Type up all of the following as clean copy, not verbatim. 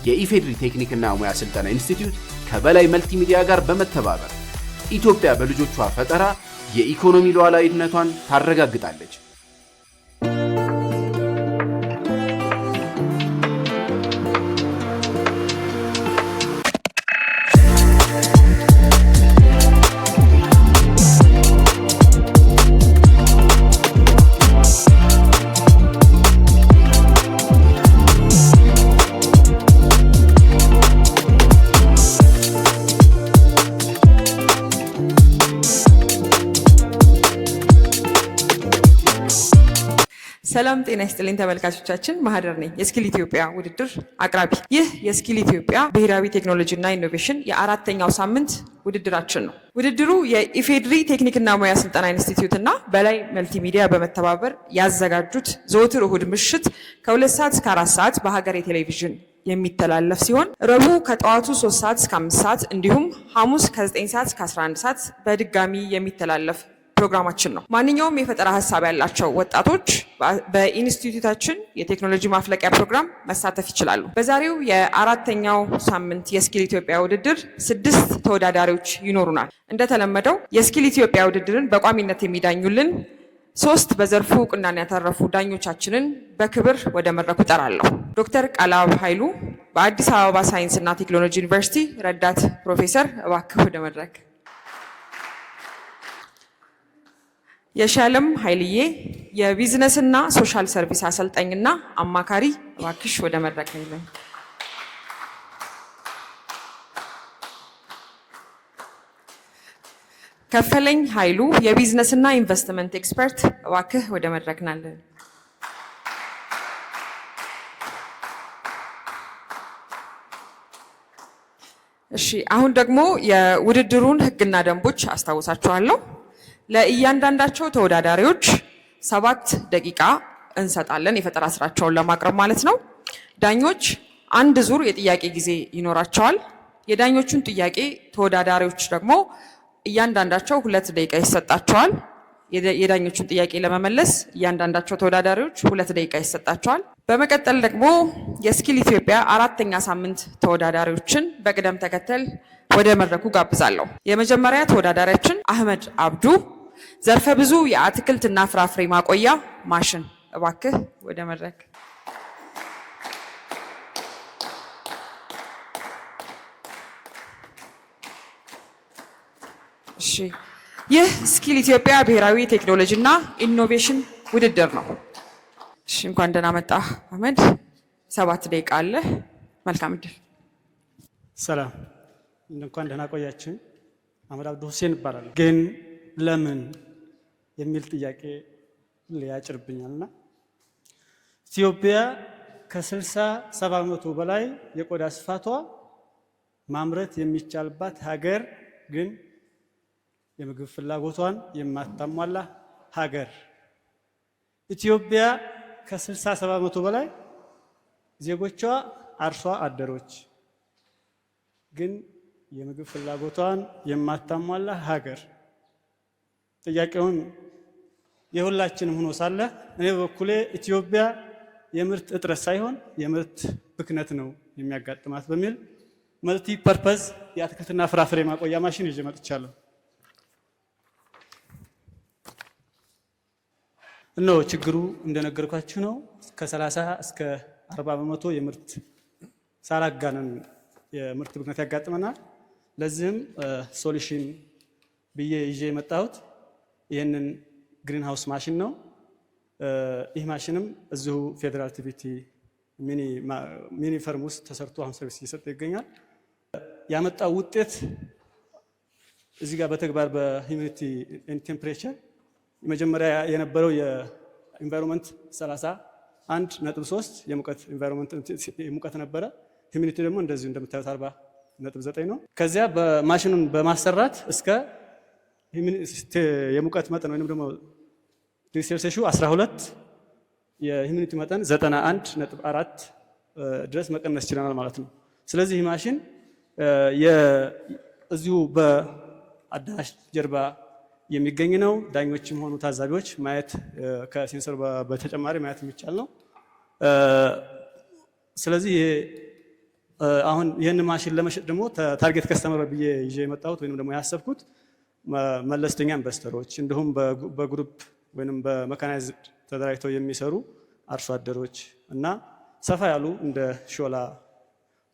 የኢፌድሪ ቴክኒክና ሙያ ስልጠና ኢንስቲትዩት ከበላይ መልቲሚዲያ ጋር በመተባበር ኢትዮጵያ በልጆቿ ፈጠራ የኢኮኖሚ ሉዓላዊነቷን ታረጋግጣለች። ሰላም ጤና ይስጥልኝ ተመልካቾቻችን፣ ማህደር ነኝ የስኪል ኢትዮጵያ ውድድር አቅራቢ። ይህ የስኪል ኢትዮጵያ ብሔራዊ ቴክኖሎጂና ኢኖቬሽን የአራተኛው ሳምንት ውድድራችን ነው። ውድድሩ የኢፌድሪ ቴክኒክና ሙያ ስልጠና ኢንስቲትዩት እና በላይ መልቲሚዲያ በመተባበር ያዘጋጁት ዘወትር እሁድ ምሽት ከ2 ሰዓት እስከ 4 ሰዓት በሀገሬ ቴሌቪዥን የሚተላለፍ ሲሆን ረቡዕ ከጠዋቱ 3 ሰዓት እስከ 5 ሰዓት እንዲሁም ሐሙስ ከ9 ሰዓት እስከ 11 ሰዓት በድጋሚ የሚተላለፍ ፕሮግራማችን ነው። ማንኛውም የፈጠራ ሀሳብ ያላቸው ወጣቶች በኢንስቲትዩታችን የቴክኖሎጂ ማፍለቂያ ፕሮግራም መሳተፍ ይችላሉ። በዛሬው የአራተኛው ሳምንት የስኪል ኢትዮጵያ ውድድር 6 ተወዳዳሪዎች ይኖሩናል። እንደተለመደው የስኪል ኢትዮጵያ ውድድርን በቋሚነት የሚዳኙልን 3 በዘርፉ እውቅናን ያተረፉ ዳኞቻችንን በክብር ወደ መድረኩ ጠራለሁ። ዶክተር ቃላብ ኃይሉ በአዲስ አበባ ሳይንስና ቴክኖሎጂ ዩኒቨርሲቲ ረዳት ፕሮፌሰር፣ እባክህ ወደ መድረክ። የሻለም ኃይልዬ የቢዝነስና ሶሻል ሰርቪስ አሰልጣኝና አማካሪ፣ እባክሽ ወደ መድረክ ነኝ። ከፈለኝ ኃይሉ የቢዝነስና ኢንቨስትመንት ኤክስፐርት፣ እባክህ ወደ መድረክ ናለን። እሺ፣ አሁን ደግሞ የውድድሩን ሕግና ደንቦች አስታውሳችኋለሁ። ለእያንዳንዳቸው ተወዳዳሪዎች 7 ደቂቃ እንሰጣለን፣ የፈጠራ ስራቸውን ለማቅረብ ማለት ነው። ዳኞች 1 ዙር የጥያቄ ጊዜ ይኖራቸዋል። የዳኞቹን ጥያቄ ተወዳዳሪዎች ደግሞ እያንዳንዳቸው 2 ደቂቃ ይሰጣቸዋል። የዳኞቹን ጥያቄ ለመመለስ እያንዳንዳቸው ተወዳዳሪዎች 2 ደቂቃ ይሰጣቸዋል። በመቀጠል ደግሞ የስኪል ኢትዮጵያ 4ኛ ሳምንት ተወዳዳሪዎችን በቅደም ተከተል ወደ መድረኩ ጋብዛለሁ። የመጀመሪያ ተወዳዳሪያችን አህመድ አብዱ ዘርፈ ብዙ የአትክልትና ፍራፍሬ ማቆያ ማሽን፣ እባክህ ወደ መድረክ። እሺ፣ ይህ ስኪል ኢትዮጵያ ብሔራዊ ቴክኖሎጂና ኢኖቬሽን ውድድር ነው። እሺ፣ እንኳን ደህና መጣህ አህመድ። 7 ደቂቃ አለ። መልካም እድል። ሰላም፣ እንኳን ደህና ቆያችሁ። አህመድ አብዱ ሁሴን ይባላል። ግን ለምን የሚል ጥያቄ ሊያጭርብኛልና ኢትዮጵያ ከ60-70% በላይ የቆዳ ስፋቷ ማምረት የሚቻልባት ሀገር፣ ግን የምግብ ፍላጎቷን የማታሟላ ሀገር። ኢትዮጵያ ከ60-70% በላይ ዜጎቿ አርሶ አደሮች፣ ግን የምግብ ፍላጎቷን የማታሟላ ሀገር። ጥያቄውን የሁላችንም ሆኖ ሳለ እኔ በበኩሌ ኢትዮጵያ የምርት እጥረት ሳይሆን የምርት ብክነት ነው የሚያጋጥማት በሚል መልቲ ፐርፐዝ የአትክልትና ፍራፍሬ ማቆያ ማሽን ይዤ መጥቻለሁ። እነሆ ችግሩ እንደነገርኳችሁ ነው። ከ30 እስከ 40% የምርት ሳላጋነን የምርት ብክነት ያጋጥመናል። ለዚህም ሶሉሽን ብዬ ይዤ የመጣሁት ይህንን ግሪን ሃውስ ማሽን ነው። ይህ ማሽንም እዚሁ ፌዴራል ቲቪቲ ሚኒ ፈርም ውስጥ ተሰርቶ አሁን ሰርቪስ እየሰጠ ይገኛል። ያመጣው ውጤት እዚህ ጋር በተግባር በሂዩሚዲቲ ኤንድ ቴምፕሬቸር የመጀመሪያ የነበረው የኢንቫይሮንመንት 31.3 የሙቀት ነበረ። ሂዩሚዲቲ ደግሞ እንደዚሁ እንደምታዩት 40.9 ነው። ከዚያ በማሽኑን በማሰራት እስከ የሙቀት መጠን ወይንም ደግሞ ዲግሪ ሴልሺየሱ 12 የሂዩሚዲቲ መጠን 91.4 ድረስ መቀነስ ይችላል ማለት ነው። ስለዚህ ይህ ማሽን እዚሁ በአዳራሽ ጀርባ የሚገኝ ነው። ዳኞችም ሆኑ ታዛቢዎች ማየት ከሴንሰር በተጨማሪ ማየት የሚቻል ነው። ስለዚህ አሁን ይህን ማሽን ለመሸጥ ደግሞ ታርጌት ከስተመር ብዬ ይዤ የመጣሁት ወይም ደግሞ ያሰብኩት መለስተኛ ኢንቨስተሮች እንዲሁም በግሩፕ ወይም በመካናይዝድ ተደራጅተው የሚሰሩ አርሶ አደሮች እና ሰፋ ያሉ እንደ ሾላ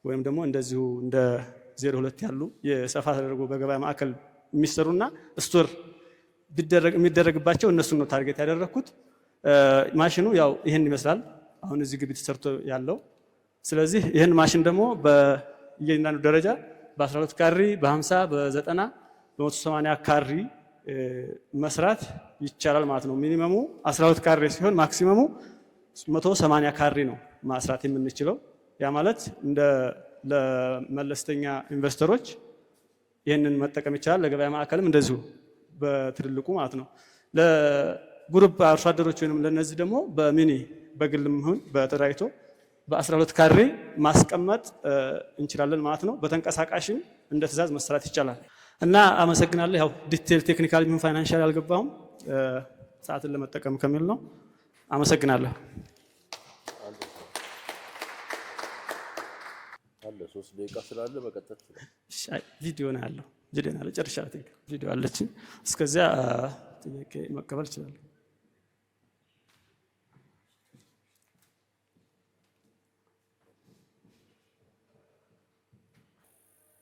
ወይም ደግሞ እንደዚሁ እንደ 02 ያሉ የሰፋ ተደርጎ በገበያ ማዕከል የሚሰሩና ስቶር የሚደረግባቸው እነሱን ነው ታርጌት ያደረኩት። ማሽኑ ያው ይሄን ይመስላል አሁን እዚህ ግቢ ተሰርቶ ያለው። ስለዚህ ይሄን ማሽን ደግሞ በእያንዳንዱ ደረጃ በ12 ካሪ፣ በ50፣ በ90፣ በ180 ካሪ መስራት ይቻላል ማለት ነው። ሚኒመሙ 12 ካሪ ሲሆን ማክሲመሙ 180 ካሪ ነው ማስራት የምንችለው። ያ ማለት እንደ ለመለስተኛ ኢንቨስተሮች ይህንን መጠቀም ይቻላል። ለገበያ ማዕከልም እንደዚሁ በትልልቁ ማለት ነው። ለግሩፕ አርሶ አደሮች ወይንም ለነዚህ ደግሞ በሚኒ በግልም ይሁን በተደራጅቶ በ12 ካሬ ማስቀመጥ እንችላለን ማለት ነው። በተንቀሳቃሽም እንደ ትእዛዝ መስራት ይቻላል እና አመሰግናለሁ። ያው ዲቴል ቴክኒካል ምን ፋይናንሻል አልገባሁም ሰዓትን ለመጠቀም ከሚል ነው። አመሰግናለሁ። አለ 3 ደቂቃ ስላለ መቀጠል ይችላል። ቪዲዮ ነው ያለው። ጨርሻለሁ። ቪዲዮ አለችኝ። እስከዚያ ጥያቄ መቀበል ይችላል።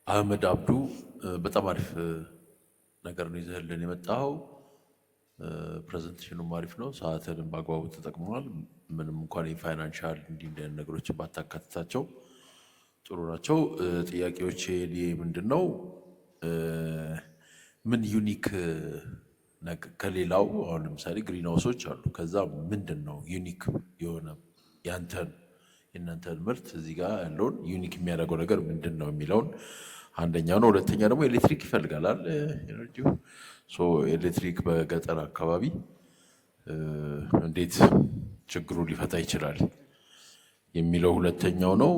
አህመድ አብዱ በጣም አሪፍ ነገር ነው ይዘህልን የመጣው። ፕሬዘንቴሽኑም አሪፍ ነው። ሰዓትንም በአግባቡ ተጠቅመዋል። ምንም እንኳን የፋይናንሻል እንዲህ ነገሮችን ባታካትታቸው ጥሩ ናቸው። ጥያቄዎች ምንድነው ምን ዩኒክ ከሌላው አሁን ለምሳሌ ግሪን ሃውሶች አሉ። ከዛ ምንድነው ዩኒክ የሆነ የእናንተን ምርት እዚህ ጋር ያለውን ዩኒክ የሚያደርገው ነገር ምንድነው የሚለውን አንደኛው ነው። ሁለተኛ ደግሞ ኤሌክትሪክ ይፈልጋል ኤነርጂው። ሶ ኤሌክትሪክ በገጠር አካባቢ እንዴት ችግሩ ሊፈታ ይችላል የሚለው ሁለተኛው ነው።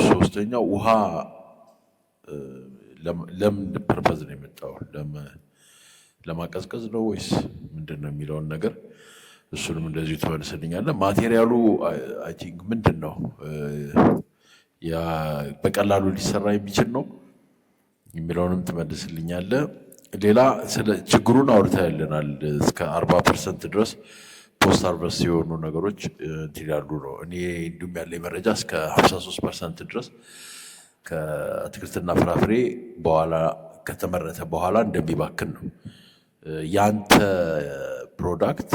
ሶስተኛው ውሃ ለምን ፐርፐዝ ነው የመጣው? ለማቀዝቀዝ ነው ወይስ ምንድነው የሚለውን ነገር እሱንም እንደዚሁ ትመልስልኛለህ። ማቴሪያሉ አይ ቲንክ ምንድነው ያ በቀላሉ ሊሰራ የሚችል ነው የሚለውንም ትመልስልኛለህ። ሌላ ስለ ችግሩን አውርተህልናል። እስከ 40% ድረስ ፖስት ሃርቨስት የሆኑ ነገሮች እንትን ያሉ ነው። እኔ እንዲሁም ያለኝ መረጃ እስከ 53% ድረስ ከአትክልትና ፍራፍሬ በኋላ ከተመረተ በኋላ እንደሚባክን ነው። ያንተ ፕሮዳክት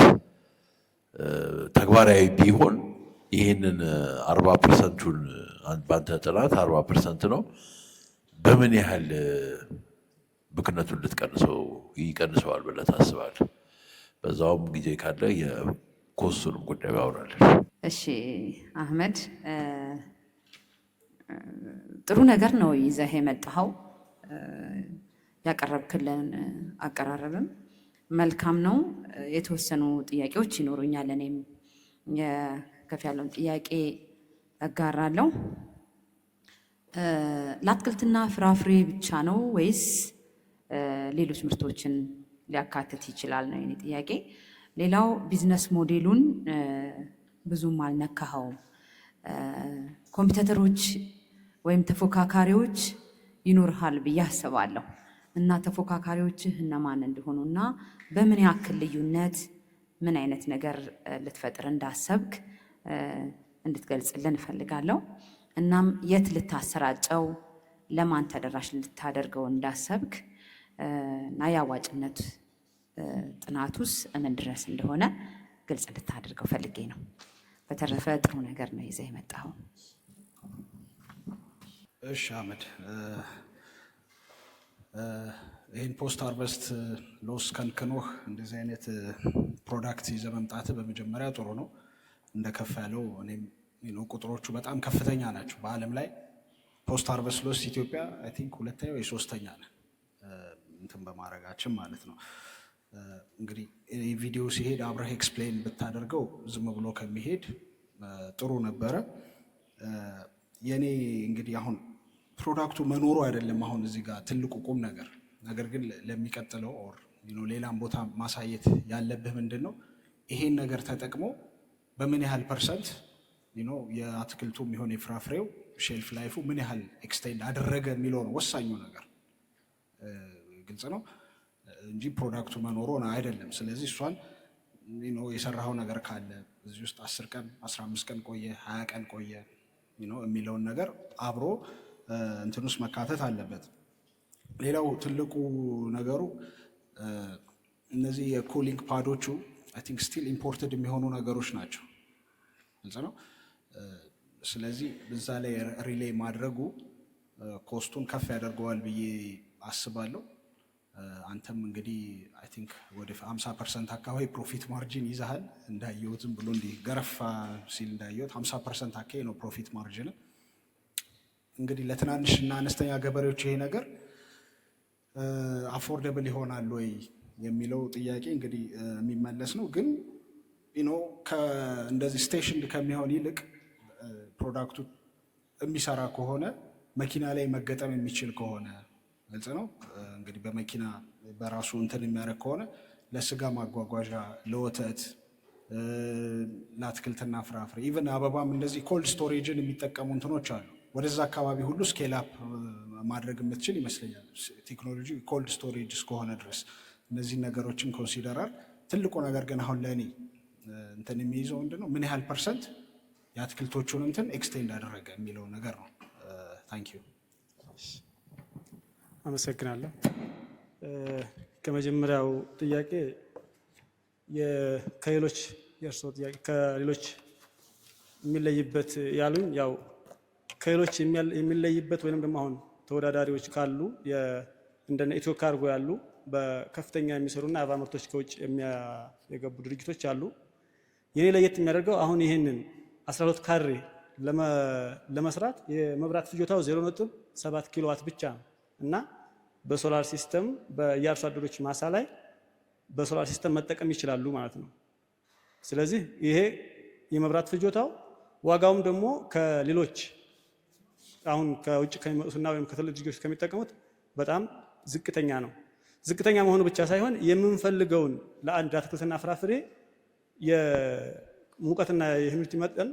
ተግባራዊ ቢሆን ይህንን 40%ን በአንተ ጥናት 40% ነው፣ በምን ያህል ብክነቱን ይቀንሰዋል ብለህ ታስባለህ? በዛውም ጊዜ ካለ የኮስቱንም ጉዳይ ያወራል። እሺ አህመድ፣ ጥሩ ነገር ነው ይዘህ የመጣኸው። ያቀረብክልን አቀራረብም መልካም ነው። የተወሰኑ ጥያቄዎች ይኖሩኛል። እኔም ከፍ ያለውን ጥያቄ እጋራለሁ። ለአትክልትና ፍራፍሬ ብቻ ነው ወይስ ሌሎች ምርቶችን ሊያካትት ይችላል ነው የኔ ጥያቄ። ሌላው ቢዝነስ ሞዴሉን ብዙም አልነካኸውም። ኮምፒውተሮች ወይም ተፎካካሪዎች ይኖርሃል ብዬ አስባለሁ እና ተፎካካሪዎችህ እነማን እንደሆኑ እና በምን ያክል ልዩነት ምን አይነት ነገር ልትፈጥር እንዳሰብክ እንድትገልጽልን እፈልጋለሁ። እናም የት ልታሰራጨው ለማን ተደራሽ ልታደርገው እንዳሰብክ እና የአዋጭነት ጥናቱስ ምን ድረስ እንደሆነ ግልጽ ልታደርገው ፈልጌ ነው። በተረፈ ጥሩ ነገር ነው ይዘህ የመጣኸው። እሺ አህመድ፣ ይህን ፖስት ሃርቨስት ሎስ ከንክኖህ እንደዚህ አይነት ፕሮዳክት ይዘህ መምጣትህ በመጀመሪያ ጥሩ ነው። እንደከፍ ያለው እኔም ቁጥሮቹ በጣም ከፍተኛ ናቸው። በዓለም ላይ ፖስት ሃርቨስት ሎስ ኢትዮጵያ አይ ቲንክ ሁለተኛ ወይ ሶስተኛ ነን እንትን በማድረጋችን ማለት ነው። እንግዲህ ቪዲዮ ሲሄድ አብረህ ኤክስፕሌን ብታደርገው ዝም ብሎ ከሚሄድ ጥሩ ነበረ። የኔ እንግዲህ አሁን ፕሮዳክቱ መኖሩ አይደለም አሁን እዚህ ጋር ትልቁ ቁም ነገር ግን ለሚቀጥለው ኦር ሌላም ቦታ ማሳየት ያለብህ ምንድነው ይሄን ነገር ተጠቅሞ በምን ያህል ፐርሰንት የአትክልቱም ይሁን የፍራፍሬው ሼልፍ ላይፉ ምን ያህል ኤክስቴንድ አደረገ የሚለው ነው ወሳኙ ነገር። ግልጽ ነው እንጂ ፕሮዳክቱ መኖሩ አይደለም። ስለዚህ እሷን የሰራው ነገር ካለ እዚህ ውስጥ 10 ቀን 15 ቀን ቆየ 20 ቀን ቆየ የሚለውን ነገር አብሮ እንትን ውስጥ መካተት አለበት። ሌላው ትልቁ ነገሩ እነዚህ የኩሊንግ ፓዶቹ አይ ቲንክ ስቲል ኢምፖርትድ የሚሆኑ ነገሮች ናቸው። ግልጽ ነው። ስለዚህ በዛ ላይ ሪሌይ ማድረጉ ኮስቱን ከፍ ያደርገዋል ብዬ አስባለሁ። አንተም እንግዲህ አይ ቲንክ ወደ 50% አካባቢ ፕሮፊት ማርጂን ይዛሃል እንዳየሁት፣ ዝም ብሎ እንዲህ ገረፋ ሲል እንዳየሁት 50% አካባቢ ነው ፕሮፊት ማርጂን። እንግዲህ ለትናንሽና አነስተኛ ገበሬዎች ይሄ ነገር አፎርደብል ይሆናል ወይ የሚለው ጥያቄ እንግዲህ የሚመለስ ነው። ግን እንደዚህ ስቴሽን ከሚሆን ይልቅ ፕሮዳክቱ የሚሰራ ከሆነ መኪና ላይ መገጠም የሚችል ከሆነ ግልጽ ነው። እንግዲህ በመኪና በራሱ እንትን የሚያደርግ ከሆነ ለስጋ ማጓጓዣ፣ ለወተት፣ ለአትክልትና ፍራፍሬ ኢቨን አበባም እንደዚህ ኮልድ ስቶሬጅን የሚጠቀሙ እንትኖች አሉ። ወደዛ አካባቢ ሁሉ ስኬል አፕ ማድረግ የምትችል ይመስለኛል ቴክኖሎጂ ኮልድ ስቶሬጅ እስከሆነ ድረስ እነዚህን ነገሮችን ኮንሲደራል። ትልቁ ነገር ግን አሁን ለእኔ እንትን የሚይዘው ምንድነው ምን ያህል ፐርሰንት የአትክልቶቹን እንትን ኤክስቴንድ አደረገ የሚለው ነገር ነው። ታንክ ዩ። አመሰግናለሁ። ከመጀመሪያው ጥያቄ ከሌሎች የእርስዎ ጥያቄ ከሌሎች የሚለይበት ያሉኝ ያው ከሌሎች የሚለይበት ወይንም ደግሞ አሁን ተወዳዳሪዎች ካሉ እንደነ ኢትዮ ካርጎ ያሉ በከፍተኛ የሚሰሩና አበባ ምርቶች ከውጭ የገቡ ድርጅቶች አሉ። የኔ ለየት የሚያደርገው አሁን ይሄንን 12 ካሬ ለመስራት የመብራት ፍጆታው 0.7 ኪሎዋት ብቻ ነው እና በሶላር ሲስተም በየአርሶ አደሮች ማሳ ላይ በሶላር ሲስተም መጠቀም ይችላሉ ማለት ነው። ስለዚህ ይሄ የመብራት ፍጆታው ዋጋውም ደግሞ ከሌሎች አሁን ከውጭ ከሚመጡትና ወይም ከትልልቅ ድርጅቶች ከሚጠቀሙት በጣም ዝቅተኛ ነው። ዝቅተኛ መሆኑ ብቻ ሳይሆን የምንፈልገውን ለአንድ አትክልትና ፍራፍሬ የሙቀትና የሂዩሚዲቲ መጠን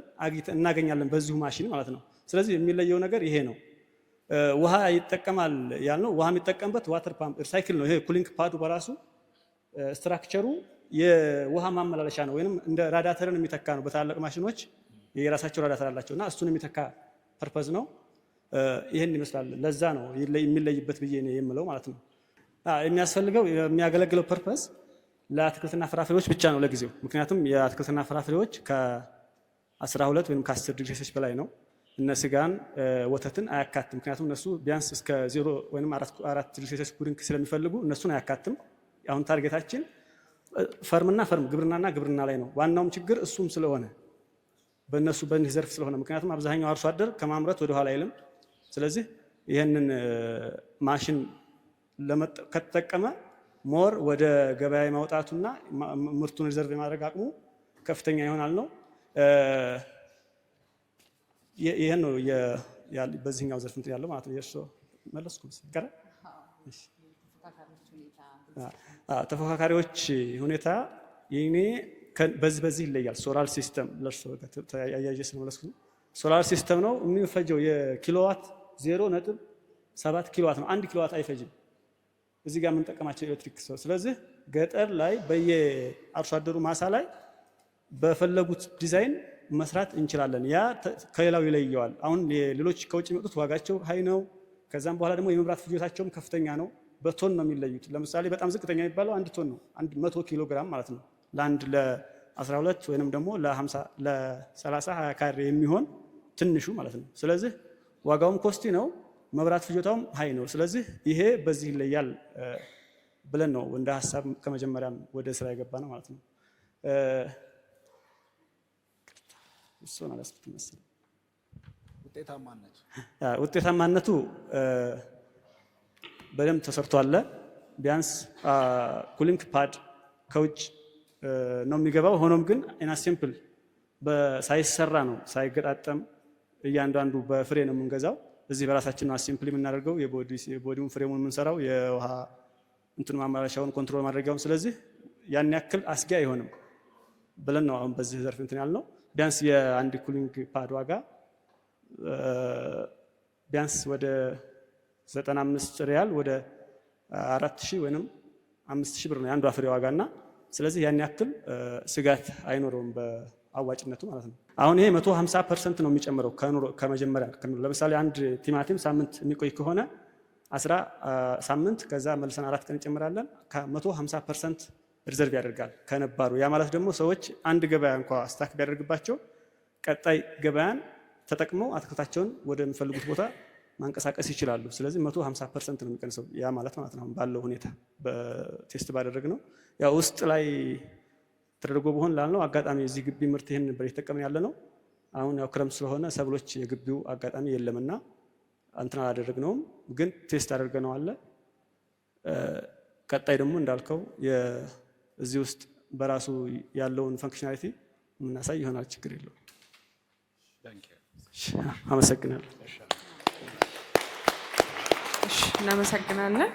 እናገኛለን በዚሁ ማሽን ማለት ነው። ስለዚህ የሚለየው ነገር ይሄ ነው። ውሃ ይጠቀማል ያልነው ውሃ የሚጠቀምበት ዋተር ፓምፕ ሪሳይክል ነው። ይሄ ኩሊንግ ፓዱ በራሱ ስትራክቸሩ የውሃ ማመላለሻ ነው፣ ወይንም እንደ ራዳተርን የሚተካ ነው። በታላቅ ማሽኖች የራሳቸው ራዳተር አላቸው እና እሱን የሚተካ ፐርፐዝ ነው። ይሄን ይመስላል። ለዛ ነው የሚለይበት ብዬ ነው የምለው ማለት ነው። የሚያስፈልገው የሚያገለግለው ፐርፐዝ ለአትክልትና ፍራፍሬዎች ብቻ ነው ለጊዜው። ምክንያቱም የአትክልትና ፍራፍሬዎች ከ12 ወይም ከ10 ዲግሪ ሴልሺየስ በላይ ነው። እነ ስጋን ወተትን አያካትም። ምክንያቱም እነሱ ቢያንስ እስከ 0 ወይም 4 ዲግሪ ሴልሺየስ ኩሊንግ ስለሚፈልጉ እነሱን አያካትም። አሁን ታርጌታችን ፈርምና ፈርም ግብርናና ግብርና ላይ ነው። ዋናውም ችግር እሱም ስለሆነ በእነሱ በእንዲህ ዘርፍ ስለሆነ ምክንያቱም አብዛኛው አርሶ አደር ከማምረት ወደ ኋላ አይልም። ስለዚህ ይህንን ማሽን ከተጠቀመ ሞር ወደ ገበያ ማውጣቱና ምርቱን ሪዘርቭ የማድረግ አቅሙ ከፍተኛ ይሆናል ነው። ይሄን ነው በዚህኛው ዘርፍ እንትን ያለው ማለት ነው። የእርሶ መለስኩ ይቀረ ተፎካካሪዎች ሁኔታ የኔ በዚህ ይለያል። ሶላር ሲስተም ለእርሶ ያያየ ስለመለስኩ ሶላር ሲስተም ነው የሚፈጀው የኪሎዋት 0.7 ኪሎዋት ነው። 1 ኪሎዋት አይፈጅም እዚህ ጋር የምንጠቀማቸው ኤሌክትሪክ ሰው። ስለዚህ ገጠር ላይ በየአርሶ አደሩ ማሳ ላይ በፈለጉት ዲዛይን መስራት እንችላለን። ያ ከሌላው ይለየዋል። አሁን ሌሎች ከውጭ የሚመጡት ዋጋቸው ሀይ ነው። ከዛም በኋላ ደግሞ የመብራት ፍጆታቸውም ከፍተኛ ነው። በቶን ነው የሚለዩት። ለምሳሌ በጣም ዝቅተኛ የሚባለው 1 ቶን ነው፣ 100 ኪሎ ግራም ማለት ነው። ለአንድ ለ12 ወይንም ደግሞ ለ50 ለ30 20 ካሬ የሚሆን ትንሹ ማለት ነው። ስለዚህ ዋጋውም ኮስቲ ነው፣ መብራት ፍጆታውም ሀይ ነው። ስለዚህ ይሄ በዚህ ይለያል ብለን ነው እንደ ሀሳብ ከመጀመሪያም ወደ ስራ የገባ ነው ማለት ነው። እሱን አላስኩትም መሰለኝ። ውጤታማነቱ በደንብ ተሰርቷል። ቢያንስ ኩሊንግ ፓድ ከውጭ ነው የሚገባው። ሆኖም ግን ኢና ሲምፕል ሳይሰራ ነው ሳይገጣጠም እያንዳንዱ በፍሬ ነው የምንገዛው። እዚህ በራሳችን ነው አሲምፕል የምናደርገው። የቦዲውን ፍሬሙን የምንሰራው የውሃ እንትን ማመላለሻውን ኮንትሮል ማድረጊያውን። ስለዚህ ያን ያክል አስጊ አይሆንም ብለን ነው አሁን በዚህ ዘርፍ እንትን ያልነው። ቢያንስ የአንድ ኩሊንግ ፓድ ዋጋ ቢያንስ ወደ 95 ሪያል ወደ 4000 ወይንም 5000 ብር ነው የአንዷ ፍሬ ዋጋና ስለዚህ ያን ያክል ስጋት አይኖረውም በአዋጭነቱ ማለት ነው። አሁን ይሄ 150% ነው የሚጨምረው ከመጀመሪያ ለምሳሌ አንድ ቲማቲም ሳምንት የሚቆይ ከሆነ 10 ሳምንት ከዛ መልሰን 4 ቀን እንጨምራለን ከ150% ሪዘርቭ ያደርጋል ከነባሩ። ያ ማለት ደግሞ ሰዎች አንድ ገበያ እንኳን ስታክ ቢያደርግባቸው ቀጣይ ገበያን ተጠቅመው አትክልታቸውን ወደሚፈልጉት ቦታ ማንቀሳቀስ ይችላሉ። ስለዚህ 150% ነው የሚቀንሰው ያ ማለት ነው ባለው ሁኔታ በቴስት ባደረግነው ያው ውስጥ ላይ ተደርጎ በሆን ላልነው አጋጣሚ እዚህ ግቢ ምርት ይሄን ነበር የተጠቀመን ያለ ነው። አሁን ያው ክረምት ስለሆነ ሰብሎች የግቢው አጋጣሚ የለምና እንትን አላደረግነውም፣ ግን ቴስት አድርገነው አለ። ቀጣይ ደግሞ እንዳልከው እዚህ ውስጥ በራሱ ያለውን ፈንክሽናሊቲ የምናሳይ ይሆናል። ችግር የለውም። አመሰግናለሁ። እናመሰግናለን።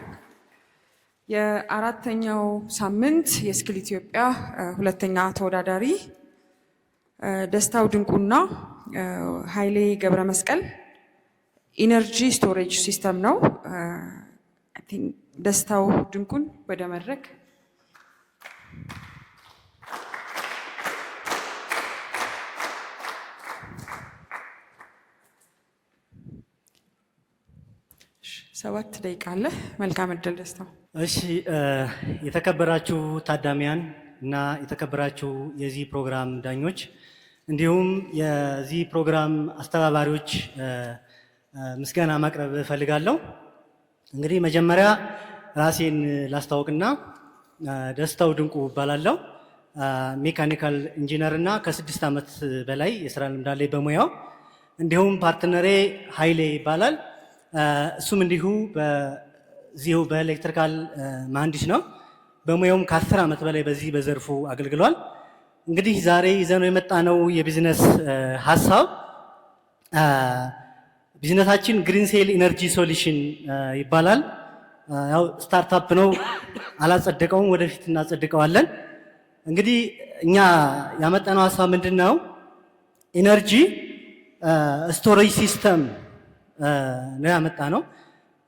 የአራተኛው ሳምንት የስኪል ኢትዮጵያ ሁለተኛ ተወዳዳሪ ደስታው ድንቁና ኃይሌ ገብረ መስቀል ኢነርጂ ስቶሬጅ ሲስተም ነው። ደስታው ድንቁን ወደ መድረክ ሰባት ደቂቃ አለ። መልካም እድል ደስታው። እሺ የተከበራችሁ ታዳሚያን እና የተከበራችሁ የዚህ ፕሮግራም ዳኞች እንዲሁም የዚህ ፕሮግራም አስተባባሪዎች ምስጋና ማቅረብ እፈልጋለሁ። እንግዲህ መጀመሪያ ራሴን ላስታውቅና ደስታው ድንቁ እባላለሁ። ሜካኒካል ኢንጂነር እና ከ6 ዓመት በላይ የስራ ልምድ አለኝ በሙያው። እንዲሁም ፓርትነሬ ኃይሌ ይባላል። እሱም እንዲሁ በዚሁ በኤሌክትሪካል መሐንዲስ ነው። በሙያውም ከ10 ዓመት በላይ በዚህ በዘርፉ አገልግሏል። እንግዲህ ዛሬ ይዘነው የመጣነው የቢዝነስ ሀሳብ ቢዝነሳችን ግሪን ሴል ኢነርጂ ሶሉሽን ይባላል። ያው ስታርታፕ ነው፣ አላጸደቀውም፣ ወደፊት እናጸድቀዋለን። እንግዲህ እኛ ያመጣነው ሀሳብ ምንድን ነው? ኢነርጂ ስቶሬጅ ሲስተም ነው ያመጣ ነው።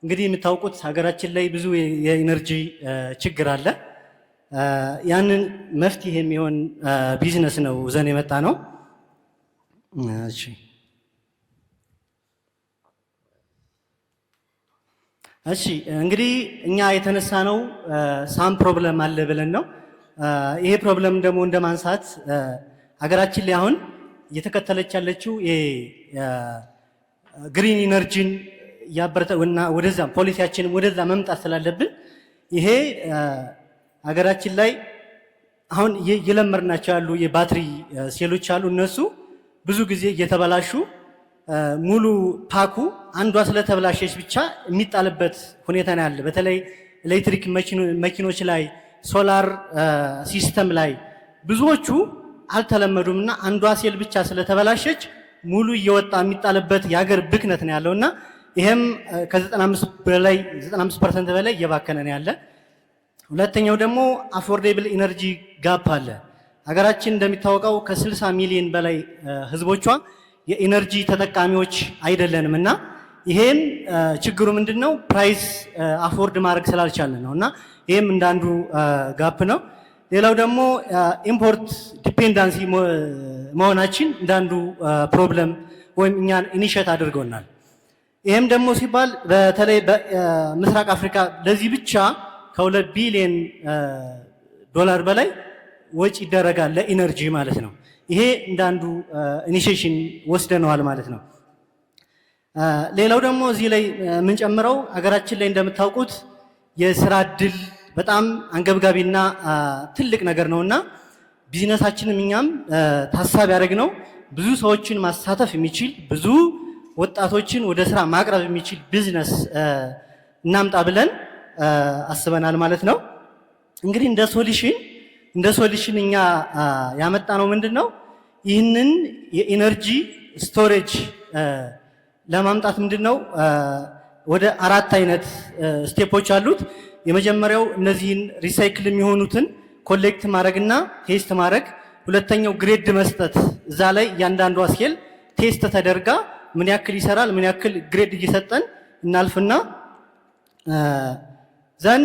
እንግዲህ የምታውቁት ሀገራችን ላይ ብዙ የኢነርጂ ችግር አለ። ያንን መፍትሄ የሚሆን ቢዝነስ ነው ዘን የመጣ ነው። እሺ እንግዲህ እኛ የተነሳ ነው ሳም ፕሮብለም አለ ብለን ነው። ይሄ ፕሮብለም ደግሞ እንደማንሳት ሀገራችን ላይ አሁን እየተከተለች ያለችው ግሪን ኢነርጂን ያበረታውና ወደዛ ፖሊሲያችንም ወደዛ መምጣት ስላለብን ይሄ ሀገራችን ላይ አሁን እየለመድናቸው ያሉ የባትሪ ሴሎች አሉ። እነሱ ብዙ ጊዜ እየተበላሹ ሙሉ ፓኩ አንዷ ስለተበላሸች ብቻ የሚጣልበት ሁኔታ ነው ያለ። በተለይ ኤሌክትሪክ መኪኖች ላይ፣ ሶላር ሲስተም ላይ ብዙዎቹ አልተለመዱምና አንዷ ሴል ብቻ ስለተበላሸች ሙሉ እየወጣ የሚጣልበት የሀገር ብክነት ነው ያለውና ይሄም ከ95% በላይ እየባከነ ነው ያለ። ሁለተኛው ደግሞ አፎርዴብል ኢነርጂ ጋፕ አለ። ሀገራችን እንደሚታወቀው ከ60 ሚሊዮን በላይ ህዝቦቿ የኢነርጂ ተጠቃሚዎች አይደለንም እና ይሄን ችግሩ ምንድነው? ፕራይስ አፎርድ ማድረግ ስላልቻለን ነው እና ይሄም እንዳንዱ ጋፕ ነው። ሌላው ደግሞ ኢምፖርት ዲፔንዳንሲ መሆናችን እንዳንዱ ፕሮብለም ወይም እኛን ኢኒሼት አድርገውናል። ይሄም ደግሞ ሲባል በተለይ በምስራቅ አፍሪካ ለዚህ ብቻ ከ2 ቢሊዮን ዶላር በላይ ወጪ ይደረጋል ለኢነርጂ ማለት ነው። ይሄ እንዳንዱ ኢኒሺዬሽን ወስደነዋል ማለት ነው። ሌላው ደግሞ እዚህ ላይ የምንጨምረው ሀገራችን ላይ እንደምታውቁት የስራ እድል በጣም አንገብጋቢና ትልቅ ነገር ነውና ቢዝነሳችንም እኛም ታሳቢ ያደረግነው ብዙ ሰዎችን ማሳተፍ የሚችል ብዙ ወጣቶችን ወደ ስራ ማቅረብ የሚችል ቢዝነስ እናምጣ ብለን አስበናል ማለት ነው። እንግዲህ እንደ ሶሉሽን እኛ ያመጣ ነው ምንድነው? ይህንን የኢነርጂ ስቶሬጅ ለማምጣት ምንድነው ወደ 4 አይነት ስቴፖች አሉት። የመጀመሪያው እነዚህን ሪሳይክል የሚሆኑትን ኮሌክት ማድረግና ቴስት ማድረግ። ሁለተኛው ግሬድ መስጠት፣ እዛ ላይ እያንዳንዷ ስኬል ቴስት ተደርጋ ምን ያክል ይሰራል፣ ምን ያክል ግሬድ እየሰጠን እናልፍና ዘን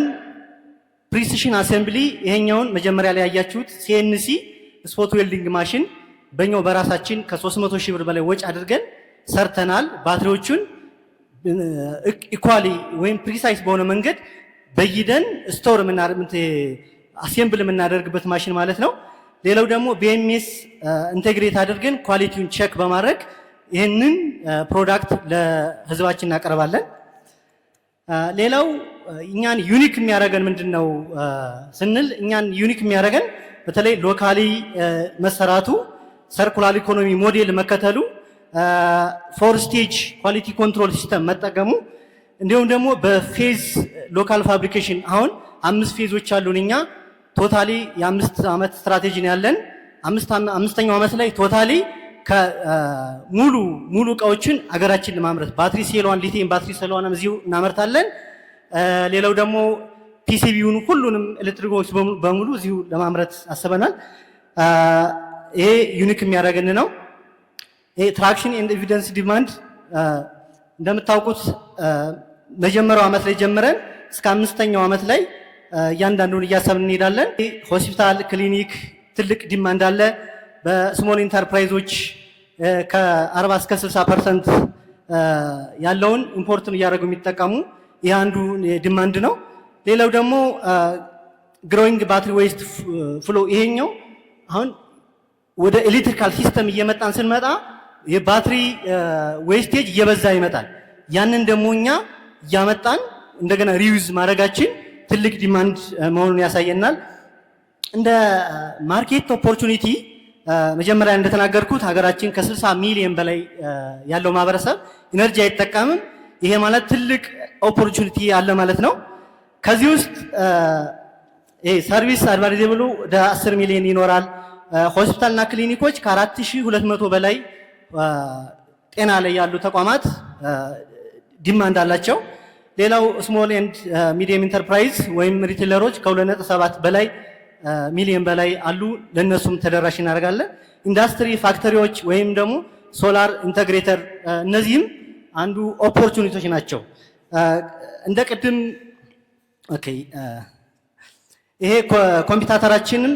ፕሪሲሽን አሴምብሊ ይሄኛውን መጀመሪያ ላይ ያያችሁት ሲኤንሲ ስፖት ዌልዲንግ ማሽን በእኛው በራሳችን ከ300 ሺህ ብር በላይ ወጪ አድርገን ሰርተናል። ባትሪዎቹን ኢኳሊ ወይም ፕሪሳይስ በሆነ መንገድ በይደን ስቶር አሴምብል የምናደርግበት ማሽን ማለት ነው። ሌላው ደግሞ ቢኤምኤስ ኢንቴግሬት አድርገን ኳሊቲውን ቼክ በማድረግ ይህንን ፕሮዳክት ለህዝባችን እናቀርባለን። ሌላው እኛን ዩኒክ የሚያደርገን ምንድነው ስንል እኛን ዩኒክ የሚያደርገን በተለይ ሎካሊ መሰራቱ፣ ሰርኩላር ኢኮኖሚ ሞዴል መከተሉ፣ ፎር ስቴጅ ኳሊቲ ኮንትሮል ሲስተም መጠቀሙ፣ እንዲሁም ደግሞ በፌዝ ሎካል ፋብሪኬሽን አሁን 5 ፌዞች አሉን። እኛ ቶታሊ የ5 ዓመት ስትራቴጂ ነው ያለን። አምስተኛው ዓመት ላይ ቶታሊ ሙሉ እቃዎችን አገራችን ለማምረት ባትሪ ሴሏን ሊቲየም ባትሪ ሴሏንም እዚሁ እናመርታለን። ሌላው ደግሞ ፒሲቢውን ሁሉንም ኤሌክትሪኮች በሙሉ እዚሁ ለማምረት አስበናል። ይሄ ዩኒክ የሚያደርገን ነው። ይሄ ትራክሽን ኤንድ ኤቪደንስ ዲማንድ እንደምታውቁት መጀመሪያው ዓመት ላይ ጀምረን እስከ 5ኛው ዓመት ላይ እያንዳንዱን እያሰብን እንሄዳለን። ሆስፒታል፣ ክሊኒክ ትልቅ ዲማንድ አለ። በስሞል ኢንተርፕራይዞች ከ40 እስከ 60% ያለውን ኢምፖርትን እያደረጉ የሚጠቀሙ ይህ አንዱ ዲማንድ ነው። ሌላው ደግሞ ግሮዊንግ ባትሪ ዌስት ፍሎ ይሄኛው አሁን ወደ ኤሌክትሪካል ሲስተም እየመጣን ስንመጣ የባትሪ ዌስቴጅ እየበዛ ይመጣል። ያንን ደግሞ እኛ እያመጣን እንደገና ሪዩዝ ማድረጋችን ትልቅ ዲማንድ መሆኑን ያሳየናል። እንደ ማርኬት ኦፖርቹኒቲ መጀመሪያ እንደተናገርኩት ሀገራችን ከ60 ሚሊዮን በላይ ያለው ማህበረሰብ ኢነርጂ አይጠቀምም። ይሄ ማለት ትልቅ ኦፖርቹኒቲ አለ ማለት ነው። ከዚህ ውስጥ ሰርቪስ አድቫይዘብሉ ወደ 10 ሚሊዮን ይኖራል። ሆስፒታልና ክሊኒኮች ከ4200 በላይ ጤና ላይ ያሉ ተቋማት ዲማንድ አላቸው። ሌላው ስሞል ኤንድ ሚዲየም ኢንተርፕራይዝ ወይም ሪቴለሮች ከ2.7 በላይ ሚሊዮን በላይ አሉ። ለነሱም ተደራሽ እናደርጋለን። ኢንዱስትሪ ፋክተሪዎች ወይም ደግሞ ሶላር ኢንተግሬተር እነዚህም አንዱ ኦፖርቹኒቲዎች ናቸው። እንደ ቅድም ይሄ ኮምፒውተራችንም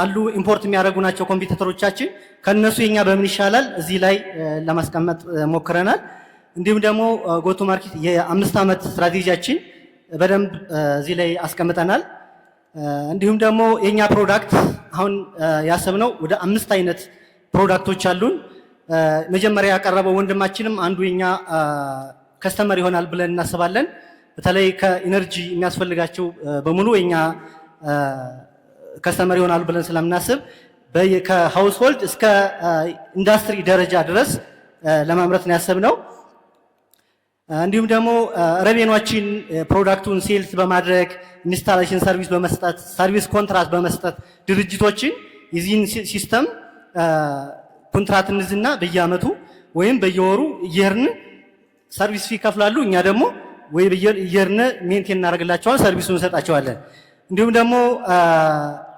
አሉ ኢምፖርት የሚያደርጉ ናቸው ኮምፒውተሮቻችን። ከነሱ የኛ በምን ይሻላል እዚህ ላይ ለማስቀመጥ ሞክረናል። እንዲሁም ደግሞ ጎቱ ማርኬት የ5 ዓመት ስትራቴጂያችን በደንብ እዚህ ላይ አስቀምጠናል። እንዲሁም ደግሞ የኛ ፕሮዳክት አሁን ያሰብነው ወደ 5 አይነት ፕሮዳክቶች አሉን። መጀመሪያ ያቀረበው ወንድማችንም አንዱ የኛ ከስተመር ይሆናል ብለን እናስባለን። በተለይ ከኢነርጂ የሚያስፈልጋቸው በሙሉ የኛ ከስተመር ይሆናል ብለን ስለምናስብ ከሃውስሆልድ እስከ ኢንዱስትሪ ደረጃ ድረስ ለማምረት ነው ያሰብነው። እንዲሁም ደግሞ ረቬኗችን ፕሮዳክቱን ሴልስ በማድረግ ኢንስታሌሽን ሰርቪስ በመስጠት ሰርቪስ ኮንትራክት በመስጠት ድርጅቶችን የዚህን ሲስተም ኮንትራክት እንዝና በየአመቱ ወይም በየወሩ እየሄድን ሰርቪስ ፊ ይከፍላሉ። እኛ ደግሞ ወይ በየሄድን ሜንቴን እናደርግላቸዋለን፣ ሰርቪሱን እንሰጣቸዋለን። እንዲሁም ደግሞ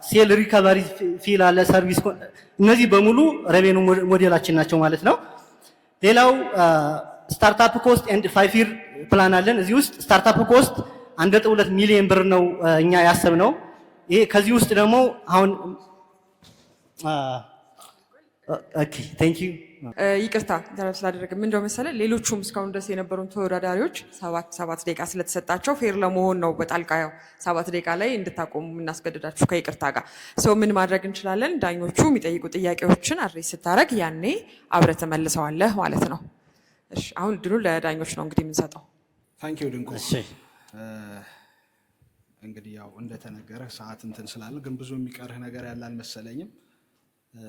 ሴል ሪካቨሪ ፊ ላለ ሰርቪስ እነዚህ በሙሉ ረቬኑ ሞዴላችን ናቸው ማለት ነው። ሌላው ስታርታፕ ኮስት ኤንድ 5 ይር ፕላን አለን። እዚህ ውስጥ ስታርታፕ ኮስት 1.2 ሚሊዮን ብር ነው እኛ ያሰብነው። ይሄ ከዚህ ውስጥ ደግሞ አሁን ኦኬ ቴንክ ዩ ይቅርታ ኢንተርቪው ስላደረግን ምንድነው መሰለህ ሌሎቹም እስካሁን ድረስ የነበሩን ተወዳዳሪዎች 7 ደቂቃ ስለተሰጣቸው ፌር ለመሆን ነው በጣልቃ ያው 7 ደቂቃ ላይ እንድታቆሙ እናስገድዳችሁ ከይቅርታ ጋር ሰው ምን ማድረግ እንችላለን? ዳኞቹ የሚጠይቁ ጥያቄዎችን አድሬስ ስታደርግ ያኔ አብረህ ተመልሰዋለህ ማለት ነው። እሺ አሁን ድሉ ለዳኞች ነው እንግዲህ የምንሰጠው። ታንክ ዩ ድንቁ። እንግዲህ ያው እንደተነገረ ሰዓት እንትን ስላለ ግን ብዙ የሚቀርህ ነገር ያለ አልመሰለኝም።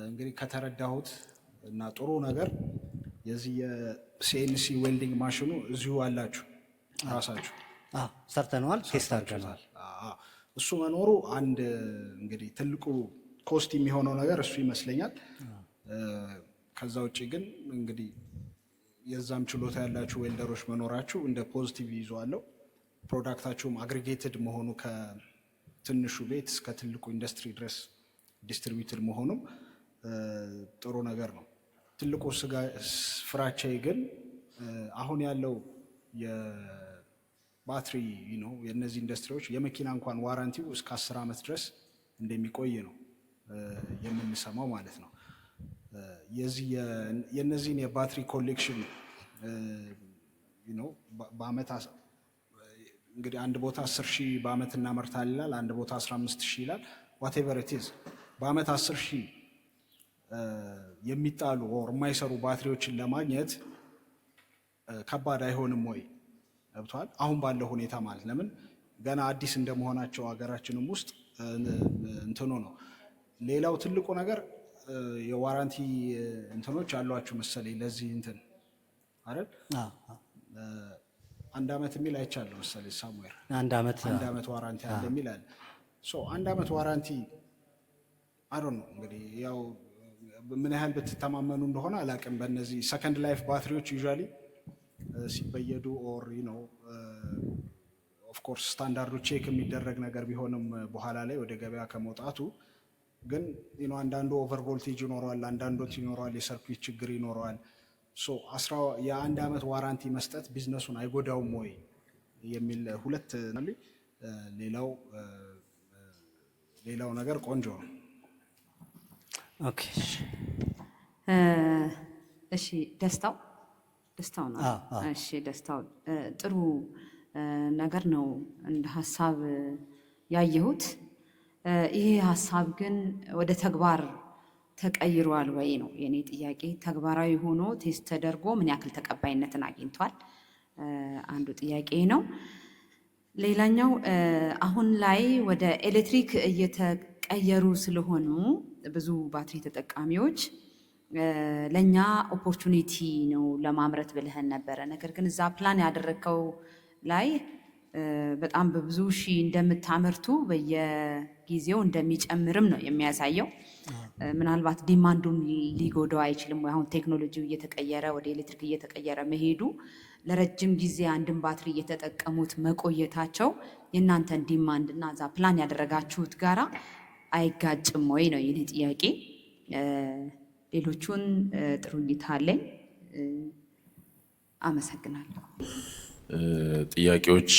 እንግዲህ ከተረዳሁት እና ጥሩ ነገር የዚህ የሲኤንሲ ዌልዲንግ ማሽኑ እዚሁ አላችሁ ራሳችሁ ሰርተነዋል፣ ቴስት አድርገናል። እሱ መኖሩ አንድ እንግዲህ ትልቁ ኮስት የሚሆነው ነገር እሱ ይመስለኛል። ከዛ ውጭ ግን እንግዲህ የዛም ችሎታ ያላችሁ ዌልደሮች መኖራችሁ እንደ ፖዚቲቭ ይዟለው። ፕሮዳክታችሁም አግሪጌትድ መሆኑ ከትንሹ ቤት እስከ ትልቁ ኢንዱስትሪ ድረስ ዲስትሪቢዩትድ መሆኑም ጥሩ ነገር ነው። ትልቁ ፍራቻዬ ግን አሁን ያለው የባትሪ ነው የነዚህ ኢንዱስትሪዎች የመኪና እንኳን ዋራንቲው እስከ 10 ዓመት ድረስ እንደሚቆይ ነው የምንሰማው ማለት ነው። የነዚህን የባትሪ ኮሌክሽን በአመት እንግዲህ አንድ ቦታ 10,000 በአመት እናመርታለን ይላል፣ አንድ ቦታ 15,000 ይላል። ዋቴቨር ኢት ኢዝ በአመት 10,000 የሚጣሉ ወር የማይሰሩ ባትሪዎችን ለማግኘት ከባድ አይሆንም ወይ? ገብቷል? አሁን ባለው ሁኔታ ማለት ለምን ገና አዲስ እንደመሆናቸው ሀገራችንም ውስጥ እንትኑ ነው። ሌላው ትልቁ ነገር የዋራንቲ እንትኖች አሏችሁ መሰለኝ ለዚህ እንትን አይደል? አንድ አመት የሚል አይቻለሁ መሰለኝ ሳሙኤል። አንድ አመት ዋራንቲ አለ የሚል አለ። አንድ አመት ዋራንቲ አሮን ነው እንግዲህ ያው ምን ያህል ብትተማመኑ እንደሆነ አላውቅም። በእነዚህ ሰከንድ ላይፍ ባትሪዎች ዩዥዋሊ ሲበየዱ ኦር ኦፍ ኮርስ ስታንዳርዱ ቼክ የሚደረግ ነገር ቢሆንም በኋላ ላይ ወደ ገበያ ከመውጣቱ ግን አንዳንዱ ኦቨር ቮልቴጅ ይኖረዋል፣ አንዳንዶት ይኖረዋል፣ የሰርኩት ችግር ይኖረዋል። የአንድ አመት ዋራንቲ መስጠት ቢዝነሱን አይጎዳውም ወይ የሚል ሁለት ነው። ሌላው ነገር ቆንጆ ነው። ኦኬ እሺ ደስታው ነው። እሺ ደስታው ጥሩ ነገር ነው እንደ ሐሳብ ያየሁት። ይሄ ሐሳብ ግን ወደ ተግባር ተቀይሯል ወይ ነው የኔ ጥያቄ። ተግባራዊ ሆኖ ቴስት ተደርጎ ምን ያክል ተቀባይነትን አግኝቷል? አንዱ ጥያቄ ነው። ሌላኛው አሁን ላይ ወደ ኤሌክትሪክ እየተቀየሩ ስለሆኑ ብዙ ባትሪ ተጠቃሚዎች ለኛ ኦፖርቹኒቲ ነው ለማምረት ብለህን ነበረ። ነገር ግን እዛ ፕላን ያደረከው ላይ በጣም በብዙ ሺህ እንደምታመርቱ በየጊዜው እንደሚጨምርም ነው የሚያሳየው። ምናልባት ዲማንዱን ሊጎዳው አይችልም ወይ? አሁን ቴክኖሎጂው እየተቀየረ ወደ ኤሌክትሪክ እየተቀየረ መሄዱ ለረጅም ጊዜ አንድን ባትሪ እየተጠቀሙት መቆየታቸው የእናንተን ዲማንድ እና እዛ ፕላን ያደረጋችሁት ጋራ አይጋጭም ወይ ነው የኔ ጥያቄ። ሌሎቹን ጥሩ እይታ አለኝ። አመሰግናለሁ። ጥያቄዎች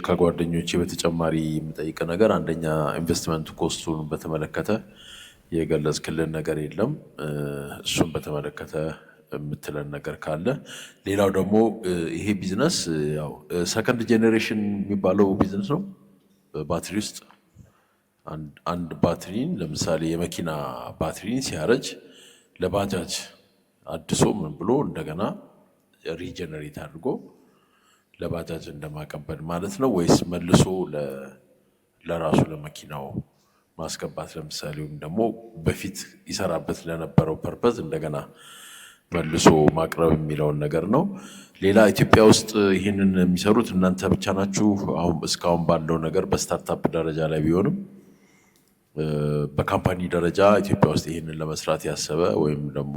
ከጓደኞቼ በተጨማሪ የምጠይቅ ነገር አንደኛ ኢንቨስትመንት ኮስቱን በተመለከተ የገለጽክልን ነገር የለም። እሱን በተመለከተ የምትለን ነገር ካለ፣ ሌላው ደግሞ ይሄ ቢዝነስ ያው ሰከንድ ጄኔሬሽን የሚባለው ቢዝነስ ነው። በባትሪ ውስጥ አንድ ባትሪን ለምሳሌ የመኪና ባትሪን ሲያረጅ ለባጃጅ አድሶ ምን ብሎ እንደገና ሪጀነሬት አድርጎ ለባጃጅ እንደማቀበል ማለት ነው ወይስ መልሶ ለራሱ ለመኪናው ማስገባት ለምሳሌ ወይም ደግሞ በፊት ይሰራበት ለነበረው ፐርፐዝ እንደገና መልሶ ማቅረብ የሚለውን ነገር ነው። ሌላ ኢትዮጵያ ውስጥ ይህንን የሚሰሩት እናንተ ብቻ ናችሁ? አሁን እስካሁን ባለው ነገር በስታርታፕ ደረጃ ላይ ቢሆንም በካምፓኒ ደረጃ ኢትዮጵያ ውስጥ ይህንን ለመስራት ያሰበ ወይም ደግሞ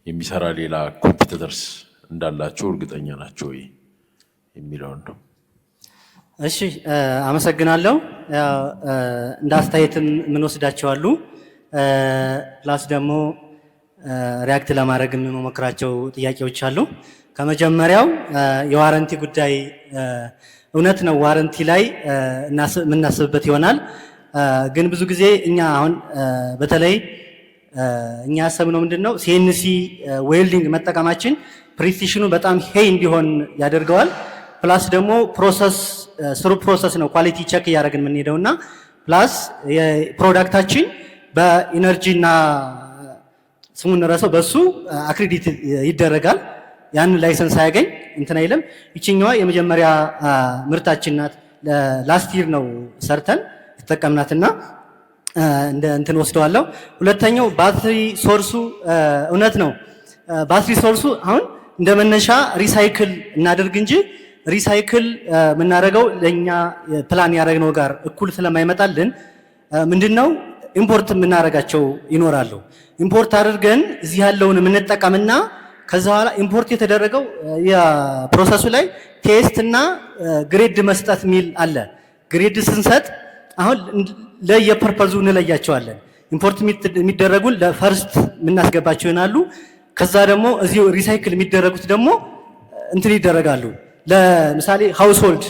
የሚሰራ ሌላ ኮምፒቲተርስ እንዳላቸው እርግጠኛ ናቸው ወይ የሚለውን ነው። እሺ አመሰግናለሁ። እንደ አስተያየትም የምንወስዳቸው አሉ፣ ፕላስ ደግሞ ሪያክት ለማድረግ የምንሞክራቸው ጥያቄዎች አሉ። ከመጀመሪያው የዋረንቲ ጉዳይ እውነት ነው፣ ዋረንቲ ላይ የምናስብበት ይሆናል። ግን ብዙ ጊዜ እኛ አሁን በተለይ እኛ ያሰብነው ምንድነው ሲኤንሲ ዌልዲንግ መጠቀማችን ፕሪሲሽኑ በጣም ሄይ እንዲሆን ያደርገዋል። ፕላስ ደግሞ ስሩ ፕሮሰስ ነው ኳሊቲ ቸክ እያደረግን የምንሄደውና ፕላስ የፕሮዳክታችን በኢነርጂና ስሙን ረሰው በሱ አክሬዲት ይደረጋል። ያንን ላይሰንስ ሳያገኝ እንትን አይልም። ይችኛዋ የመጀመሪያ ምርታችን ናት። ላስት ይር ነው ሰርተን ተጠቀምናትና እንደ እንትን ወስደዋለሁ። ሁለተኛው ባትሪ ሶርሱ እውነት ነው። ባትሪ ሶርሱ አሁን እንደ መነሻ ሪሳይክል እናደርግ እንጂ ሪሳይክል የምናደርገው ለእኛ ፕላን ያደረግነው ጋር እኩል ስለማይመጣልን ምንድነው ኢምፖርት የምናደርጋቸው ይኖራሉ። ኢምፖርት አድርገን እዚህ ያለውን የምንጠቀምና ከዛ በኋላ ኢምፖርት የተደረገው የፕሮሰሱ ላይ ቴስት እና ግሬድ መስጠት የሚል አለ። ግሬድ ስንሰጥ አሁን ለየፐርፐዙ እንለያቸዋለን። ኢምፖርት የሚደረጉን ለፈርስት የምናስገባቸው ይሆናሉ። ከዛ ደግሞ እዚሁ ሪሳይክል የሚደረጉት ደግሞ እንትን ይደረጋሉ። ለምሳሌ ሃውስሆልድ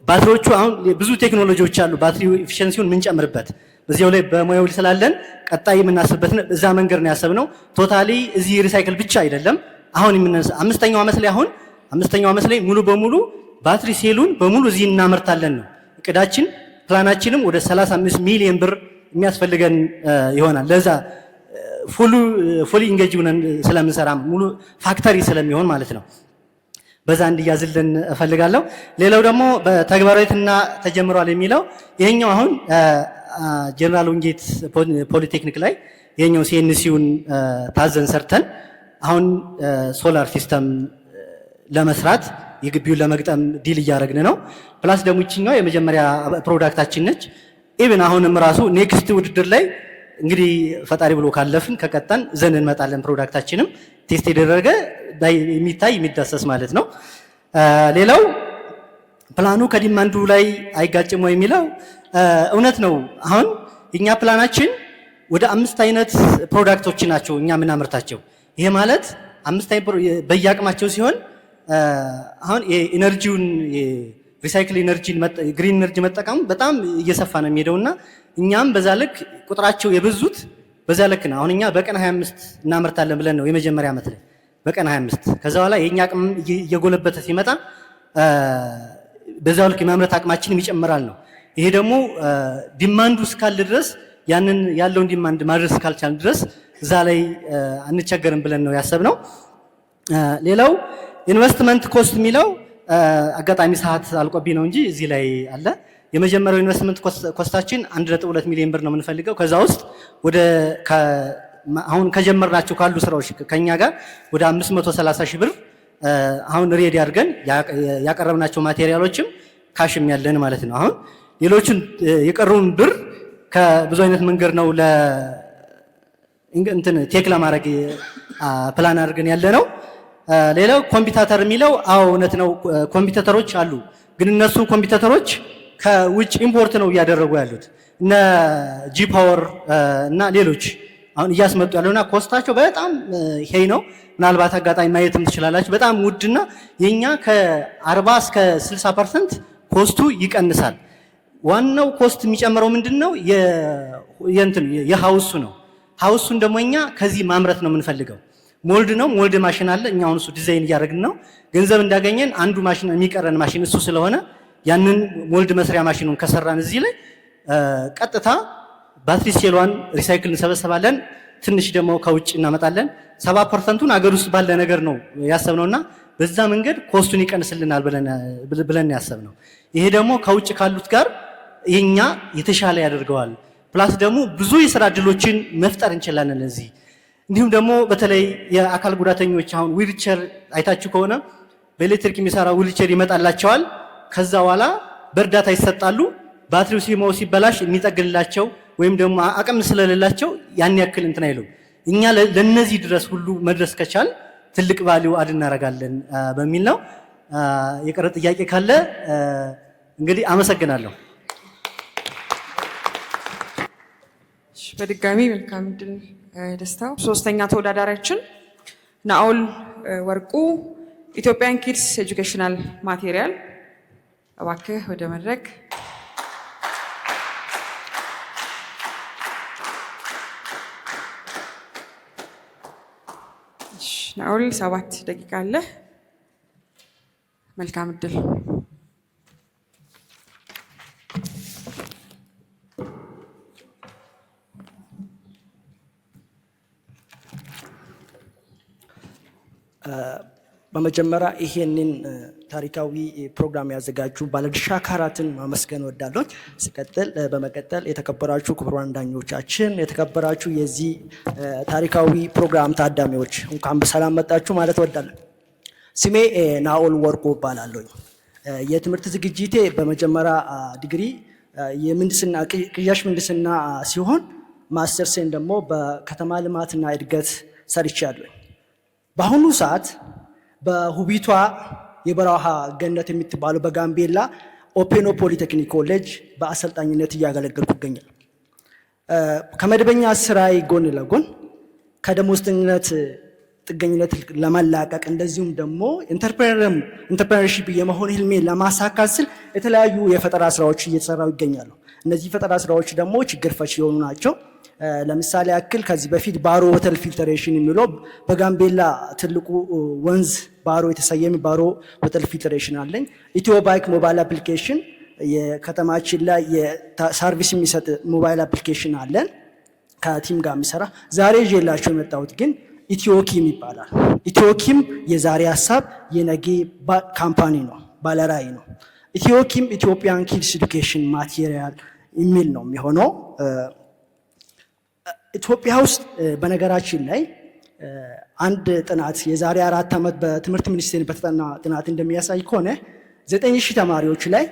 ባትሪዎቹ አሁን ብዙ ቴክኖሎጂዎች አሉ፣ ባትሪ ኤፊሽንሲውን የምንጨምርበት በዚያው ላይ በሙያው ስላለን ቀጣይ የምናስብበት እዛ መንገድ ነው ያሰብነው። ቶታሊ እዚህ ሪሳይክል ብቻ አይደለም። አሁን አምስተኛው ዓመት ላይ ሙሉ በሙሉ ባትሪ ሴሉን በሙሉ እዚህ እናመርታለን ነው እቅዳችን። ፕላናችንም ወደ 35 ሚሊዮን ብር የሚያስፈልገን ይሆናል። ለዛ ፉሊ ኢንጌጅ ሆነን ስለምንሰራ ሙሉ ፋክተሪ ስለሚሆን ማለት ነው። በዛ እንዲያዝልን እፈልጋለሁ። ሌላው ደግሞ በተግባራዊትና ተጀምሯል የሚለው ይሄኛው አሁን ጀነራል ወንጌት ፖሊቴክኒክ ላይ ይሄኛው ሲኤንሲውን ታዘን ሰርተን አሁን ሶላር ሲስተም ለመስራት የግቢውን ለመግጠም ዲል እያደረግን ነው። ፕላስ ደግሞ ይችኛው የመጀመሪያ ፕሮዳክታችን ነች። ኢቭን አሁንም ራሱ ኔክስት ውድድር ላይ እንግዲህ ፈጣሪ ብሎ ካለፍን ከቀጠን ዘን እንመጣለን። ፕሮዳክታችንም ቴስት የተደረገ የሚታይ የሚዳሰስ ማለት ነው። ሌላው ፕላኑ ከዲማንዱ ላይ አይጋጭም ወይ የሚለው እውነት ነው። አሁን እኛ ፕላናችን ወደ 5 አይነት ፕሮዳክቶች ናቸው እኛ የምናመርታቸው። ይሄ ማለት 5 አይነት በየአቅማቸው ሲሆን አሁን የኢነርጂውን ሪሳይክል ኢነርጂን ግሪን ኢነርጂ መጠቀሙ በጣም እየሰፋ ነው የሚሄደውና እኛም በዛ ልክ ቁጥራቸው የበዙት በዛ ልክ ነው። አሁን እኛ በቀን 25 እናመርታለን ብለን ነው የመጀመሪያ ዓመት ላይ በቀን 25። ከዛ በኋላ የኛ አቅም እየጎለበተ ሲመጣ በዛው ልክ የማምረት አቅማችንም ይጨምራል ነው። ይሄ ደግሞ ዲማንዱ እስካለ ድረስ ያንን ያለውን ዲማንድ ማድረስ ካልቻል ድረስ እዛ ላይ አንቸገርም ብለን ነው ያሰብነው። ሌላው ኢንቨስትመንት ኮስት የሚለው አጋጣሚ ሰዓት አልቆብኝ ነው እንጂ እዚህ ላይ አለ። የመጀመሪያው ኢንቨስትመንት ኮስታችን 1.2 ሚሊዮን ብር ነው የምንፈልገው። ከዛ ውስጥ ወደ አሁን ከጀመርናቸው ካሉ ስራዎች ከኛ ጋር ወደ 530 ሺህ ብር አሁን ሬዲ አድርገን ያቀረብናቸው ማቴሪያሎችም ካሽም ያለን ማለት ነው። አሁን ሌሎችን የቀረውን ብር ከብዙ አይነት መንገድ ነው እንትን ቴክ ለማድረግ ፕላን አድርገን ያለ ነው። ሌላው ኮምፒውተር የሚለው እውነት ነው። ኮምፒውተሮች አሉ፣ ግን እነሱ ኮምፒውተሮች ከውጭ ኢምፖርት ነው እያደረጉ ያሉት እነ ጂ ፓወር እና ሌሎች አሁን እያስመጡ ያለውና ኮስታቸው በጣም ሄይ ነው። ምናልባት አጋጣሚ ማየትም ትችላላችሁ። በጣም ውድና የኛ ከ40 እስከ 60% ኮስቱ ይቀንሳል። ዋናው ኮስት የሚጨምረው ምንድነው? የሃውሱ ነው። ሃውሱን ደግሞ እኛ ከዚህ ማምረት ነው የምንፈልገው። ሞልድ ነው፣ ሞልድ ማሽን አለ። እኛ አሁን እሱ ዲዛይን እያደረግን ነው። ገንዘብ እንዳገኘን አንዱ ማሽን የሚቀረን ማሽን እሱ ስለሆነ ያንን ሞልድ መስሪያ ማሽኑን ከሰራን እዚህ ላይ ቀጥታ ባትሪ ሴሏን ሪሳይክል እንሰበሰባለን። ትንሽ ደግሞ ከውጭ እናመጣለን። 70%ቱን አገር ውስጥ ባለ ነገር ነው ያሰብነውና በዛ መንገድ ኮስቱን ይቀንስልናል ብለን ያሰብነው። ይሄ ደግሞ ከውጭ ካሉት ጋር የኛ የተሻለ ያደርገዋል። ፕላስ ደግሞ ብዙ የስራ እድሎችን መፍጠር እንችላለን እዚህ። እንዲሁም ደግሞ በተለይ የአካል ጉዳተኞች አሁን ዊልቸር አይታችሁ ከሆነ በኤሌክትሪክ የሚሰራ ዊልቸር ይመጣላቸዋል። ከዛ በኋላ በእርዳታ ይሰጣሉ። ባትሪው ሲበላሽ የሚጠግንላቸው ወይም ደግሞ አቅም ስለሌላቸው ያን ያክል እንትን አይለው። እኛ ለነዚህ ድረስ ሁሉ መድረስ ከቻል ትልቅ ቫልዩ አድ እናደርጋለን በሚል ነው። የቀረ ጥያቄ ካለ እንግዲህ አመሰግናለሁ። በድጋሚ መልካም ድል ደስታው። ሶስተኛ ተወዳዳሪያችን ናኦል ወርቁ ኢትዮጵያን ኪድስ ኤጁኬሽናል ማቴሪያል፣ እባክህ ወደ መድረክ። ናኦል 7 ደቂቃ አለ። መልካም እድል። በመጀመሪያ ይሄንን ታሪካዊ ፕሮግራም ያዘጋጁ ባለድርሻ አካላትን ማመስገን እወዳለሁ። በመቀጠል የተከበራችሁ ክቡራን ዳኞቻችን፣ የተከበራችሁ የዚህ ታሪካዊ ፕሮግራም ታዳሚዎች እንኳን በሰላም መጣችሁ ማለት እወዳለሁ። ስሜ ናኦል ወርቁ እባላለሁ። የትምህርት ዝግጅቴ በመጀመሪያ ዲግሪ የምህንድስና ቅያሽ ምህንድስና ሲሆን ማስተርሴን ደግሞ በከተማ ልማትና እድገት ሰርቻለሁ። በአሁኑ ሰዓት በሁቢቷ የበረሃ ገነት የምትባለው በጋምቤላ ኦፔኖ ፖሊቴክኒክ ኮሌጅ በአሰልጣኝነት እያገለገልኩ ይገኛል። ከመደበኛ ስራዬ ጎን ለጎን ከደሞዝተኝነት ጥገኝነት ለመላቀቅ እንደዚሁም ደግሞ ኢንተርፕረነርሺፕ የመሆን ህልሜን ለማሳካት ስል የተለያዩ የፈጠራ ስራዎች እየተሰራው ይገኛሉ። እነዚህ ፈጠራ ስራዎች ደግሞ ችግር ፈቺ የሆኑ ናቸው። ለምሳሌ ያክል ከዚህ በፊት ባሮ ወተር ፊልተሬሽን የሚለው በጋምቤላ ትልቁ ወንዝ ባሮ የተሰየመ ባሮ ወተር ፊልተሬሽን አለኝ። ኢትዮ ባይክ ሞባይል አፕሊኬሽን የከተማችን ላይ የሰርቪስ የሚሰጥ ሞባይል አፕሊኬሽን አለን ከቲም ጋር የሚሰራ። ዛሬ ይዤላችሁ የመጣሁት ግን ኢትዮኪም ይባላል። ኢትዮኪም የዛሬ ሀሳብ የነገ ካምፓኒ ነው፣ ባለራዕይ ነው። ኢትዮኪም ኢትዮጵያን ኪድስ ኤዱኬሽን ማቴሪያል የሚል ነው የሚሆነው። ኢትዮጵያ ውስጥ በነገራችን ላይ አንድ ጥናት የዛሬ 4 ዓመት በትምህርት ሚኒስቴር በተጠና ጥናት እንደሚያሳይ ከሆነ 9000 ተማሪዎች ላይ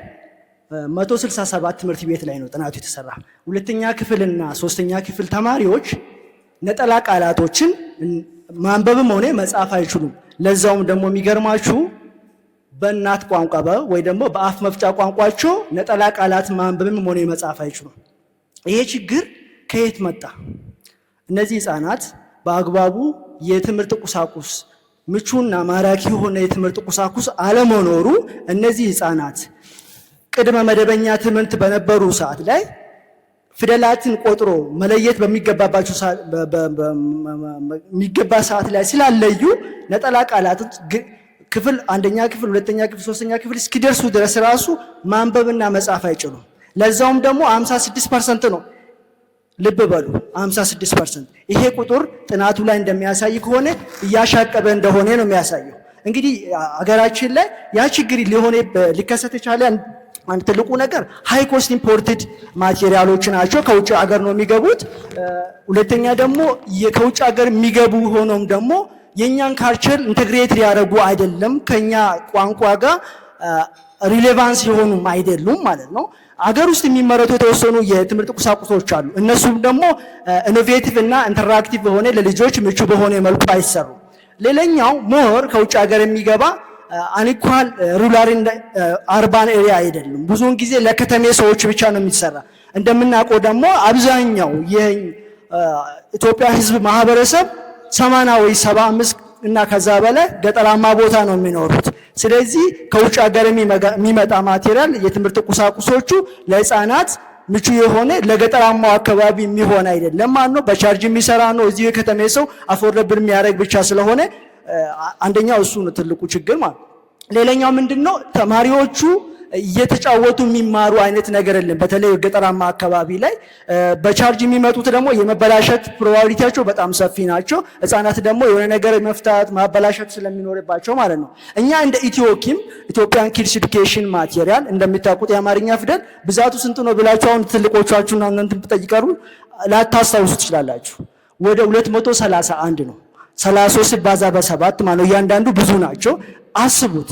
167 ትምህርት ቤት ላይ ነው ጥናቱ የተሰራ። ሁለተኛ ክፍልና ሶስተኛ ክፍል ተማሪዎች ነጠላ ቃላቶችን ማንበብም ሆነ መጻፍ አይችሉም። ለዛውም ደግሞ የሚገርማችሁ በእናት ቋንቋ ወይ ደግሞ በአፍ መፍጫ ቋንቋቸው ነጠላ ቃላት ማንበብም ሆነ መጻፍ አይችሉም። ይሄ ችግር ከየት መጣ? እነዚህ ህፃናት በአግባቡ የትምህርት ቁሳቁስ ምቹና ማራኪ የሆነ የትምህርት ቁሳቁስ አለመኖሩ እነዚህ ህፃናት ቅድመ መደበኛ ትምህርት በነበሩ ሰዓት ላይ ፊደላትን ቆጥሮ መለየት በሚገባባቸው ሰዓት ላይ ስላለዩ ነጠላ ቃላት ክፍል አንደኛ ክፍል ሁለተኛ ክፍል ሶስተኛ ክፍል እስኪደርሱ ድረስ ራሱ ማንበብና መጻፍ አይችሉም። ለዛውም ደግሞ 56% ነው። ልብ በሉ 56%። ይሄ ቁጥር ጥናቱ ላይ እንደሚያሳይ ከሆነ እያሻቀበ እንደሆነ ነው የሚያሳየው። እንግዲህ አገራችን ላይ ያ ችግር ሊከሰት የቻለ አንድ ትልቁ ነገር ሃይ ኮስት ኢምፖርትድ ማቴሪያሎች ናቸው፣ ከውጭ ሀገር ነው የሚገቡት። ሁለተኛ ደግሞ ከውጭ ሀገር የሚገቡ ሆኖም ደግሞ የኛን ካልቸር ኢንተግሬት ሊያደርጉ አይደለም፣ ከኛ ቋንቋ ጋር ሪሌቫንስ የሆኑም አይደሉም ማለት ነው። አገር ውስጥ የሚመረቱ የተወሰኑ የትምህርት ቁሳቁሶች አሉ። እነሱም ደግሞ ኢኖቬቲቭ እና ኢንተራክቲቭ በሆነ ለልጆች ምቹ በሆነ መልኩ አይሰሩም። ሌላኛው ሞር ከውጭ ሀገር የሚገባ አንኳል ሩራል አርባን ኤሪያ አይደለም፣ ብዙውን ጊዜ ለከተሜ ሰዎች ብቻ ነው የሚሰራ። እንደምናውቀው ደግሞ አብዛኛው የኢትዮጵያ ሕዝብ ማህበረሰብ 80 ወይ 75 እና ከዛ በላይ ገጠራማ ቦታ ነው የሚኖሩት። ስለዚህ ከውጭ ሀገር የሚመጣ ማቴሪያል የትምህርት ቁሳቁሶቹ ለህፃናት ምቹ የሆነ ለገጠራማው አካባቢ የሚሆን አይደለም ማለት ነው። በቻርጅ የሚሰራ ነው። እዚህ የከተሜ ሰው አፎርደብል የሚያደርግ ብቻ ስለሆነ አንደኛው እሱ ነው ትልቁ ችግር ማለት። ሌላኛው ምንድነው ተማሪዎቹ እየተጫወቱ የሚማሩ አይነት ነገር የለም። በተለይ ገጠራማ አካባቢ ላይ በቻርጅ የሚመጡት ደግሞ የመበላሸት ፕሮባቢሊቲያቸው በጣም ሰፊ ናቸው። ህፃናት ደግሞ የሆነ ነገር መፍታት ማበላሸት ስለሚኖርባቸው ማለት ነው። እኛ እንደ ኢትዮኪም ኢትዮጵያን ኪድስ ኤዱኬሽን ማቴሪያል እንደምታውቁት የአማርኛ ፊደል ብዛቱ ስንት ነው ብላችሁ አሁን ትልቆቻችሁና እናንተም ብትጠይቀሩ ላታስታውሱ ትችላላችሁ። ወደ 231 ነው። 33 ሲባዛ በ7 ማለት እያንዳንዱ ብዙ ናቸው። አስቡት።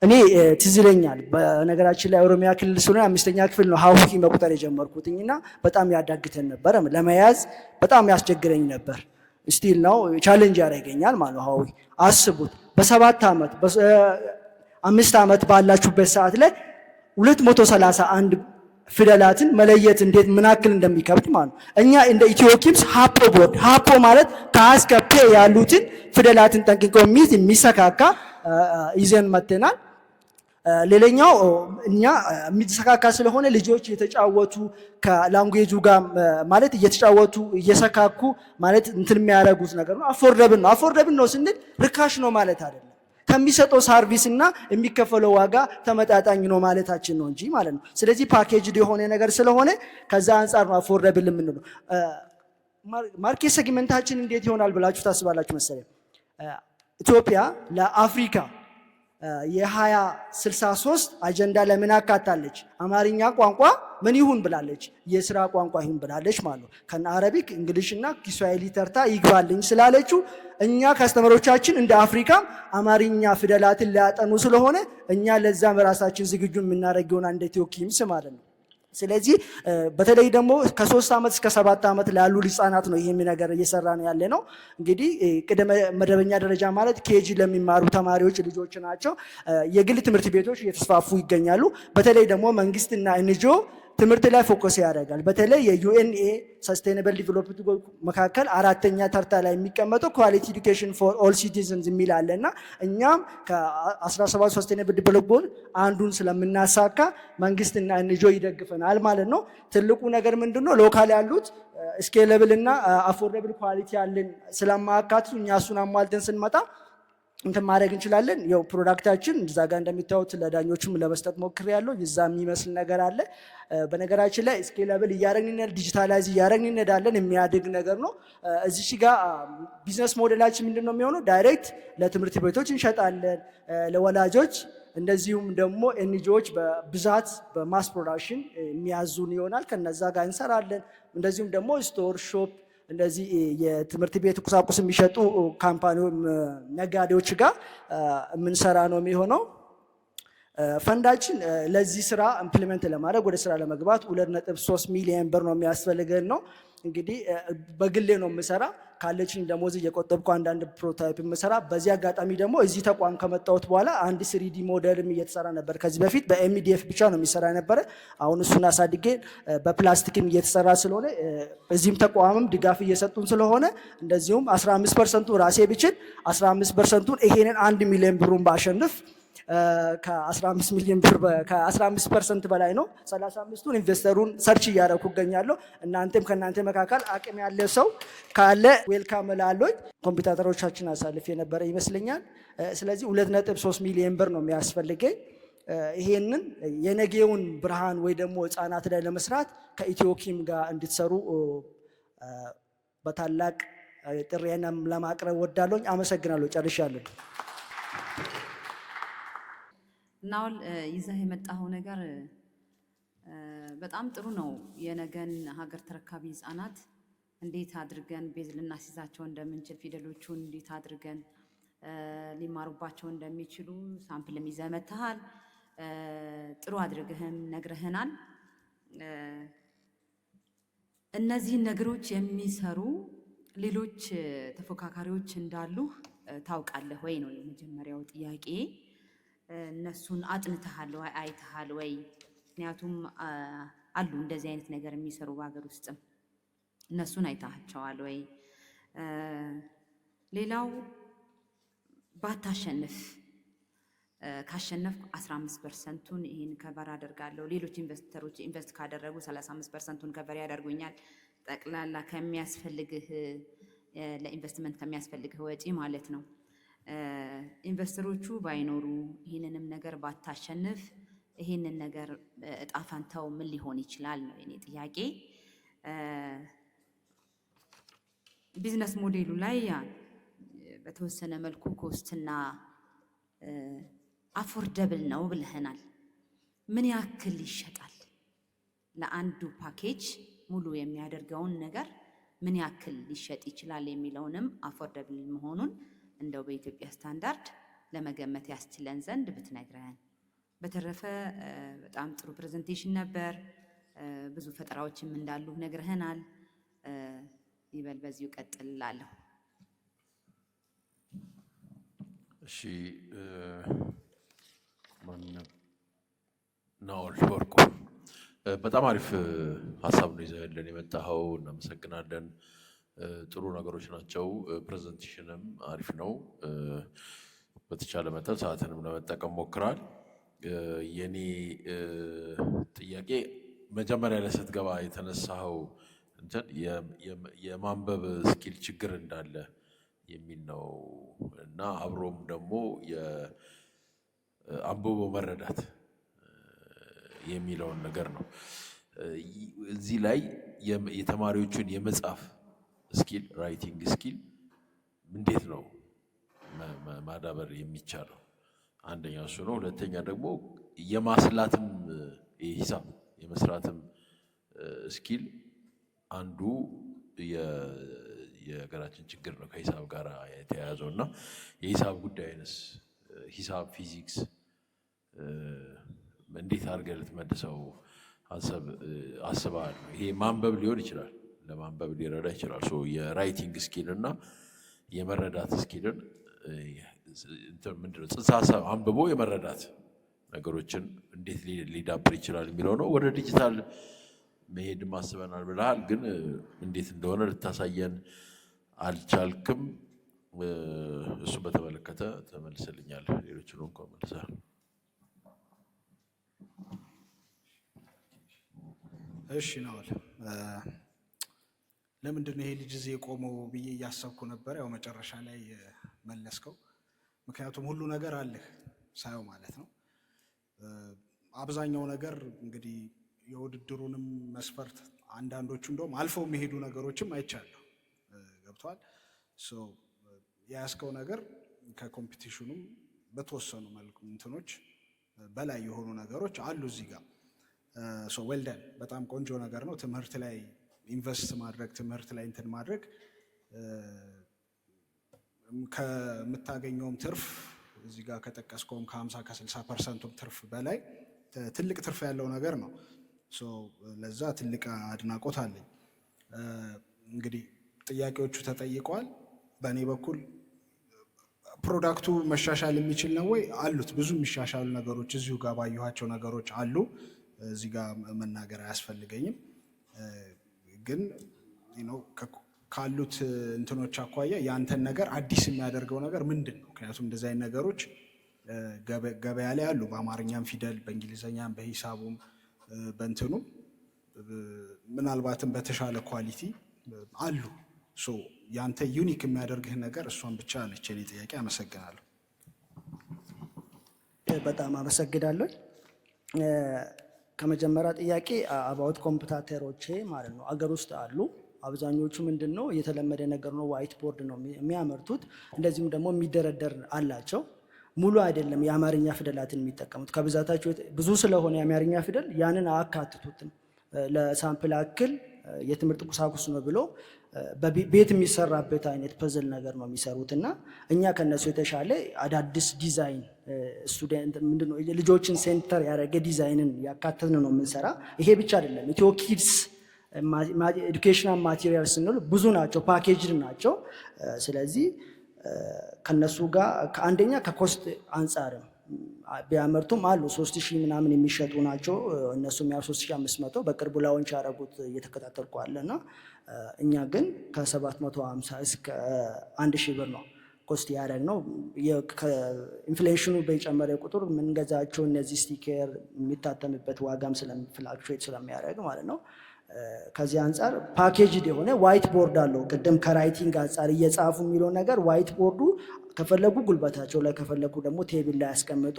እኔ ትዝ ይለኛል በነገራችን ላይ ኦሮሚያ ክልል ስለሆነ 5ኛ ክፍል ነው ሀውኪ መቁጠር የጀመርኩትኝና በጣም ያዳግተን ነበር፣ ለመያዝ በጣም ያስቸግረኝ ነበር። ስቲል ነው ቻሌንጅ ያደርገኛል ማለት ነው ሀውኪ። አስቡት በ7 ዓመት በ5 ዓመት ባላችሁበት ሰዓት ላይ 231 ፊደላትን መለየት እንዴት ምናክል እንደሚከብድ ማለት ነው። እኛ እንደ ኢትዮኪምስ ሃፖ ቦርድ ሃፖ ማለት ከአስከ ፔ ያሉትን ፊደላትን ጠንቅቆ የሚሰካካ ይዘን መጥተናል። ሌላኛው እኛ የሚሰካካ ስለሆነ ልጆች የተጫወቱ ከላንጉዌጁ ጋር ማለት እየተጫወቱ እየሰካኩ ማለት እንትን የሚያደርጉት ነገር ነው። አፎርደብል ነው። አፎርደብል ነው ስንል ርካሽ ነው ማለት አይደለም። ከሚሰጠው ሰርቪስ እና የሚከፈለው ዋጋ ተመጣጣኝ ነው ማለታችን ነው እንጂ ማለት ነው። ስለዚህ ፓኬጅ የሆነ ነገር ስለሆነ ከዛ አንፃር ነው አፎርደብል የምንለው። ማርኬት ሴግመንታችን እንዴት ይሆናል ብላችሁ ታስባላችሁ መሰለኝ? ኢትዮጵያ ለአፍሪካ የ2063 አጀንዳ ለምን አካታለች? አማርኛ ቋንቋ ምን ይሁን ብላለች? የስራ ቋንቋ ይሁን ብላለች ማለት ነው። ከነ አረቢክ እንግሊሽና ኪስዋሂሊ ተርታ ይግባልኝ ስላለችው እኛ ካስተመሮቻችን እንደ አፍሪካ አማርኛ ፊደላትን ሊያጠኑ ስለሆነ እኛ ለዛም ራሳችን ዝግጁ የምናደርግ ይሆናል እንደ ኢትዮኪምስ ማለት ነው። ስለዚህ በተለይ ደግሞ ከ3 ዓመት እስከ 7 ዓመት ላሉ ህፃናት ነው ይሄን ነገር እየሰራ ነው ያለ ነው። እንግዲህ ቅድመ መደበኛ ደረጃ ማለት ኬጂ ለሚማሩ ተማሪዎች ልጆች ናቸው። የግል ትምህርት ቤቶች እየተስፋፉ ይገኛሉ። በተለይ ደግሞ መንግስትና ኤንጂኦ ትምህርት ላይ ፎከስ ያደርጋል። በተለይ የዩኤንኤ ሰስቴይነብል ዲቨሎፕመንት ጎል መካከል 4ኛ ተርታ ላይ የሚቀመጠው ኳሊቲ ኤዱኬሽን ፎር ኦል ሲቲዝንስ የሚል አለና እኛም ከ17 ሰስቴይነብል ዲቨሎፕመንት ጎል አንዱን ስለምናሳካ መንግስትና ኤንጂኦ ይደግፈናል ማለት ነው። ትልቁ ነገር ምንድነው? ሎካል ያሉት ስኬለብል እና አፎርደብል ኳሊቲ ያለን ስለማያካትቱ እኛ እሱን አሟልተን ስንመጣ እንትን ማድረግ እንችላለን። ያው ፕሮዳክታችን እዛ ጋር እንደሚታዩት ለዳኞችም ለመስጠት ሞክሬያለሁ። እዛ የሚመስል ነገር አለ። በነገራችን ላይ ስኬለብል እያደረግን ዲጂታላይዝ እያደረግን እንሄዳለን። የሚያድግ ነገር ነው። እዚህ ጋር ቢዝነስ ሞዴላችን ምንድን ነው የሚሆነው? ዳይሬክት ለትምህርት ቤቶች እንሸጣለን፣ ለወላጆች እንደዚሁም ደግሞ ኤንጂኦዎች በብዛት በማስ ፕሮዳክሽን የሚያዙን ይሆናል። ከነዛ ጋር እንሰራለን። እንደዚሁም ደግሞ ስቶር ሾፕ እንደዚህ የትምህርት ቤት ቁሳቁስ የሚሸጡ ካምፓኒ ነጋዴዎች ጋር የምንሰራ ነው የሚሆነው። ፈንዳችን ለዚህ ስራ ኢምፕሊመንት ለማድረግ ወደ ስራ ለመግባት 2.3 ሚሊዮን ብር ነው የሚያስፈልገን ነው። እንግዲህ በግሌ ነው የምሰራ ካለችኝ ደሞዝ እየቆጠብኩ አንዳንድ ፕሮቶታይፕ የምሰራ። በዚህ አጋጣሚ ደግሞ እዚህ ተቋም ከመጣሁት በኋላ አንድ 3D ሞዴልም እየተሰራ ነበር። ከዚህ በፊት በኤምዲኤፍ ብቻ ነው የሚሰራ ነበረ። አሁን እሱን አሳድጌ በፕላስቲክም እየተሰራ ስለሆነ እዚህም ተቋምም ድጋፍ እየሰጡን ስለሆነ እንደዚሁም 15% ራሴ ብችል 15%ን ይሄንን 1 ሚሊዮን ብሩን ባሸንፍ ከ15 ሚሊዮን ብር ከ15% በላይ ነው። 35ቱን ኢንቨስተሩን ሰርች እያደረኩ እገኛለሁ። እናንተም ከእናንተ መካከል አቅም ያለ ሰው ካለ ዌልካም እላለሁ። ኮምፒውተሮቻችን አሳልፍ የነበረ ይመስለኛል። ስለዚህ 2.3 ሚሊዮን ብር ነው የሚያስፈልገኝ። ይሄንን የነገውን ብርሃን ወይ ደግሞ ህፃናት ላይ ለመስራት ከኢትዮኪም ጋር እንድትሰሩ በታላቅ ጥሪዬን ለማቅረብ ወዳለሁ። አመሰግናለሁ። ጨርሻለሁ። ናውል ይዘህ የመጣኸው ነገር በጣም ጥሩ ነው። የነገን ሀገር ተረካቢ ህፃናት እንዴት አድርገን ቤዝ ልናስይዛቸው እንደምንችል፣ ፊደሎቹን እንዴት አድርገን ሊማሩባቸው እንደሚችሉ ሳምፕልም ይዘህ መጥተሃል። ጥሩ አድርገህም ነግረህናል። እነዚህን ነገሮች የሚሰሩ ሌሎች ተፎካካሪዎች እንዳሉ ታውቃለህ ወይ ነው የመጀመሪያው ጥያቄ። እነሱን አጥንተሃል ወይ አይተሃል ወይ? ምክንያቱም አሉ እንደዚህ አይነት ነገር የሚሰሩ በሀገር ውስጥም እነሱን አይታቸዋል ወይ? ሌላው ባታሸንፍ ካሸነፍኩ 15%ቱን ይህን ከቨር አደርጋለሁ፣ ሌሎች ኢንቨስተሮች ኢንቨስት ካደረጉ 35%ቱን ከቨር ያደርጉኛል። ጠቅላላ ከሚያስፈልግህ ለኢንቨስትመንት ከሚያስፈልግህ ወጪ ማለት ነው። ኢንቨስተሮቹ ባይኖሩ ይህንንም ነገር ባታሸንፍ ይህንን ነገር እጣ ፈንታው ምን ሊሆን ይችላል ነው የኔ ጥያቄ። ቢዝነስ ሞዴሉ ላይ በተወሰነ መልኩ ኮስትና አፎርደብል ነው ብለህናል። ምን ያክል ይሸጣል? ለአንዱ ፓኬጅ ሙሉ የሚያደርገውን ነገር ምን ያክል ሊሸጥ ይችላል የሚለውንም አፎርደብል መሆኑን እንደው በኢትዮጵያ ስታንዳርድ ለመገመት ያስችለን ዘንድ ብትነግረን። በተረፈ በጣም ጥሩ ፕሬዘንቴሽን ነበር። ብዙ ፈጠራዎችም እንዳሉ ነግረህናል። ይበል በዚሁ ቀጥል እላለሁ። እሺ ናኦል ወርቁ በጣም አሪፍ ሀሳብ ነው ይዘህልን የመጣኸው። እናመሰግናለን። ጥሩ ነገሮች ናቸው። ፕሬዘንቴሽንም አሪፍ ነው። በተቻለ መጠን ሰዓትንም ለመጠቀም ሞክራል። የኔ ጥያቄ መጀመሪያ ላይ ስትገባ የተነሳኸው እንትን የማንበብ ስኪል ችግር እንዳለ የሚል ነው እና አብሮም ደግሞ የአንብቦ መረዳት የሚለውን ነገር ነው። እዚህ ላይ የተማሪዎቹን የመጻፍ ስኪል ራይቲንግ ስኪል እንዴት ነው ማዳበር የሚቻለው? አንደኛ እሱ ነው። ሁለተኛ ደግሞ የማስላትም ሂሳብ የመስራትም ስኪል አንዱ የሀገራችን ችግር ነው ከሂሳብ ጋር የተያያዘው እና የሂሳብ ጉዳይንስ ሂሳብ ፊዚክስ እንዴት አድርገህ ልትመልሰው አስበሃል? ይሄ ማንበብ ሊሆን ይችላል፣ ለማንበብ ሊረዳ ይችላል። የራይቲንግ ስኪል እና የመረዳት ስኪልን ምንድነው ጽንሰ ሀሳብ አንብቦ የመረዳት ነገሮችን እንዴት ሊዳብር ይችላል የሚለው ነው። ወደ ዲጂታል መሄድ ማስበናል ብለሃል፣ ግን እንዴት እንደሆነ ልታሳየን አልቻልክም። እሱ በተመለከተ ተመልሰልኛል። ሌሎችን እንኳን መልሰሃል። እሺ ናውል ለምንድን ነው ይሄ ልጅ እዚህ የቆመው ብዬ እያሰብኩ ነበር። ያው መጨረሻ ላይ መለስከው። ምክንያቱም ሁሉ ነገር አለህ ሳየው ማለት ነው። አብዛኛው ነገር እንግዲህ የውድድሩንም መስፈርት አንዳንዶቹ እንደውም አልፈው የሚሄዱ ነገሮችም አይቻለሁ። ገብቷል። የያዝከው ነገር ከኮምፒቲሽኑም በተወሰኑ መልኩ እንትኖች በላይ የሆኑ ነገሮች አሉ እዚህ ጋር። ዌልደን በጣም ቆንጆ ነገር ነው። ትምህርት ላይ ኢንቨስት ማድረግ፣ ትምህርት ላይ እንትን ማድረግ ከምታገኘውም ትርፍ እዚህ ጋር ከጠቀስከውም ከ50 ከ60% ትርፍ በላይ ትልቅ ትርፍ ያለው ነገር ነው። ለዛ ትልቅ አድናቆት አለኝ። እንግዲህ ጥያቄዎቹ ተጠይቀዋል። በእኔ በኩል ፕሮዳክቱ መሻሻል የሚችል ነው ወይ? አሉት ብዙ የሚሻሻሉ ነገሮች እዚሁ ጋር ባየኋቸው ነገሮች አሉ። እዚህ ጋር መናገር አያስፈልገኝም። ግን ካሉት እንትኖች አኳያ ያንተን ነገር አዲስ የሚያደርገው ነገር ምንድን ነው? ምክንያቱም እንደዚህ አይነት ነገሮች ገበያ ላይ አሉ። በአማርኛም ፊደል፣ በእንግሊዝኛም፣ በሂሳቡም በእንትኑ ምናልባትም በተሻለ ኳሊቲ አሉ። ያንተ ዩኒክ የሚያደርግህ ነገር እሷን ብቻ ነች የኔ ጥያቄ። አመሰግናለሁ። በጣም አመሰግናለሁ። ከመጀመሪያ ጥያቄ አባውት ኮምፒውተሮቼ ማለት ነው አገር ውስጥ አሉ። አብዛኞቹ ምንድነው የተለመደ ነገር ነው፣ ዋይት ቦርድ ነው የሚያመርቱት። እንደዚሁም ደግሞ የሚደረደር አላቸው። ሙሉ አይደለም የአማርኛ ፊደላትን የሚጠቀሙት። ከብዛታቸው ብዙ ስለሆነ የአማርኛ ፊደል ያንን አያካትቱትም። ለሳምፕል አክል የትምህርት ቁሳቁስ ነው ብሎ በቤት የሚሰራበት አይነት ፐዝል ነገር ነው የሚሰሩት እና እኛ ከነሱ የተሻለ አዳዲስ ዲዛይን ስቱደንት ምንድነው ልጆችን ሴንተር ያደረገ ዲዛይንን ያካተትን ነው የምንሰራ። ይሄ ብቻ አይደለም፣ ኢትዮ ኪድስ ኤዱኬሽናል ማቴሪያል ስንል ብዙ ናቸው፣ ፓኬጅድ ናቸው። ስለዚህ ከነሱ ጋር ከአንደኛ ከኮስት አንጻርም ቢያመርቱም አሉ 3000 ምናምን የሚሸጡ ናቸው። እነሱም ያው 3500 በቅርቡ ላውንች ያደረጉት እየተከታተልኩ አለና እኛ ግን ከ750 እስከ 1000 ብር ነው ኮስት ያደረግነው። ኢንፍሌሽኑ በጨመረ ቁጥር የምንገዛቸው እነዚህ ስቲከር የሚታተምበት ዋጋም ስለፍላክቹዌት ስለሚያደርግ ማለት ነው። ከዚህ አንጻር ፓኬጅድ የሆነ ዋይት ቦርድ አለው። ቅድም ከራይቲንግ አንጻር እየጻፉ የሚለው ነገር ዋይት ቦርዱ ከፈለጉ ጉልበታቸው ላይ ከፈለጉ ደግሞ ቴብል ላይ ያስቀምጦ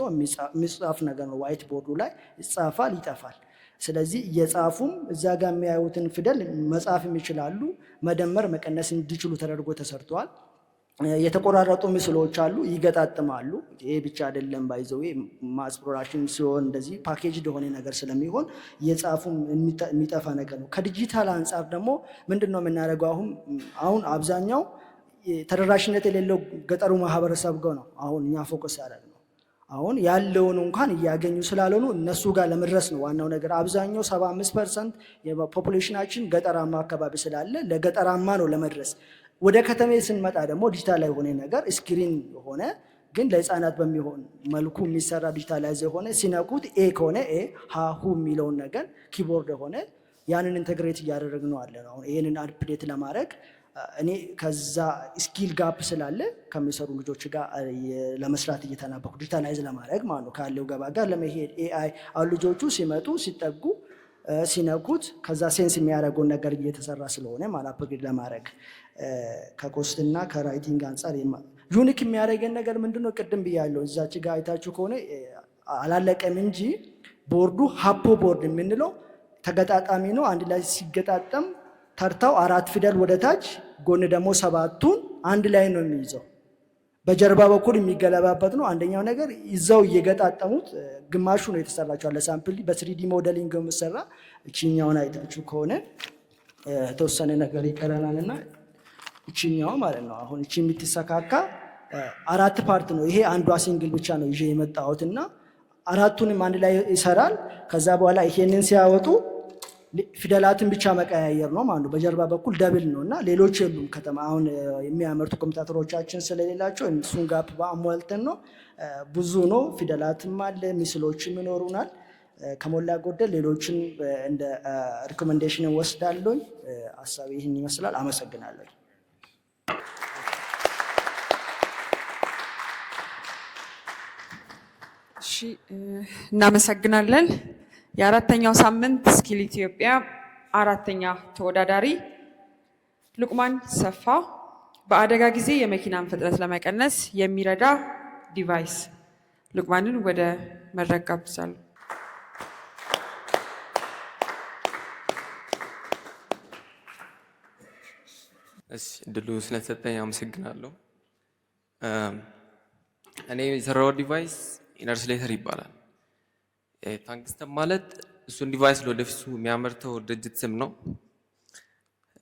የሚጻፍ ነገር ነው። ዋይት ቦርዱ ላይ ይጻፋል፣ ይጠፋል። ስለዚህ እየጻፉም እዛ ጋር የሚያዩትን ፊደል መጻፍ ይችላሉ። መደመር መቀነስ እንዲችሉ ተደርጎ ተሰርተዋል። የተቆራረጡ ምስሎች አሉ፣ ይገጣጥማሉ። ይሄ ብቻ አይደለም፣ ባይዘው ማስ ፕሮዳክሽን ሲሆን እንደዚህ ፓኬጅ የሆነ ነገር ስለሚሆን የጻፉም የሚጠፋ ነገር ነው። ከዲጂታል አንጻር ደግሞ ምንድነው የምናደርገው? አሁን አብዛኛው ተደራሽነት የሌለው ገጠሩ ማህበረሰብ ጋር ነው አሁን እኛ ፎከስ ያደረግነው። አሁን ያለውን እንኳን እያገኙ ስላልሆኑ እነሱ ጋር ለመድረስ ነው ዋናው ነገር። አብዛኛው 75% የፖፑሌሽናችን ገጠራማ አካባቢ ስላለ ለገጠራማ ነው ለመድረስ። ወደ ከተሜ ስንመጣ ደግሞ ዲጂታል የሆነ ነገር ስክሪን ሆነ ግን ለህፃናት በሚሆን መልኩ የሚሰራ ዲጂታላይዝ የሆነ ሲነኩት ኤ ከሆነ ኤ ሃሁ የሚለውን ነገር ኪቦርድ ሆነ ያንን ኢንተግሬት እያደረግነው አለ ነው። አሁን ይሄንን አፕዴት ለማድረግ እኔ ከዛ ስኪል ጋፕ ስላለ ከሚሰሩ ልጆች ጋር ለመስራት እየተናበኩ ዲጂታላይዝ ለማድረግ ማለት ነው ካለው ገባ ጋር ለመሄድ ኤአይ አሁን ልጆቹ ሲመጡ ሲጠጉ ሲነኩት ከዛ ሴንስ የሚያደርገውን ነገር እየተሰራ ስለሆነ ማለት አፕግሬድ ለማድረግ ከኮስትና ከራይቲንግ አንጻር ዩኒክ የሚያደርገን ነገር ምንድነው? ቅድም ብያለሁ። እዛች ጋር አይታችሁ ከሆነ አላለቀም እንጂ ቦርዱ ሃፖ ቦርድ የምንለው ተገጣጣሚ ነው። አንድ ላይ ሲገጣጠም ተርታው 4 ፊደል ወደ ታች ጎን ደግሞ 7ቱን አንድ ላይ ነው የሚይዘው። በጀርባ በኩል የሚገለባበት ነው። አንደኛው ነገር ይዘው እየገጣጠሙት ግማሹ ነው የተሰራቸው አለ ሳምፕል በ3D ሞዴሊንግ የምሰራ እቺኛውን አይታችሁ ከሆነ ተወሰነ ነገር ይቀረናልና እቺኛው ማለት ነው። አሁን እቺ የምትሰካካ 4 ፓርት ነው። ይሄ አንዷ ሲንግል ብቻ ነው ይዤ የመጣሁትና 4ቱንም አንድ ላይ ይሰራል። ከዛ በኋላ ይሄንን ሲያወጡ ፊደላትን ብቻ መቀያየር ነው ማለት ነው። በጀርባ በኩል ደብል ነው እና ሌሎች የሉም። ከተማ አሁን የሚያመርቱ ኮምፒውተሮቻችን ስለሌላቸው እሱን ጋፕ በአሟልተን ነው። ብዙ ነው፣ ፊደላትም አለ፣ ምስሎችም ይኖሩናል። ከሞላ ጎደል ሌሎችን እንደ ሪኮሜንዴሽን ወስዳለሁ። ሀሳብ ይህን ይመስላል። አመሰግናለሁ። እሺ፣ እናመሰግናለን። የአራተኛው ሳምንት ስኪል ኢትዮጵያ አራተኛ ተወዳዳሪ ሉቅማን ሰፋ በአደጋ ጊዜ የመኪናን ፍጥነት ለመቀነስ የሚረዳ ዲቫይስ። ሉቅማንን ወደ መድረክ ጋብዛለሁ። እሺ፣ እድሉ ስለተሰጠኝ አመሰግናለሁ። እኔ የሰራው ዲቫይስ ኢነርስሌተር ይባላል። ታንግስተን ማለት እሱን ዲቫይስ ለወደፊቱ የሚያመርተው ድርጅት ስም ነው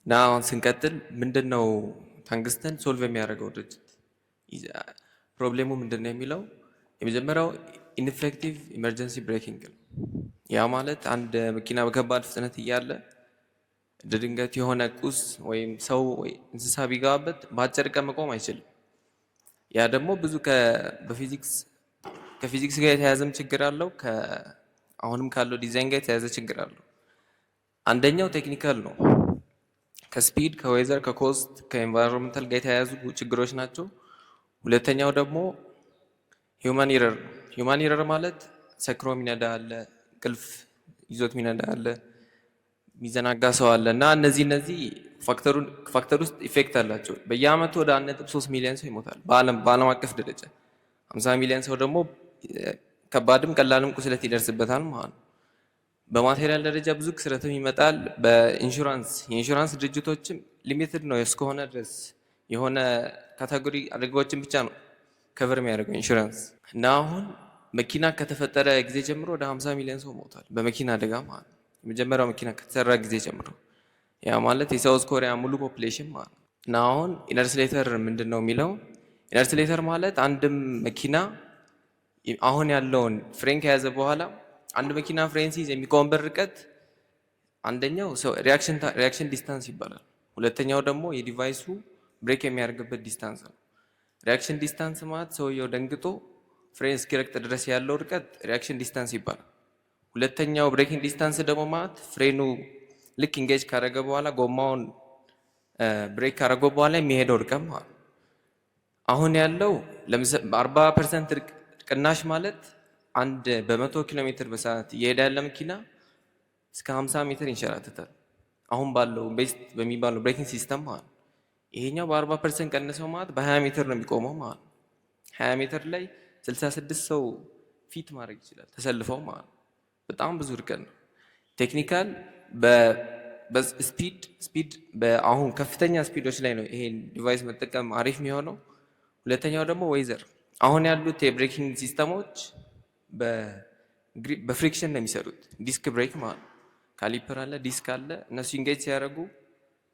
እና አሁን ስንቀጥል ምንድን ነው ታንግስተን ሶልቭ የሚያደርገው ድርጅት ፕሮብሌሙ ምንድን ነው የሚለው የመጀመሪያው ኢንፌክቲቭ ኢመርጀንሲ ብሬኪንግ ነው። ያ ማለት አንድ መኪና በከባድ ፍጥነት እያለ ድንገት የሆነ ቁስ ወይም ሰው ወይ እንስሳ ቢገባበት በአጭር ቀን መቆም አይችልም። ያ ደግሞ ብዙ ከፊዚክስ ጋር የተያያዘም ችግር አለው። አሁንም ካለው ዲዛይን ጋር የተያያዘ ችግር አለው። አንደኛው ቴክኒካል ነው። ከስፒድ፣ ከዌዘር፣ ከኮስት፣ ከኤንቫይሮንመንታል ጋር የተያያዙ ችግሮች ናቸው። ሁለተኛው ደግሞ ሂውማን ኢረር ነው። ሂውማን ኢረር ማለት ሰክሮ ሚነዳ አለ፣ እንቅልፍ ይዞት ሚነዳ አለ፣ የሚዘናጋ ሰው አለ እና እነዚህ ፋክተር ውስጥ ኢፌክት አላቸው። በየአመቱ ወደ 1.3 ሚሊዮን ሰው ይሞታል በዓለም አቀፍ ደረጃ። 50 ሚሊዮን ሰው ደግሞ ከባድም ቀላልም ቁስለት ይደርስበታል ማለት ነው። በማቴሪያል ደረጃ ብዙ ክስረትም ይመጣል። የኢንሹራንስ ድርጅቶችም ሊሚትድ ነው እስከሆነ ድረስ የሆነ ካቴጎሪ አደጋዎችን ብቻ ነው ከቨር የሚያደርገው ኢንሹራንስ እና አሁን መኪና ከተፈጠረ ጊዜ ጀምሮ ወደ 50 ሚሊዮን ሰው ሞቷል በመኪና አደጋ ማለት ነው። የመጀመሪያው መኪና ከተሰራ ጊዜ ጀምሮ ያ ማለት የሳውዝ ኮሪያ ሙሉ ፖፕሌሽን ማለት ነው። እና አሁን ኢነርስሌተር ምንድን ነው የሚለው ኢነርስሌተር ማለት አንድም መኪና አሁን ያለውን ፍሬን ከያዘ በኋላ አንድ መኪና ፍሬን ሲይዝ የሚቆምበት ርቀት አንደኛው ሪያክሽን ዲስታንስ ይባላል። ሁለተኛው ደግሞ የዲቫይሱ ብሬክ የሚያደርግበት ዲስታንስ ነው። ሪያክሽን ዲስታንስ ማለት ሰውየው ደንግጦ ፍሬን እስኪረግጥ ድረስ ያለው ርቀት ሪያክሽን ዲስታንስ ይባላል። ሁለተኛው ብሬኪንግ ዲስታንስ ደግሞ ማለት ፍሬኑ ልክ ኢንጌጅ ካደረገ በኋላ ጎማውን ብሬክ ካደረገ በኋላ የሚሄደው ርቀት ማለት ነው። አሁን ያለው 40% ቅናሽ ማለት አንድ በ100 ኪሎ ሜትር በሰዓት እየሄደ ያለ መኪና እስከ 50 ሜትር ይንሸራተታል። አሁን ባለው ቤስት በሚባለው ብሬኪንግ ሲስተም ማለት ነው። ይሄኛው በ40% ቀንሰው ማለት በ20 ሜትር ነው የሚቆመው ማለት ነው። 20 ሜትር ላይ 66 ሰው ፊት ማድረግ ይችላል ተሰልፈው ማለት ነው። በጣም ብዙ ርቀት ነው። ቴክኒካል በስፒድ በአሁን ከፍተኛ ስፒዶች ላይ ነው ይሄን ዲቫይስ መጠቀም አሪፍ የሚሆነው። ሁለተኛው ደግሞ ዌዘር አሁን ያሉት የብሬኪንግ ሲስተሞች በፍሪክሽን ነው የሚሰሩት። ዲስክ ብሬክ ማለት ነው። ካሊፐር አለ፣ ዲስክ አለ። እነሱ ኢንጌጅ ሲያደርጉ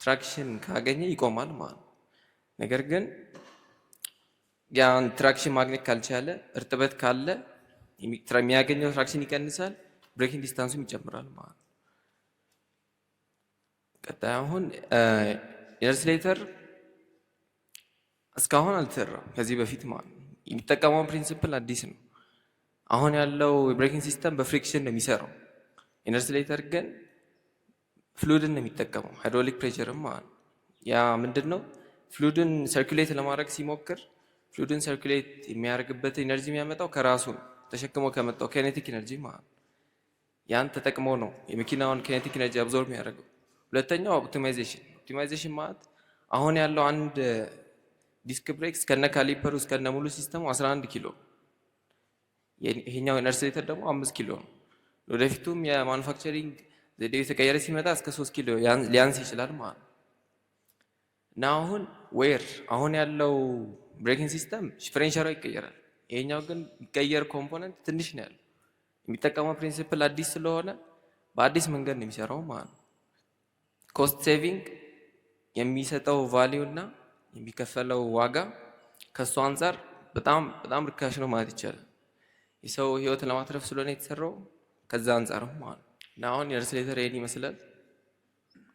ትራክሽን ካገኘ ይቆማል ማለት ነው። ነገር ግን ያን ትራክሽን ማግኘት ካልቻለ እርጥበት ካለ የሚያገኘው ትራክሽን ይቀንሳል፣ ብሬኪንግ ዲስታንሱም ይጨምራል ማለት ነው። ቀጣይ አሁን ኢነርስሌተር እስካሁን አልተሰራም ከዚህ በፊት ማለት ነው። የሚጠቀመው ፕሪንሲፕል አዲስ ነው። አሁን ያለው የብሬኪንግ ሲስተም በፍሪክሽን ነው የሚሰራው። ኢነርስሌተር ግን ፍሉድን ነው የሚጠቀመው፣ ሃይድሮሊክ ፕሬሸርም ማለት ነው። ያ ምንድን ነው ፍሉድን ሰርኩሌት ለማድረግ ሲሞክር ፍሉድን ሰርኩሌት የሚያደርግበት ኤነርጂ የሚያመጣው ከራሱ ተሸክሞ ከመጣው ኬኔቲክ ኤነርጂ ማለት ነው። ያን ተጠቅሞ ነው የመኪናውን ኬኔቲክ ኤነርጂ አብዞርብ የሚያደርገው። ሁለተኛው ኦፕቲማይዜሽን ማለት አሁን ያለው አንድ ዲስክ ብሬክ እስከነ ካሊፐሩ እስከነ ሙሉ ሲስተሙ 11 ኪሎ፣ ይሄኛው ኢነርስሌተር ደግሞ 5 ኪሎ ነው። ወደፊቱም የማኑፋክቸሪንግ ዘዴው የተቀየረ ሲመጣ እስከ 3 ኪሎ ሊያንስ ይችላል ማለት ነው። እና አሁን ያለው ብሬኪንግ ሲስተም ፍሬን ሸራው ይቀየራል። ይሄኛው ግን የሚቀየር ኮምፖነንት ትንሽ ነው ያለው። የሚጠቀመው ፕሪንሲፕል አዲስ ስለሆነ በአዲስ መንገድ ነው የሚሰራው ማለት ነው። ኮስት ሴቪንግ የሚሰጠው ቫሊዩ እና የሚከፈለው ዋጋ ከሱ አንጻር በጣም ርካሽ ነው ማለት ይቻላል። የሰው ህይወት ለማትረፍ ስለሆነ የተሰራው ከዛ አንጻር ማለት ነው። እና አሁን ኢነርስሌተር ይሄን ይመስላል።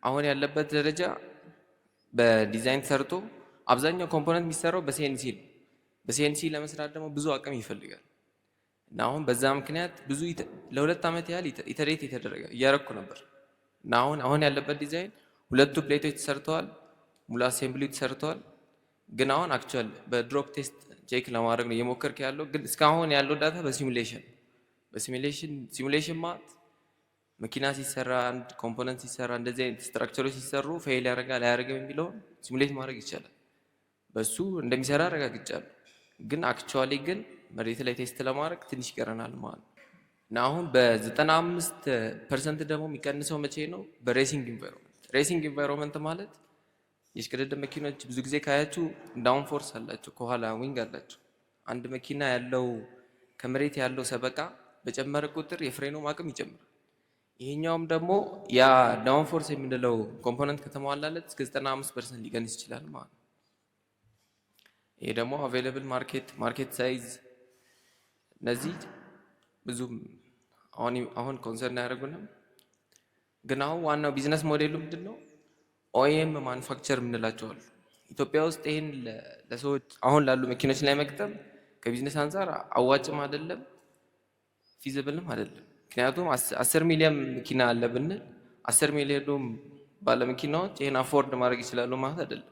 አሁን ያለበት ደረጃ በዲዛይን ሰርቶ አብዛኛው ኮምፖነንት የሚሰራው በሲኤንሲ ነው። በሲኤንሲ ለመስራት ደግሞ ብዙ አቅም ይፈልጋል እና አሁን በዛ ምክንያት ብዙ ለ2 ዓመት ያህል ኢተሬት የተደረገ እያረኩ ነበር እና አሁን ያለበት ዲዛይን 2 ፕሌቶች ተሰርተዋል፣ ሙሉ አሴምብሊ ተሰርተዋል። ግን አሁን አክቹዋል በድሮፕ ቴስት ቼክ ለማድረግ ነው እየሞከርክ ያለው። ግን እስካሁን ያለው ዳታ ሲሙሌሽን ማለት መኪና ሲሰራ አንድ ኮምፖነንት ሲሰራ እንደዚህ አይነት ስትራክቸሮች ሲሰሩ ፌል ያደርጋል አያደርግም የሚለውን ሲሙሌት ማድረግ ይቻላል። በሱ እንደሚሰራ አረጋግጫለሁ። ግን አክቹዋሊ ግን መሬት ላይ ቴስት ለማድረግ ትንሽ ይቀረናል ማለት ነው እና አሁን በ95% ደግሞ የሚቀንሰው መቼ ነው? በሬሲንግ ኢንቫይሮንመንት። ሬሲንግ ኢንቫይሮንመንት ማለት የሽቅድድም መኪኖች ብዙ ጊዜ ካያችሁ ዳውን ፎርስ አላቸው፣ ከኋላ ዊንግ አላቸው። አንድ መኪና ያለው ከመሬት ያለው ሰበቃ በጨመረ ቁጥር የፍሬኑ አቅም ይጨምራል። ይሄኛውም ደግሞ ያ ዳውን ፎርስ የምንለው ኮምፖነንት ከተሟላለት እስከ 95% ሊቀንስ ይችላል ማለት ነው። ይሄ ደግሞ አቬይላብል ማርኬት ሳይዝ እነዚህ ብዙም አሁን ኮንሰርን አያደርጉንም። ግን አሁን ዋናው ቢዝነስ ሞዴሉ ምንድን ነው? ኦኤም ማኑፋክቸር የምንላቸው አሉ። ኢትዮጵያ ውስጥ ይህን ለሰዎች አሁን ላሉ መኪኖች ላይ መግጠም ከቢዝነስ አንጻር አዋጭም አይደለም ፊዚብልም አይደለም። ምክንያቱም 10 ሚሊዮን መኪና አለ ብንል 10 ሚሊዮን ባለመኪናዎች ይህን አፎርድ ማድረግ ይችላሉ ማለት አይደለም።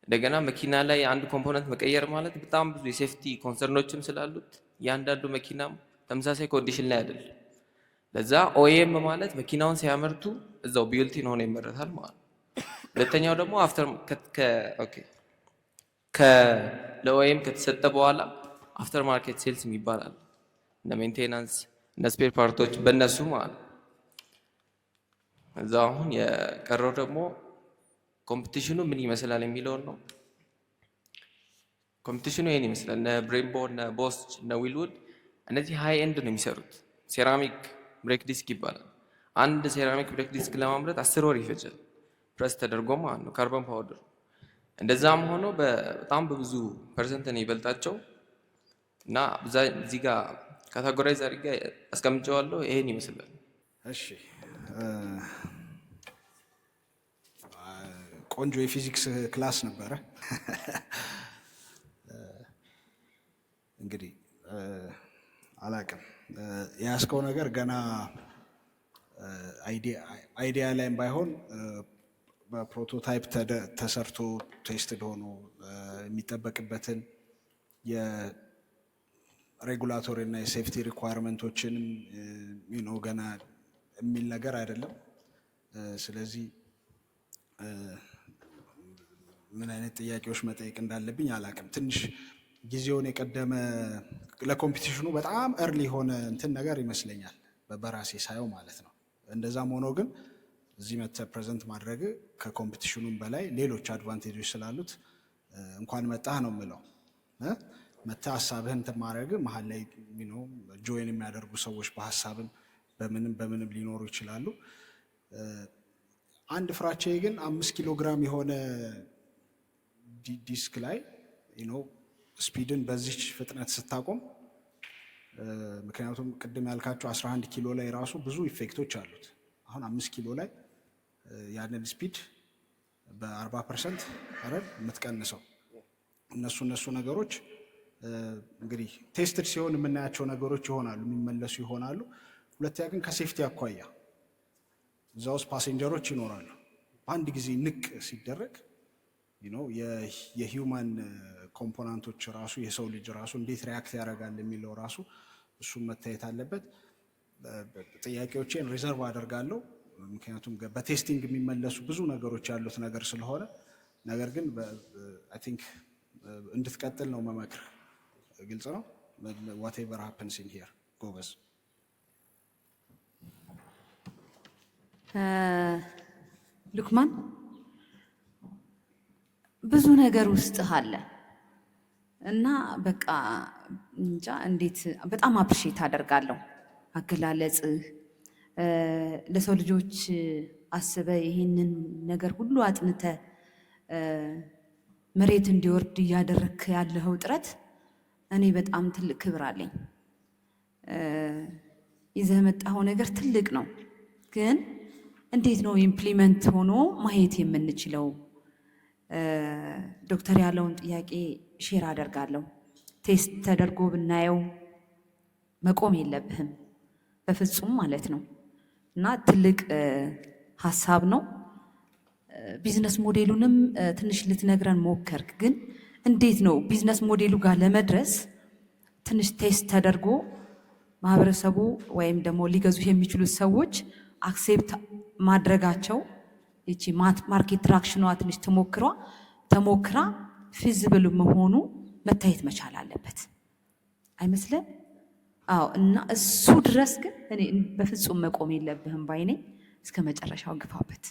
እንደገና መኪና ላይ አንድ ኮምፖነንት መቀየር ማለት በጣም ብዙ የሴፍቲ ኮንሰርኖችም ስላሉት ያንዳንዱ መኪናም ተመሳሳይ ኮንዲሽን ላይ አይደለም። ለዛ ኦኤም ማለት መኪናውን ሲያመርቱ እዛው ቢልቲን ሆኖ ይመረታል ማለት ነው። ሁለተኛው ደግሞ አፍተር ለኦኤም ከተሰጠ በኋላ አፍተር ማርኬት ሴልስ ይባላል። እነ ሜንቴናንስ እነ ስፔር ፓርቶች በእነሱ ማለት ነው። እዛ አሁን የቀረው ደግሞ ኮምፒቲሽኑ ምን ይመስላል የሚለውን ነው። ኮምፒቲሽኑ ይሄን ይመስላል። እነ ብሬምቦ እነ ቦስች እነ ዊልውድ እነዚህ ሃይ ኤንድ ነው የሚሰሩት። ሴራሚክ ብሬክ ዲስክ ይባላል። አንድ ሴራሚክ ብሬክ ዲስክ ለማምረት 10 ወር ይፈጃል፣ ፕረስ ተደርጎ ማለት ነው ካርቦን ፓውደር። እንደዛም ሆኖ በጣም በብዙ ፐርሰንት ነው ይበልጣቸው እና እዚህ ጋር ካቴጎራይዝ አድርጌ አስቀምጨዋለሁ። ይሄን ይመስላል። እሺ ቆንጆ የፊዚክስ ክላስ ነበረ። እንግዲህ አላቅም የያዝከው ነገር ገና አይዲያ ላይም ባይሆን በፕሮቶታይፕ ተሰርቶ ቴስትድ ሆኖ የሚጠበቅበትን የሬጉላቶሪ እና የሴፍቲ ሪኳየርመንቶችንም ገና የሚል ነገር አይደለም። ስለዚህ ምን አይነት ጥያቄዎች መጠየቅ እንዳለብኝ አላቅም። ትንሽ ጊዜውን የቀደመ ለኮምፒቲሽኑ በጣም እርሊ የሆነ እንትን ነገር ይመስለኛል በራሴ ሳየው ማለት ነው። እንደዛም ሆኖ ግን እዚህ መተህ ፕሬዘንት ማድረግ ከኮምፒቲሽኑም በላይ ሌሎች አድቫንቴጆች ስላሉት እንኳን መጣህ ነው የምለው። መተህ ሀሳብህን እንትን ማድረግ መሀል ላይ ጆይን የሚያደርጉ ሰዎች በሀሳብም በምንም ሊኖሩ ይችላሉ። አንድ ፍራቻዬ ግን 5 ኪሎ ግራም የሆነ ዲስክ ላይ ስፒድን በዚች ፍጥነት ስታቆም፣ ምክንያቱም ቅድም ያልካቸው 11 ኪሎ ላይ ራሱ ብዙ ኢፌክቶች አሉት። አሁን 5 ኪሎ ላይ ያንን ስፒድ በ40% አይደል የምትቀንሰው። እነሱ ነገሮች እንግዲህ ቴስትድ ሲሆን የምናያቸው ነገሮች ይሆናሉ፣ የሚመለሱ ይሆናሉ። ሁለተኛ ግን ከሴፍቲ አኳያ እዛ ውስጥ ፓሴንጀሮች ይኖራሉ። በአንድ ጊዜ ንቅ ሲደረግ የሂውማን ኮምፖናንቶች ራሱ የሰው ልጅ ራሱ እንዴት ሪያክት ያደርጋል የሚለው ራሱ እሱም መታየት አለበት። ጥያቄዎቼን ሪዘርቭ አደርጋለሁ፣ ምክንያቱም በቴስቲንግ የሚመለሱ ብዙ ነገሮች ያሉት ነገር ስለሆነ። ነገር ግን አይ ቲንክ እንድትቀጥል ነው መመክር። ግልጽ ነው። ዋቴቨር ሃፕንስ ኢን ሂር ጎበዝ። ሉክማን ብዙ ነገር ውስጥ አለ እና በቃ እንጃ እንዴት በጣም አፕሪሼት አደርጋለሁ አገላለጽህ። ለሰው ልጆች አስበ ይህንን ነገር ሁሉ አጥንተ መሬት እንዲወርድ እያደረክ ያለኸው ጥረት እኔ በጣም ትልቅ ክብር አለኝ። ይዘህ መጣኸው ነገር ትልቅ ነው። ግን እንዴት ነው ኢምፕሊመንት ሆኖ ማየት የምንችለው? ዶክተር ያለውን ጥያቄ ሼር አደርጋለሁ። ቴስት ተደርጎ ብናየው መቆም የለብህም በፍጹም ማለት ነው። እና ትልቅ ሀሳብ ነው። ቢዝነስ ሞዴሉንም ትንሽ ልትነግረን ሞከርክ፣ ግን እንዴት ነው ቢዝነስ ሞዴሉ ጋር ለመድረስ ትንሽ ቴስት ተደርጎ ማህበረሰቡ ወይም ደግሞ ሊገዙ የሚችሉት ሰዎች አክሴፕት ማድረጋቸው ይቺ ማርኬት ትራክሽኗ ትንሽ ተሞክራ ፊዚብል መሆኑ መታየት መቻል አለበት አይመስልም? አዎ። እና እሱ ድረስ ግን እኔ በፍጹም መቆም የለብህም ባይኔ። እስከ መጨረሻው ግፋበት።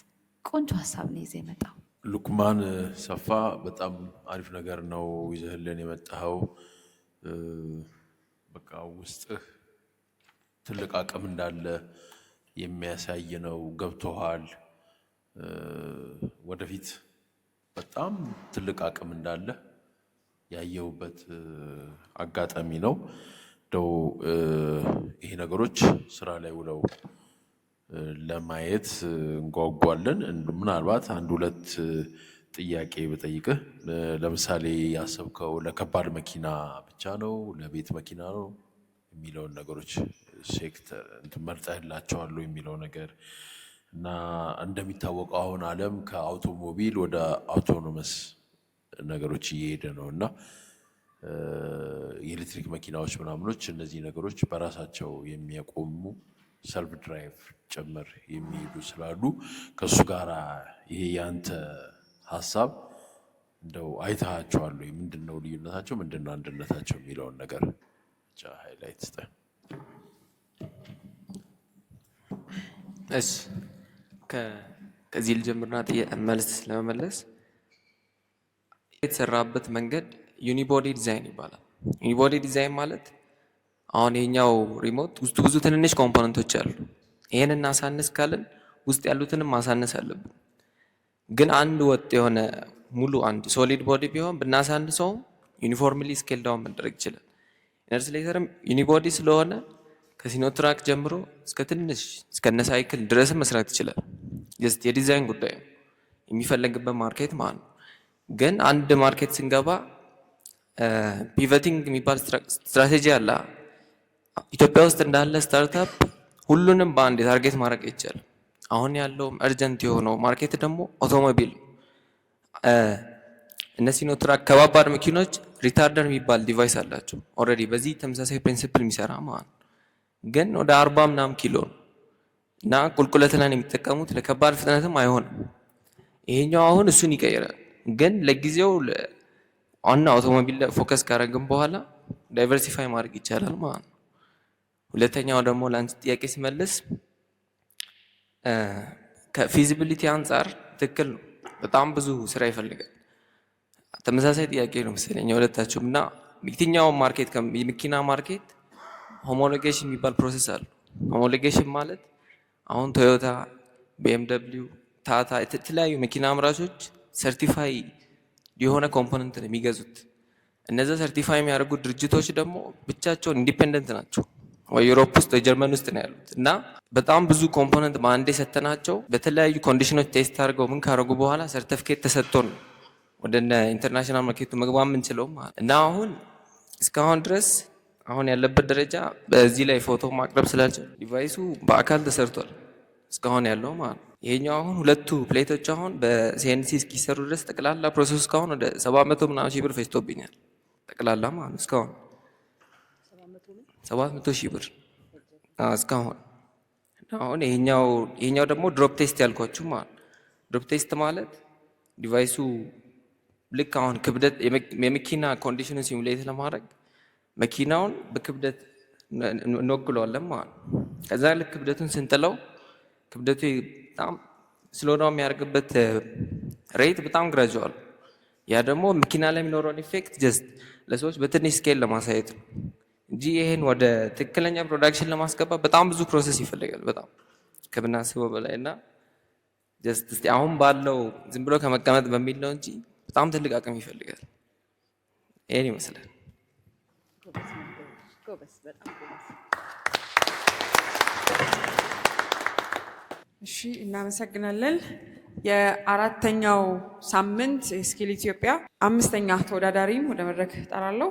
ቆንጆ ሀሳብ ነው ይዘህ የመጣው ሉክማን ሰፋ። በጣም አሪፍ ነገር ነው ይዘህልን የመጣኸው። በቃ ውስጥህ ትልቅ አቅም እንዳለ የሚያሳይ ነው። ገብቶሃል። ወደፊት በጣም ትልቅ አቅም እንዳለ ያየሁበት አጋጣሚ ነው። እንደው ይሄ ነገሮች ስራ ላይ ውለው ለማየት እንጓጓለን። ምናልባት አንድ ሁለት ጥያቄ ብጠይቅህ፣ ለምሳሌ ያሰብከው ለከባድ መኪና ብቻ ነው ለቤት መኪና ነው የሚለውን ነገሮች ሴክተር መርጠህላቸዋለሁ የሚለው ነገር እና እንደሚታወቀው አሁን ዓለም ከአውቶሞቢል ወደ አውቶኖመስ ነገሮች እየሄደ ነው እና የኤሌክትሪክ መኪናዎች ምናምኖች እነዚህ ነገሮች በራሳቸው የሚያቆሙ ሰልፍ ድራይቭ ጭምር የሚሄዱ ስላሉ ከእሱ ጋር ይሄ ያንተ ሀሳብ እንደው አይተሃቸዋል ወይ? ምንድን ነው ልዩነታቸው፣ ምንድን ነው አንድነታቸው የሚለውን ነገር ብቻ ሃይላይት ስጠን። እሺ ከዚህ ልጀምርና መልስ ለመመለስ የተሰራበት መንገድ ዩኒቦዲ ዲዛይን ይባላል። ዩኒቦዲ ዲዛይን ማለት አሁን የኛው ሪሞት ውስጡ ብዙ ትንንሽ ኮምፖነንቶች አሉ። ይሄንን እናሳንስ ካልን ውስጥ ያሉትንም ማሳነስ አለብን። ግን አንድ ወጥ የሆነ ሙሉ አንድ ሶሊድ ቦዲ ቢሆን ብናሳንሰው ዩኒፎርምሊ ስኬል ዳውን መደረግ ይችላል። ኢነርሲሌተርም ዩኒቦዲ ስለሆነ ከሲኖትራክ ጀምሮ እስከ ትንሽ እስከነ ሳይክል ድረስ መስራት ይችላል። ጀስት የዲዛይን ጉዳይ ነው የሚፈለግበት ማርኬት ማለት ነው። ግን አንድ ማርኬት ስንገባ ፒቨቲንግ የሚባል ስትራቴጂ አለ። ኢትዮጵያ ውስጥ እንዳለ ስታርታፕ ሁሉንም በአንድ ታርጌት ማድረግ አይቻልም። አሁን ያለው እርጀንት የሆነው ማርኬት ደግሞ አውቶሞቢል። እነ ሲኖትራክ ከባባድ መኪኖች ሪታርደር የሚባል ዲቫይስ አላቸው ኦልሬዲ በዚህ ተመሳሳይ ፕሪንሲፕል የሚሰራ ማለት ነው። ግን ወደ 40 ምናምን ኪሎ እና ቁልቁለት ላይ የሚጠቀሙት ለከባድ ፍጥነትም አይሆንም። ይሄኛው አሁን እሱን ይቀይራል። ግን ለጊዜው ዋና አውቶሞቢል ፎከስ ካደረግን በኋላ ዳይቨርሲፋይ ማድረግ ይቻላል ማለት ነው። ሁለተኛው ደግሞ ለአንቺ ጥያቄ ሲመልስ ከፊዚቢሊቲ አንጻር ትክክል ነው። በጣም ብዙ ስራ ይፈልጋል። ተመሳሳይ ጥያቄ ነው መሰለኝ ሁለታችሁም። እና የትኛው ማርኬት የመኪና ማርኬት ሆሞሎጌሽን የሚባል ፕሮሰስ አለ። ሆሞሎጌሽን ማለት አሁን ቶዮታ፣ ቢኤምደብሊው፣ ታታ የተለያዩ መኪና አምራቾች ሰርቲፋይ የሆነ ኮምፖነንት ነው የሚገዙት። እነዛ ሰርቲፋይ የሚያደርጉት ድርጅቶች ደግሞ ብቻቸውን ኢንዲፔንደንት ናቸው። ወይ ዩሮፕ ውስጥ ወይ ጀርመን ውስጥ ነው ያሉት። እና በጣም ብዙ ኮምፖነንት በአንዴ ሰተናቸው በተለያዩ ኮንዲሽኖች ቴስት አድርገው ምን ካደረጉ በኋላ ሰርቲፊኬት ተሰጥቶን ወደ ኢንተርናሽናል ማርኬቱ መግባት የምንችለው ማለት። እና አሁን እስካሁን ድረስ አሁን ያለበት ደረጃ በዚህ ላይ ፎቶ ማቅረብ ስላልቻለ ዲቫይሱ በአካል ተሰርቷል እስካሁን ያለው ማለት። ይሄኛው አሁን ሁለቱ ፕሌቶች አሁን በሲኤንሲ እስኪሰሩ ድረስ ጠቅላላ ፕሮሰስ እስካሁን ወደ 700 ምናምን ሺህ ብር ፈጅቶብኛል ጠቅላላ ማለት እስካሁን 700 ሺህ ብር እስካሁን። አሁን ይሄኛው ደግሞ ድሮፕ ቴስት ያልኳችሁ ማለት ድሮፕ ቴስት ማለት ዲቫይሱ ልክ አሁን ክብደት የመኪና ኮንዲሽኑን ሲሙሌት ለማድረግ መኪናውን በክብደት እንወክለዋለን ማለት ነው። ከዛ ልክ ክብደቱን ስንጥለው ክብደቱ በጣም ስሎዳውን የሚያደርግበት ሬት በጣም ግራጁዋል። ያ ደግሞ መኪና ላይ የሚኖረውን ኢፌክት ጀስት ለሰዎች በትንሽ ስኬል ለማሳየት ነው እንጂ ይሄን ወደ ትክክለኛ ፕሮዳክሽን ለማስገባት በጣም ብዙ ፕሮሰስ ይፈልጋል፣ በጣም ከምናስበው በላይ። እና ጀስት እስቲ አሁን ባለው ዝም ብሎ ከመቀመጥ በሚል ነው እንጂ በጣም ትልቅ አቅም ይፈልጋል። ይሄን ይመስላል። እሺ እናመሰግናለን። የአራተኛው ሳምንት ስኪል ኢትዮጵያ አምስተኛ ተወዳዳሪም ወደ መድረክ ጠራለሁ።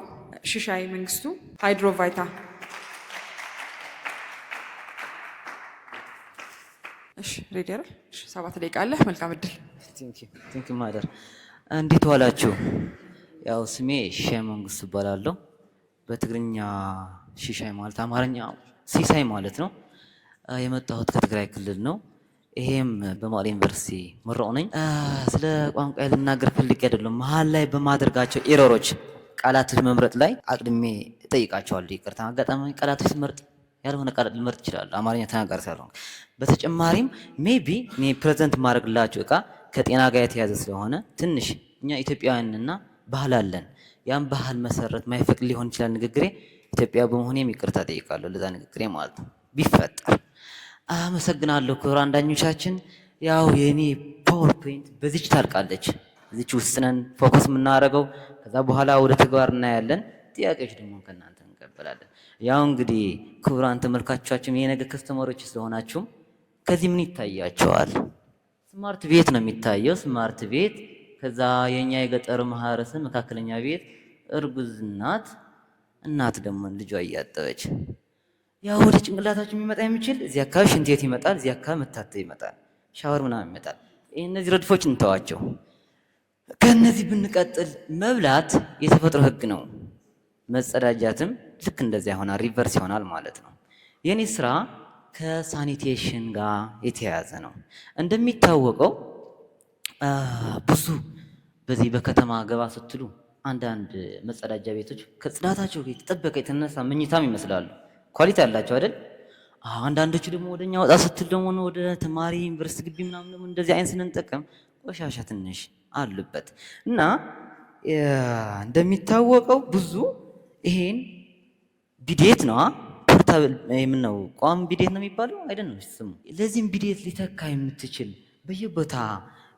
ሽሻይ መንግስቱ ሃይድሮቫይታ። እሺ ሬዲ አይደል? እሺ 7 ደቂቃ አለ። መልካም እድል። ቲንክ ማደር እንዴት ዋላችሁ? ያው ስሜ ሽሻይ መንግስቱ እባላለሁ። በትግርኛ ሽሻይ ማለት አማርኛ ሲሳይ ማለት ነው። የመጣሁት ከትግራይ ክልል ነው። ይሄም በመቀሌ ዩኒቨርሲቲ መረቁ ነኝ። ስለ ቋንቋ ልናገር ፈልጌ አይደለም። መሀል ላይ በማድረጋቸው ኤረሮች ቃላት መምረጥ ላይ አቅድሜ እጠይቃቸዋለሁ። ይቅርታ። አጋጣሚ ቃላቶች ስመርጥ ያልሆነ ቃላት ልመርጥ እችላለሁ፣ አማርኛ ተናጋሪ ሳልሆን። በተጨማሪም ሜቢ እኔ ፕሬዘንት ማድረግላቸው እቃ ከጤና ጋር የተያዘ ስለሆነ ትንሽ እኛ ኢትዮጵያውያንና ባህል አለን። ያን ባህል መሰረት ማይፈቅድ ሊሆን ይችላል ንግግሬ። ኢትዮጵያ በመሆኔም ይቅርታ ጠይቃለሁ ለዛ ንግግሬ ማለት ነው ቢፈጠር። አመሰግናለሁ ክቡራን ዳኞቻችን። ያው የኔ ፓወርፖይንት በዚች ታልቃለች። እዚች ውስጥ ነን ፎከስ የምናደርገው። ከዛ በኋላ ወደ ተግባር እናያለን። ጥያቄዎች ደግሞ ከእናንተ እንቀበላለን። ያው እንግዲህ ክቡራን ተመልካቾቻችን የነገ ከስተመሮች ስለሆናችሁም ከዚህ ምን ይታያቸዋል? ስማርት ቤት ነው የሚታየው። ስማርት ቤት። ከዛ የኛ የገጠር ማህበረሰብ መካከለኛ ቤት፣ እርጉዝ እናት ደግሞ ልጇ እያጠበች። ያው ወደ ጭንቅላታችሁ የሚመጣ የሚችል እዚህ አካባቢ ሽንት ቤት ይመጣል፣ እዚህ አካባቢ መታጠብ ይመጣል፣ ሻወር ምናምን ይመጣል። እነዚህ ረድፎች እንተዋቸው። ከነዚህ ብንቀጥል መብላት የተፈጥሮ ህግ ነው። መጸዳጃትም ልክ እንደዚያ ይሆናል፣ ሪቨርስ ይሆናል ማለት ነው። የኔ ስራ ከሳኒቴሽን ጋር የተያያዘ ነው። እንደሚታወቀው ብዙ በዚህ በከተማ ገባ ስትሉ አንዳንድ መጸዳጃ ቤቶች ከጽዳታቸው የተጠበቀ የተነሳ መኝታም ይመስላሉ። ኳሊቲ አላቸው አይደል? አንዳንዶቹ ደግሞ ወደኛ ወጣ ስትል ደግሞ ወደ ተማሪ ዩኒቨርሲቲ ግቢ ምናምን ደግሞ እንደዚህ አይነት ስንጠቀም ቆሻሻ ትንሽ አሉበት እና እንደሚታወቀው ብዙ ይሄን ቢዴት ነው ፖርታብል የምነው ቋሚ ቢዴት ነው የሚባለው አይደለም ስሙ። ለዚህም ቢዴት ሊተካ የምትችል በየቦታ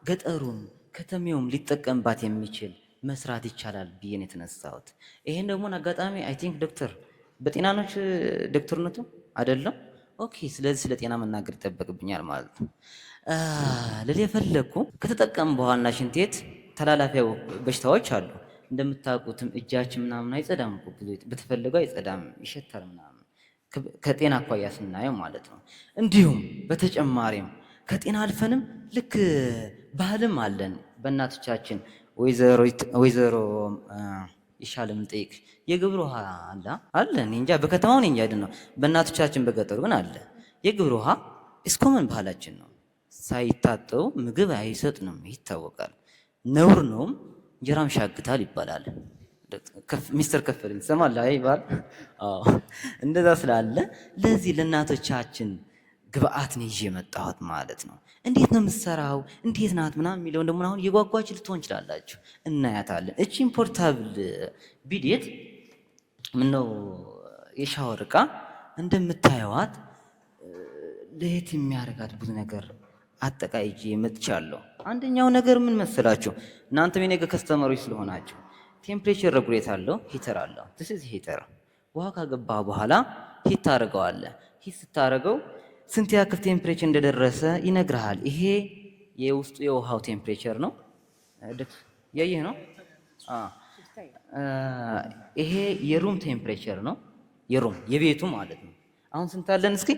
ገጠሩም ከተሜውም ሊጠቀምባት የሚችል መስራት ይቻላል ብዬ ነው የተነሳሁት። ይሄን ደግሞ አጋጣሚ አይ ቲንክ ዶክተር በጤናኖች ዶክተርነቱ አይደለም። ኦኬ፣ ስለዚህ ስለ ጤና መናገር ይጠበቅብኛል ማለት ነው። ለሌ የፈለኩ ከተጠቀም በኋላ ሽንት ቤት ተላላፊ በሽታዎች አሉ። እንደምታውቁትም እጃችን ምናምን አይጸዳም እኮ ብዙ በተፈለገው አይጸዳም፣ ይሸታል ምናምን ከጤና አኳያ ስናየው ማለት ነው። እንዲሁም በተጨማሪም ከጤና አልፈንም ልክ ባህልም አለን። በእናቶቻችን ወይዘሮ ይሻለ ምን ጠይቅ የግብር ውሃ አለ እኔ እንጃ በከተማው እኔ እንጃ አይደለም። በእናቶቻችን በገጠሩ ግን አለ። የግብር ውሃ እስኮመን ባህላችን ነው። ሳይታጠቡ ምግብ አይሰጡንም ይታወቃል። ነውር ነውም። እንጀራም ሻግታል ይባላል። ሚስተር ከፈለኝ ሰማላ ይባል። አዎ እንደዛ ስላለ ለዚህ ለእናቶቻችን ግብአት ነው ይዤ መጣሁት ማለት ነው። እንዴት ነው የምትሰራው እንዴት ናት ምናምን የሚለውን ደግሞ አሁን የጓጓች ልትሆን ይችላላችሁ፣ እናያታለን። እቺን ፖርታብል ቢዴት ምነው የሻወር ዕቃ እንደምታዩዋት ለየት የሚያደርጋት ብዙ ነገር አጠቃይ ይዤ መጥቻለሁ። አንደኛው ነገር ምን መሰላችሁ? እናንተም የነገ ከስተመሮች ስለሆናችሁ ቴምፕሬቸር ሬጉሌተር አለው፣ ሂተር አለው። this ሂተር ውሃ ካገባ በኋላ ሂት ታደርገዋለህ። ሂት ስታደርገው ስንት ያክል ቴምፕሬቸር እንደደረሰ ይነግርሃል። ይሄ የውስጡ የውሃው ቴምፕሬቸር ነው። ያየህ ነው። ይሄ የሩም ቴምፕሬቸር ነው። የሩም የቤቱ ማለት ነው። አሁን ስንት አለን? እስኪ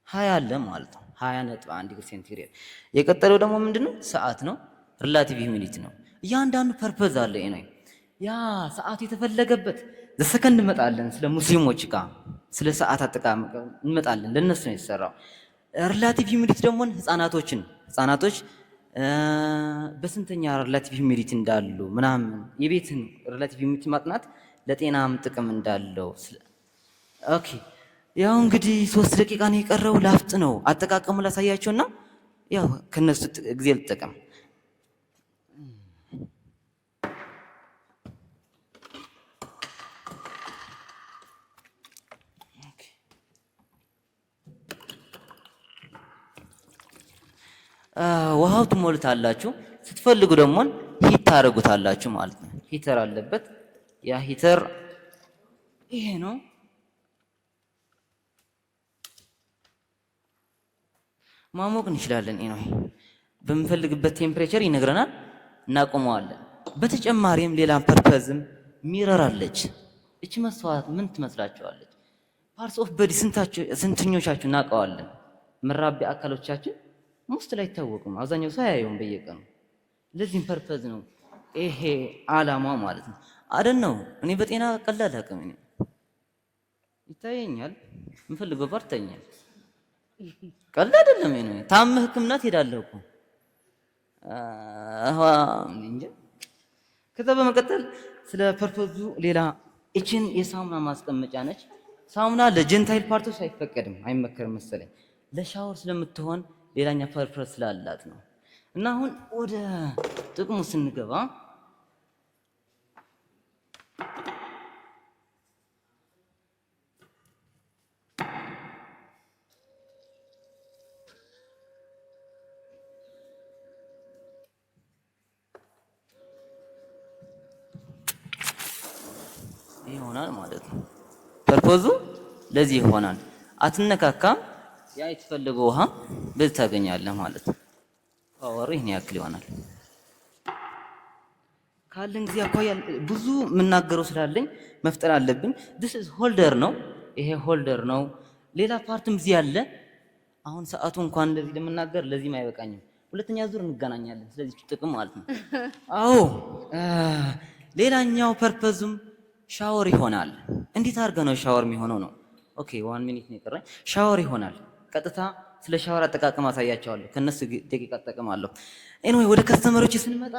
20 አለ ማለት ነው። 20.1 ዲግሪ ሴንቲግሬድ። የቀጠለው ደግሞ ምንድነው? ሰዓት ነው። ሪላቲቭ ሂዩሚዲቲ ነው። እያንዳንዱ ፐርፐዝ አለ። ያ ሰዓት የተፈለገበት ዘሰከንድ እንመጣለን። ስለ ሙስሊሞች ጋር ስለ ሰዓት አጠቃቀም እንመጣለን። ለነሱ ነው የተሰራው። ሪላቲቭ ሂዩሚዲቲ ደግሞ ህፃናቶች በስንተኛ ሪላቲቭ ሂዩሚዲቲ እንዳሉ ምናምን የቤትን ሪላቲቭ ሂዩሚዲቲ ማጥናት ለጤናም ጥቅም እንዳለው። ኦኬ ያው እንግዲህ 3 ደቂቃ ነው የቀረው። ላፍጥ ነው አጠቃቀሙ ላሳያቸውና ያው ከነሱ ጊዜ ልጠቀም። ውሃው ትሞሉታላችሁ። ስትፈልጉ ደግሞ ሂት ታደርጉታላችሁ ማለት ነው። ሂተር አለበት። ያ ሂተር ይሄ ነው። ማሞቅ እንችላለን። ነው በምንፈልግበት ቴምፕሬቸር ይነግረናል፣ እናቆመዋለን። በተጨማሪም ሌላ ፐርፐዝም ሚረር አለች። እቺ መስዋዕት ምን ትመስላችኋለች? ፓርትስ ኦፍ ቦዲ ስንተኞቻችሁ እናውቀዋለን? መራቢያ አካሎቻችን ሙስት ላይ አይታወቁም። አብዛኛው ሰው አያየውም በየቀኑ። ለዚህም ፐርፐዝ ነው ይሄ ዓላማ ማለት ነው። አደን ነው። እኔ በጤና ቀላል አቅም እኔ ይታየኛል፣ የምፈልገው ፓርተኛል ቀላል አይደለም። እኔ ታመህ ህክምና ትሄዳለህ እኮ እንጂ። ከዛ በመቀጠል ስለ ፐርፐዙ ሌላ እችን የሳሙና ማስቀመጫ ነች። ሳሙና ለጀንታይል ፓርቶች አይፈቀድም፣ አይመከርም መሰለኝ። ለሻወር ስለምትሆን ሌላኛ ፐርፐዝ ስላላት ነው። እና አሁን ወደ ጥቅሙ ስንገባ ይሆናል ማለት ነው። ፐርፖዙ ለዚህ ይሆናል። አትነካካም። ያ የተፈለገው ውሃ በዚህ ታገኛለህ ማለት ነው። ፓወሩ ይሄን ያክል ይሆናል። ካለን ጊዜ አኳያ ብዙ የምናገረው ስላለኝ መፍጠር አለብኝ። this is ሆልደር ነው። ይሄ ሆልደር ነው። ሌላ ፓርትም እዚህ አለ። አሁን ሰዓቱ እንኳን እንደዚህ ለምናገር ለዚህም አይበቃኝም። ሁለተኛ ዙር እንገናኛለን። ስለዚህ ጥቅም ማለት ነው። አዎ ሌላኛው ፐርፐዙም ሻወር ይሆናል። እንዴት አድርገ ነው ሻወር የሚሆነው ነው? ኦኬ 1 ሚኒት ነው የቀረኝ። ሻወር ይሆናል። ቀጥታ ስለ ሻወር አጠቃቀም አሳያቸዋለሁ። ከነሱ ደቂቃ አጠቀማለሁ። ኤኒዌይ ወደ ከስተመሮች ስንመጣ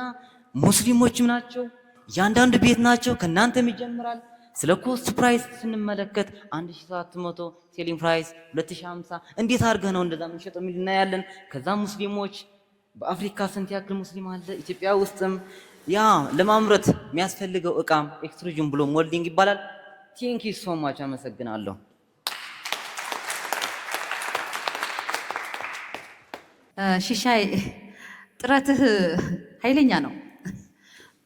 ሙስሊሞችም ናቸው፣ ያንዳንዱ ቤት ናቸው፣ ከናንተም ይጀምራል። ስለ ኮስት ፕራይስ ስንመለከት 1700 ሴሊንግ ፕራይስ 2050 እንዴት አድርገህ ነው እንደዛ የምንሸጠው የሚል እናያለን። ከዛ ሙስሊሞች በአፍሪካ ስንት ያክል ሙስሊም አለ? ኢትዮጵያ ውስጥም ያ ለማምረት የሚያስፈልገው እቃም ኤክስትሩዥን ብሎ ሞልዲንግ ይባላል። ቴንክ ዩ ሶ ማች አመሰግናለሁ። ሺሻይ ጥረትህ ኃይለኛ ነው።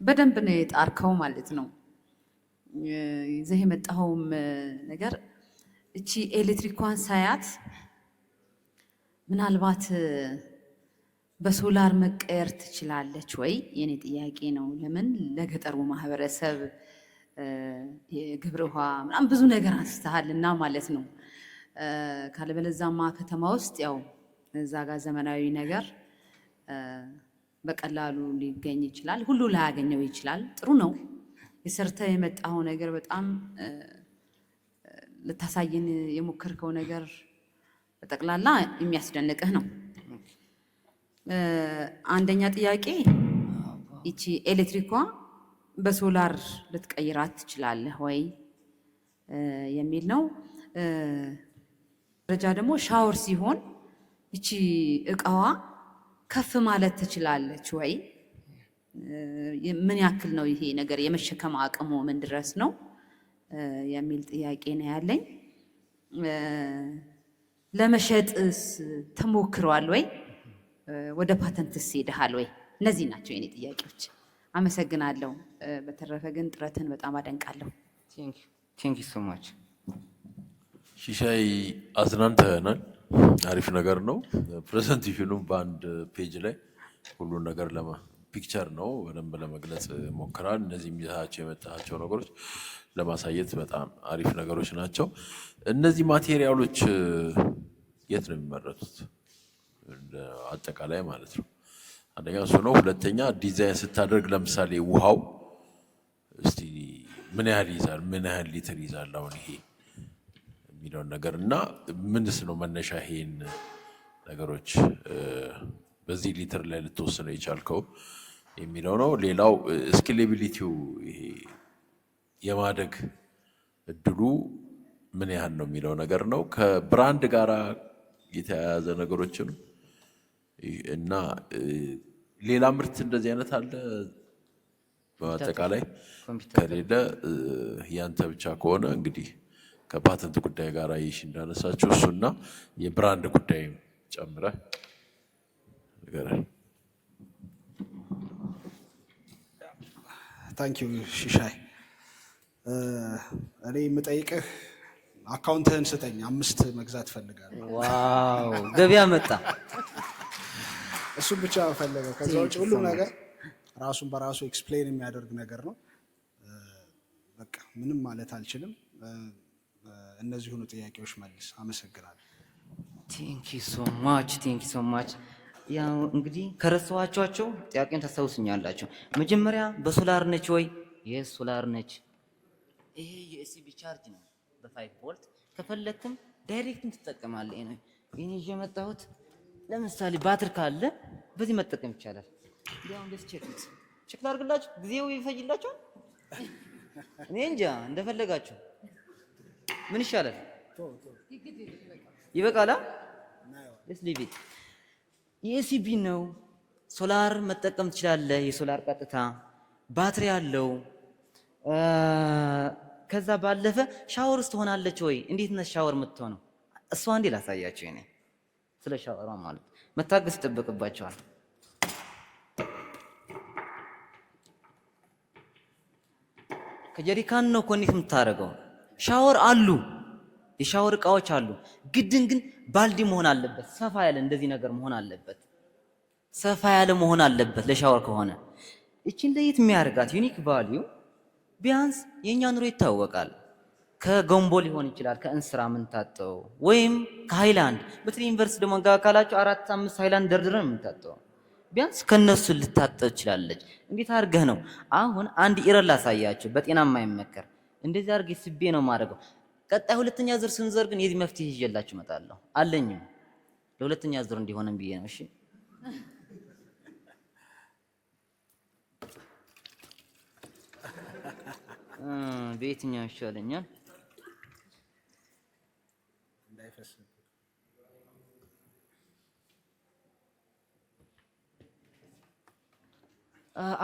በደንብ ነው የጣርከው ማለት ነው። ይዘህ የመጣኸውም ነገር እቺ ኤሌክትሪኳን ሳያት ምናልባት በሶላር መቀየር ትችላለች ወይ? የኔ ጥያቄ ነው። ለምን ለገጠሩ ማህበረሰብ የግብረ ውሃ ምናምን ብዙ ነገር አንስተሃልና ማለት ነው። ካለበለዛማ ከተማ ውስጥ ያው እዛ ጋር ዘመናዊ ነገር በቀላሉ ሊገኝ ይችላል፣ ሁሉ ላያገኘው ይችላል። ጥሩ ነው የሰርተ የመጣው ነገር በጣም ልታሳየን የሞከርከው ነገር በጠቅላላ የሚያስደንቅህ ነው። አንደኛ ጥያቄ ይቺ ኤሌክትሪኳ በሶላር ልትቀይራት ትችላለህ ወይ የሚል ነው። ደረጃ ደግሞ ሻወር ሲሆን ይቺ እቃዋ ከፍ ማለት ትችላለች ወይ? ምን ያክል ነው ይሄ ነገር የመሸከም አቅሙ ምን ድረስ ነው የሚል ጥያቄ ነው ያለኝ። ለመሸጥስ ተሞክሯል ወይ? ወደ ፓተንትስ ሄደሃል ወይ? እነዚህ ናቸው የኔ ጥያቄዎች። አመሰግናለሁ። በተረፈ ግን ጥረትን በጣም አደንቃለሁ። ቴንክ ዩ ሶ ማች። ሺሻይ አዝናንተናል። አሪፍ ነገር ነው። ፕሬዘንቴሽኑም በአንድ ፔጅ ላይ ሁሉን ነገር ፒክቸር ነው በደንብ ለመግለጽ ሞክራል። እነዚህ ይዛቸው የመጣቸው ነገሮች ለማሳየት በጣም አሪፍ ነገሮች ናቸው። እነዚህ ማቴሪያሎች የት ነው የሚመረቱት? አጠቃላይ ማለት ነው። አንደኛ እሱ ነው። ሁለተኛ ዲዛይን ስታደርግ ለምሳሌ ውሃው እስቲ ምን ያህል ይዛል፣ ምን ያህል ሊትር ይዛል አሁን ይሄ የሚለውን ነገር እና ምንስ ነው መነሻ ይሄን ነገሮች በዚህ ሊትር ላይ ልትወስነው የቻልከው የሚለው ነው። ሌላው ስኬሌቢሊቲው ይሄ የማደግ እድሉ ምን ያህል ነው የሚለው ነገር ነው። ከብራንድ ጋር የተያያዘ ነገሮችን እና ሌላ ምርት እንደዚህ አይነት አለ በአጠቃላይ ከሌለ ያንተ ብቻ ከሆነ እንግዲህ ከፓተንት ጉዳይ ጋር ይሽ እንዳነሳችሁ እሱና የብራንድ ጉዳይ ጨምረህ ንገረን። ታንኪዩ ሺሻይ። እኔ የምጠይቅህ አካውንትህን ስጠኝ 5 መግዛት ፈልጋለሁ። ዋው ገበያ መጣ። እሱም ብቻ ፈለገ። ከዛ ውጭ ሁሉም ነገር ራሱን በራሱ ኤክስፕሌን የሚያደርግ ነገር ነው። በቃ ምንም ማለት አልችልም። እነዚህ ሁሉ ጥያቄዎች መልስ። አመሰግናለሁ። ቴንክ ዩ ሶ ማች። ያው እንግዲህ ከረሳኋቸው ጥያቄን ታስታውሱኛላችሁ። መጀመሪያ በሶላር ነች ወይ? የስ ሶላር ነች። ይሄ የኤስቢ ቻርጅ ነው በ5 ቮልት። ከፈለክም ዳይሬክትም ትጠቀማለህ። ይሄን ይዤ መጣሁት። ለምሳሌ ባትሪ ካለ በዚህ መጠቀም ይቻላል። ያው እንደዚህ ቼክ ላድርግላችሁ። ጊዜው ይፈጅላችኋል። እኔ እንጃ እንደፈለጋችሁ። ምን ይሻላል? ይበቃላ? let's leave it። የኤሲቢ ነው። ሶላር መጠቀም ትችላለህ። የሶላር ቀጥታ ባትሪ አለው። ከዛ ባለፈ ሻወር ውስጥ ትሆናለች ወይ? እንዴት ነው ሻወር የምትሆነው? እሷ እንዴ ላሳያችሁ። እኔ ስለ ሻወሯ ማለት መታገስ ይጠበቅባቸዋል። ከጀሪካን ነው ኮኔክት የምታደርገው። ሻወር አሉ፣ የሻወር እቃዎች አሉ። ግን ባልዲ መሆን አለበት። ሰፋ ያለ እንደዚህ ነገር መሆን አለበት። ሰፋ ያለ መሆን አለበት ለሻወር ከሆነ። እቺን ለየት የሚያደርጋት ዩኒክ ቫልዩ ቢያንስ የኛ ኑሮ ይታወቃል። ከገንቦ ሊሆን ይችላል፣ ከእንስራ የምንታጠው ወይም ከሃይላንድ። በተለይ ዩኒቨርሲቲ ደግሞ ጋር ካላችሁ 4-5 ሃይላንድ ደርድረን የምንታጠው። ቢያንስ ከነሱ ልታጠብ ትችላለች። እንዴት አድርገህ ነው? አሁን አንድ ኢረር ላሳያችሁ፣ በጤና የማይመከር እንደዚህ አድርጌ ስቤ ነው ማድረገው። ቀጣይ ሁለተኛ ዙር ስንዘር ግን የዚህ መፍትሄ ይዤላችሁ እመጣለሁ። አለኝም ለሁለተኛ ዙር እንዲሆንም ብዬ ነው። እሺ በየትኛው ይሻለኛል?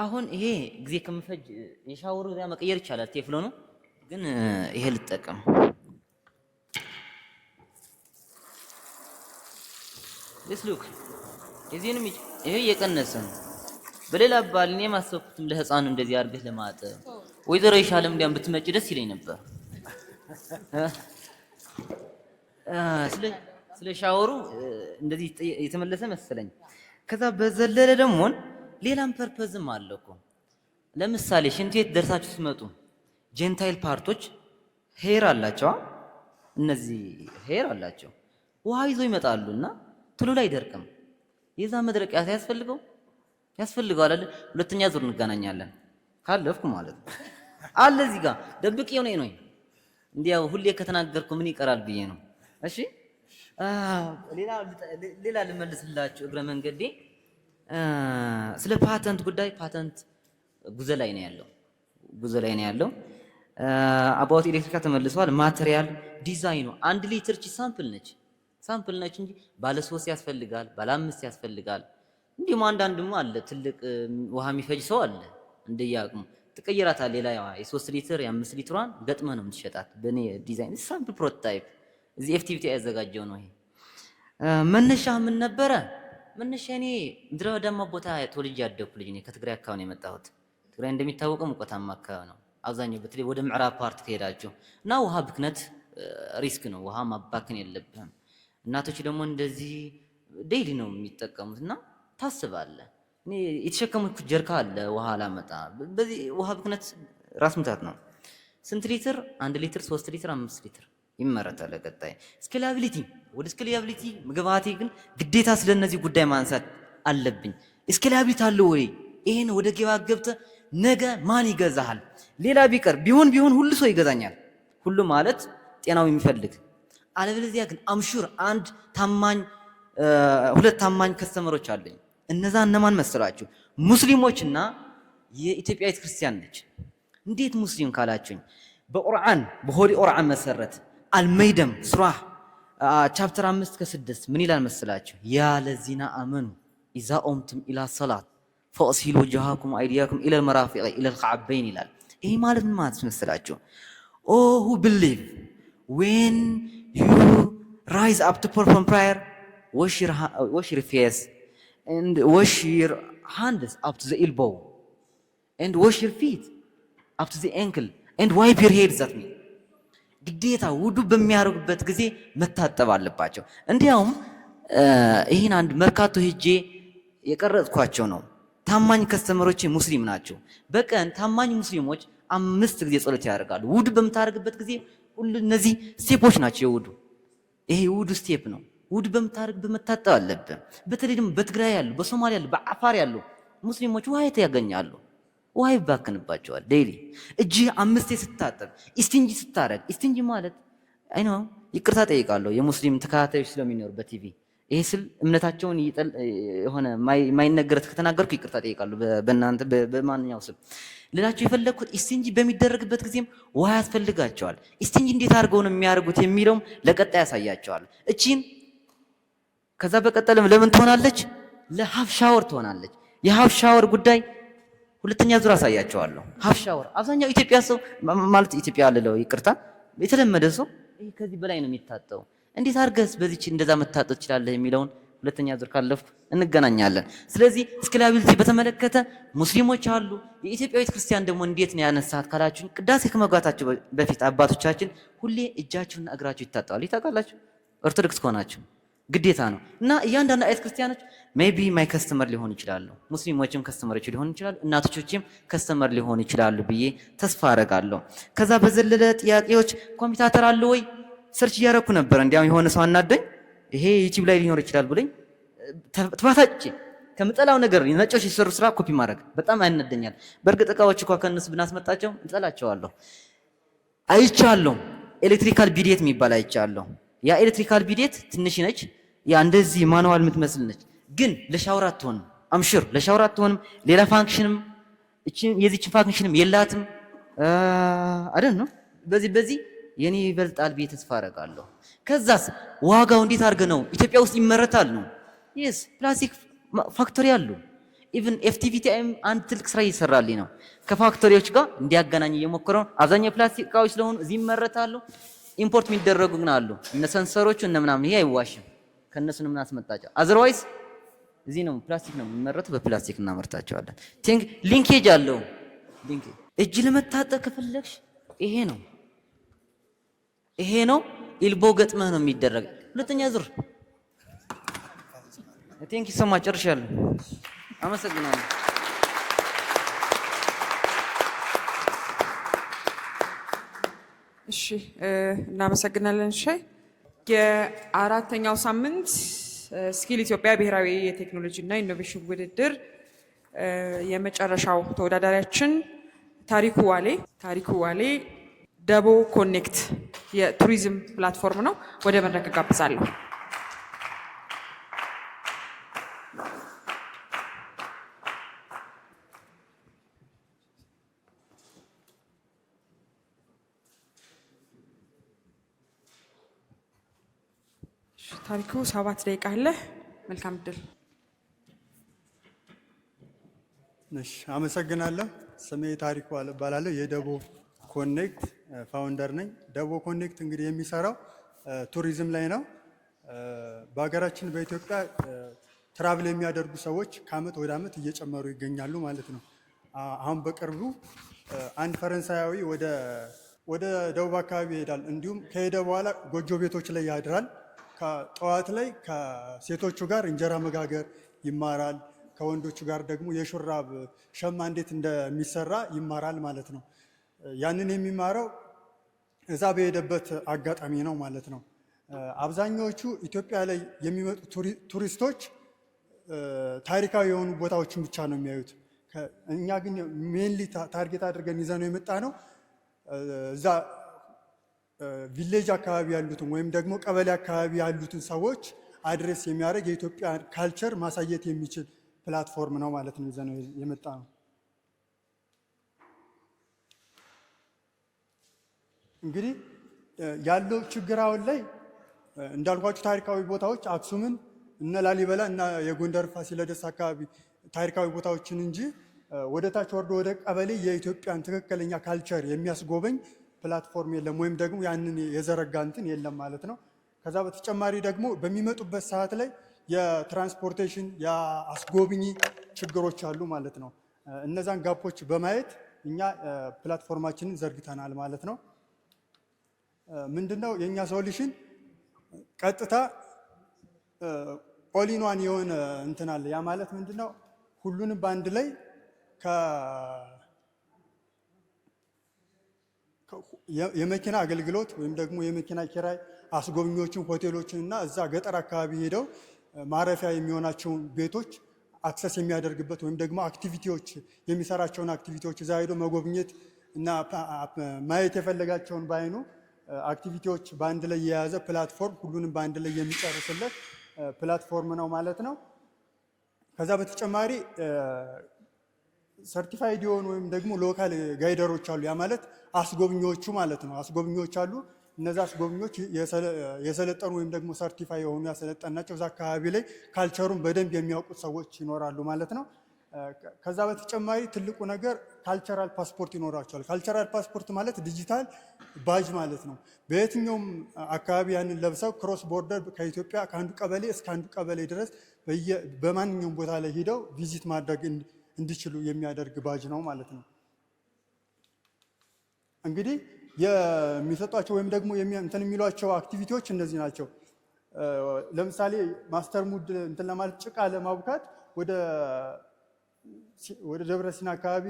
አሁን ይሄ ጊዜ ከምፈጅ የሻወሩ ያ መቀየር ይቻላል። ቴፍሎ ነው ግን ይሄ ልጠቀም። ሉክ የዚህንም ይሄ እየቀነሰ ነው። በሌላ ባል እኔ ማሰብኩትም ለህፃኑ እንደዚህ አድርገህ ለማጠብ ወይዘሮ ይሻለም እንዲያም ብትመጪ ደስ ይለኝ ነበር። ስለ ሻወሩ እንደዚህ የተመለሰ መሰለኝ። ከዛ በዘለለ ደግሞ ሌላም ፐርፐዝም አለው እኮ። ለምሳሌ ሽንት ቤት ደርሳችሁ ስትመጡ ጄንታይል ፓርቶች ሄር አላቸው። እነዚህ ሄር አላቸው፣ ውሃ ይዞ ይመጣሉና ቶሎ ላይ አይደርቅም። የዛ መድረቂያ ያስፈልገዋል አይደል? ሁለተኛ ዙር እንገናኛለን ካለፍኩ ማለት ነው። አለ እዚህ ጋር ደብቄ ነው እንዲያው ሁሌ ከተናገርኩ ምን ይቀራል ብዬ ነው። እሺ ሌላ ልመልስላችሁ እግረ መንገዴ። ስለ ፓተንት ጉዳይ ፓተንት ጉዞ ላይ ነው ያለው። አባውት ኤሌክትሪካ ተመልሰዋል። ማቴሪያል ዲዛይኑ 1 ሊትር ሳምፕል ነች እንጂ ባለ 3 ያስፈልጋል፣ ባለ 5 ያስፈልጋል። እንዲሁም አንዳንድም አለ ትልቅ ውሃ የሚፈጅ ሰው አለ። እንደያቅሙ ትቀይራታል። ሌላ የ3 ሊትር የ5 ሊትሯን ገጥመህ ነው የምትሸጣት። በኔ ዲዛይን ሳምፕል ፕሮቶታይፕ እዚህ ኤፍቲቪቲ ያዘጋጀው ነው። ይሄ መነሻ ምን ነበረ? መነሻ እኔ ምድረ በዳማ ቦታ ተወልጄ ያደኩ ልጅ ነኝ። ከትግራይ አካባቢ ነው የመጣሁት። ትግራይ እንደሚታወቀው ሙቀታማ አካባቢ ነው አብዛኛው፣ በተለይ ወደ ምዕራብ ፓርት ከሄዳችሁ እና ውሃ ብክነት ሪስክ ነው። ውሃ ማባከን የለብህም። እናቶች ደግሞ እንደዚህ ዴይሊ ነው የሚጠቀሙት እና ታስባለህ። እኔ የተሸከሙት ጀርካ አለ ውሃ አላመጣ። በዚህ ውሃ ብክነት ራስ ምታት ነው። ስንት ሊትር? 1 ሊትር፣ 3 ሊትር፣ 5 ሊትር ይመረታል። ቀጣይ ስኬላቢሊቲ፣ ወደ ስኬላቢሊቲ ምግባቴ ግን ግዴታ ስለነዚህ ጉዳይ ማንሳት አለብኝ። ስኬላቢሊቲ አለ ወይ? ይሄን ወደ ገበያ ገብተህ ነገ ማን ይገዛሃል? ሌላ ቢቀር ቢሆን ሁሉ ሰው ይገዛኛል። ሁሉ ማለት ጤናው የሚፈልግ አለበለዚያ ግን አምሹር አንድ ታማኝ 2 ታማኝ ከስተመሮች አለኝ። እነዛ እነማን መስላችሁ? ሙስሊሞችና የኢትዮጵያ ቤተክርስቲያን ነች። እንዴት ሙስሊም ካላችሁኝ በቁርአን በሆሊ ቁርአን መሰረት አልመይደም ሱራህ ቻፕተር 5-6 ምን ይላል መስላችሁ? ያ ለዚና አመኑ ኢዛ ኦምቱም ኢላ ሰላት ፈእሲሉ ወጅሃኩም አይዲያኩም ኢለል መራፊቅ ኢለል ከዓበይን ይላል። ይሄ ማለት ምን ማለት መስላችሁ? ኦ ሁ ቢሊቭ ዌን ዩ ራይዝ አፕ ቱ ፐርፎርም ፕራየር wash your face and wash your hands up to the elbow and wash your feet up to the ankle and wipe your head. That means ግዴታ ውዱ በሚያደርጉበት ጊዜ መታጠብ አለባቸው። እንዲያውም ይህን አንድ መርካቶ ሄጄ የቀረጽኳቸው ነው። ታማኝ ከስተመሮች ሙስሊም ናቸው። በቀን ታማኝ ሙስሊሞች 5 ጊዜ ጸሎት ያደርጋሉ። ውዱ በምታደርግበት ጊዜ ሁሉ እነዚህ ስቴፖች ናቸው የውዱ። ይሄ ውዱ ስቴፕ ነው። ውዱ በምታደርግ በመታጠብ አለብን። በተለይ ደግሞ በትግራይ ያሉ፣ በሶማሊያ ያሉ፣ በአፋር ያሉ ሙስሊሞች ውሃ የት ያገኛሉ? ውሃ ይባክንባቸዋል። ዴይሊ እጅ 5 ስታጠብ ኢስቲንጂ ስታረግ፣ ኢስቲንጂ ማለት አይ ነው ይቅርታ ጠይቃለሁ የሙስሊም ተከታታዮች ስለሚኖር በቲቪ ይሄ ስል እምነታቸውን የሆነ ማይነገረት ከተናገርኩ ይቅርታ ጠይቃለሁ በእናንተ በማንኛው ስም ልላችሁ የፈለኩት ኢስቲንጂ በሚደረግበት ጊዜም ውሃ ያስፈልጋቸዋል። ኢስቲንጂ እንዴት አድርገው ነው የሚያደርጉት የሚለውም ለቀጣይ ያሳያቸዋል። እቺን ከዛ በቀጠልም ለምን ትሆናለች? ለሃፍ ሻወር ትሆናለች። የሃፍ ሻወር ጉዳይ ሁለተኛ ዙር አሳያቸዋለሁ። ሃፍ ሻወር አብዛኛው ኢትዮጵያ ሰው ማለት ኢትዮጵያ ያለው ይቅርታ የተለመደ ሰው ከዚህ በላይ ነው የሚታጠው። እንዴት አድርገስ በዚች እንደዛ መታጠብ ትችላለህ የሚለውን ሁለተኛ ዙር ካለፍኩ እንገናኛለን። ስለዚህ ስክላቢሊቲ በተመለከተ ሙስሊሞች አሉ። የኢትዮጵያ ቤተ ክርስቲያን ደግሞ እንዴት ነው ያነሳት ካላችሁ ቅዳሴ ከመግባታቸው በፊት አባቶቻችን ሁሌ እጃቸውና እግራቸው ይታጠባሉ። ይታውቃላችሁ ኦርቶዶክስ ከሆናችሁ ግዴታ ነው። እና እያንዳንዱ አይነት ክርስቲያኖች ሜቢ ማይ ከስተመር ሊሆኑ ይችላሉ። ሙስሊሞችም ከስተመሮች ሊሆኑ ይችላሉ። እናቶችም ከስተመር ሊሆኑ ይችላሉ ብዬ ተስፋ አደርጋለሁ። ከዛ በዘለለ ጥያቄዎች ኮምፒውተር አለ ወይ ሰርች እያደረኩ ነበር። እንዲያውም የሆነ ሰው አናደኝ ይሄ ዩቲዩብ ላይ ሊኖር ይችላል ብለኝ ተባታጭ ከምጠላው ነገር ነጮች ሲሰሩ ስራ ኮፒ ማድረግ በጣም ያነደኛል። በእርግጥ እቃዎች እንኳን ከነሱ ብናስመጣቸው እንጠላቸዋለሁ። አይቻለሁ ኤሌክትሪካል ቢዴት የሚባል አይቻለሁ። ያ ኤሌክትሪካል ቢዴት ትንሽ ነች። ያ እንደዚህ ማኑዋል የምትመስል ነች፣ ግን ለሻወር አትሆንም። አምሹር ለሻወር አትሆንም። ሌላ ፋንክሽንም የዚህችን ፋንክሽንም የላትም አይደል ነው። በዚህ የኔ ይበልጣል ብዬ ተስፋ አደርጋለሁ። ከዛስ ዋጋው እንዴት አድርገ ነው ኢትዮጵያ ውስጥ ይመረታል ነው? የስ ፕላስቲክ ፋክቶሪ አሉ። ኢቭን ኤፍቲቪቲአይም አንድ ትልቅ ስራ እየሰራልኝ ነው ከፋክቶሪዎች ጋር እንዲያገናኝ እየሞከረው። አብዛኛው ፕላስቲክ እቃዎች ስለሆኑ እዚህ ይመረታሉ። ኢምፖርት የሚደረጉ ግን አሉ እነ ሰንሰሮቹ እነ ምናምን። ይሄ አይዋሽም፣ ከነሱ ነው የምናስመጣቸው። አዘርዋይስ እዚህ ነው ፕላስቲክ ነው የሚመረቱ፣ በፕላስቲክ እናመርታቸዋለን። ሊንኬጅ አለው። እጅ ለመታጠብ ከፈለግሽ ይሄ ነው ኢልቦ ገጥመህ ነው የሚደረግ። ሁለተኛ ዙር ቴንክ ዩ ሶ ማች ጨርሻለሁ። አመሰግናለሁ። እሺ እናመሰግናለን። እሺ የአራተኛው ሳምንት ስኪል ኢትዮጵያ ብሔራዊ የቴክኖሎጂ እና ኢኖቬሽን ውድድር የመጨረሻው ተወዳዳሪያችን ታሪኩ ዋሌ ደቦ ኮኔክት የቱሪዝም ፕላትፎርም ነው። ወደ መድረክ ጋብዛለሁ። ታሪኩ 7 ደቂቃ አለ። መልካም እድል። እሺ አመሰግናለሁ። ስሜ ታሪኩ እባላለሁ። የደቦ ኮኔክት ፋውንደር ነኝ። ደቦ ኮኔክት እንግዲህ የሚሰራው ቱሪዝም ላይ ነው። በሀገራችን በኢትዮጵያ ትራቭል የሚያደርጉ ሰዎች ከአመት ወደ አመት እየጨመሩ ይገኛሉ ማለት ነው። አሁን በቅርቡ አንድ ፈረንሳያዊ ወደ ደቡብ አካባቢ ይሄዳል። እንዲሁም ከሄደ በኋላ ጎጆ ቤቶች ላይ ያድራል። ጠዋት ላይ ከሴቶቹ ጋር እንጀራ መጋገር ይማራል። ከወንዶቹ ጋር ደግሞ የሹራብ ሸማ እንዴት እንደሚሰራ ይማራል ማለት ነው። ያንን የሚማረው እዛ በሄደበት አጋጣሚ ነው ማለት ነው። አብዛኛዎቹ ኢትዮጵያ ላይ የሚመጡ ቱሪስቶች ታሪካዊ የሆኑ ቦታዎችን ብቻ ነው የሚያዩት። እኛ ግን ሜንሊ ታርጌት አድርገን ይዘነው የመጣ ነው እዛ ቪሌጅ አካባቢ ያሉትን ወይም ደግሞ ቀበሌ አካባቢ ያሉትን ሰዎች አድሬስ የሚያደርግ የኢትዮጵያ ካልቸር ማሳየት የሚችል ፕላትፎርም ነው ማለት ነው ይዘነው የመጣ ነው። እንግዲህ ያለው ችግር አሁን ላይ እንዳልኳችሁ ታሪካዊ ቦታዎች አክሱምን እነ ላሊበላ እና የጎንደር ፋሲለደስ አካባቢ ታሪካዊ ቦታዎችን እንጂ ወደ ታች ወርዶ ወደ ቀበሌ የኢትዮጵያን ትክክለኛ ካልቸር የሚያስጎበኝ ፕላትፎርም የለም፣ ወይም ደግሞ ያንን የዘረጋ እንትን የለም ማለት ነው። ከዛ በተጨማሪ ደግሞ በሚመጡበት ሰዓት ላይ የትራንስፖርቴሽን የአስጎብኚ ችግሮች አሉ ማለት ነው። እነዛን ጋፖች በማየት እኛ ፕላትፎርማችንን ዘርግተናል ማለት ነው። ምንድነው የኛ ሶሉሽን ቀጥታ ኦሊኗን የሆነ እንትን አለ። ያ ማለት ምንድነው ሁሉንም በአንድ ላይ የመኪና አገልግሎት ወይም ደግሞ የመኪና ኪራይ፣ አስጎብኚዎችን፣ ሆቴሎችን እና እዛ ገጠር አካባቢ ሄደው ማረፊያ የሚሆናቸውን ቤቶች አክሰስ የሚያደርግበት ወይም ደግሞ አክቲቪቲዎች የሚሰራቸውን አክቲቪቲዎች እዛ ሄዶ መጎብኘት እና ማየት የፈለጋቸውን ባይኑ አክቲቪቲዎች በአንድ ላይ የያዘ ፕላትፎርም ሁሉንም በአንድ ላይ የሚጨርስለት ፕላትፎርም ነው ማለት ነው። ከዛ በተጨማሪ ሰርቲፋይድ የሆኑ ወይም ደግሞ ሎካል ጋይደሮች አሉ። ያ ማለት አስጎብኚዎቹ ማለት ነው። አስጎብኚዎች አሉ። እነዛ አስጎብኚዎች የሰለጠኑ ወይም ደግሞ ሰርቲፋይ የሆኑ ያሰለጠናቸው እዛ አካባቢ ላይ ካልቸሩን በደንብ የሚያውቁት ሰዎች ይኖራሉ ማለት ነው። ከዛ በተጨማሪ ትልቁ ነገር ካልቸራል ፓስፖርት ይኖራቸዋል። ካልቸራል ፓስፖርት ማለት ዲጂታል ባጅ ማለት ነው። በየትኛውም አካባቢ ያንን ለብሰው ክሮስ ቦርደር ከኢትዮጵያ ከአንዱ ቀበሌ እስከ አንዱ ቀበሌ ድረስ በማንኛውም ቦታ ላይ ሂደው ቪዚት ማድረግ እንዲችሉ የሚያደርግ ባጅ ነው ማለት ነው። እንግዲህ የሚሰጧቸው ወይም ደግሞ እንትን የሚሏቸው አክቲቪቲዎች እነዚህ ናቸው። ለምሳሌ ማስተር ሙድ እንትን ለማለት ጭቃ ለማቡካት ወደ ደብረ ሲና አካባቢ፣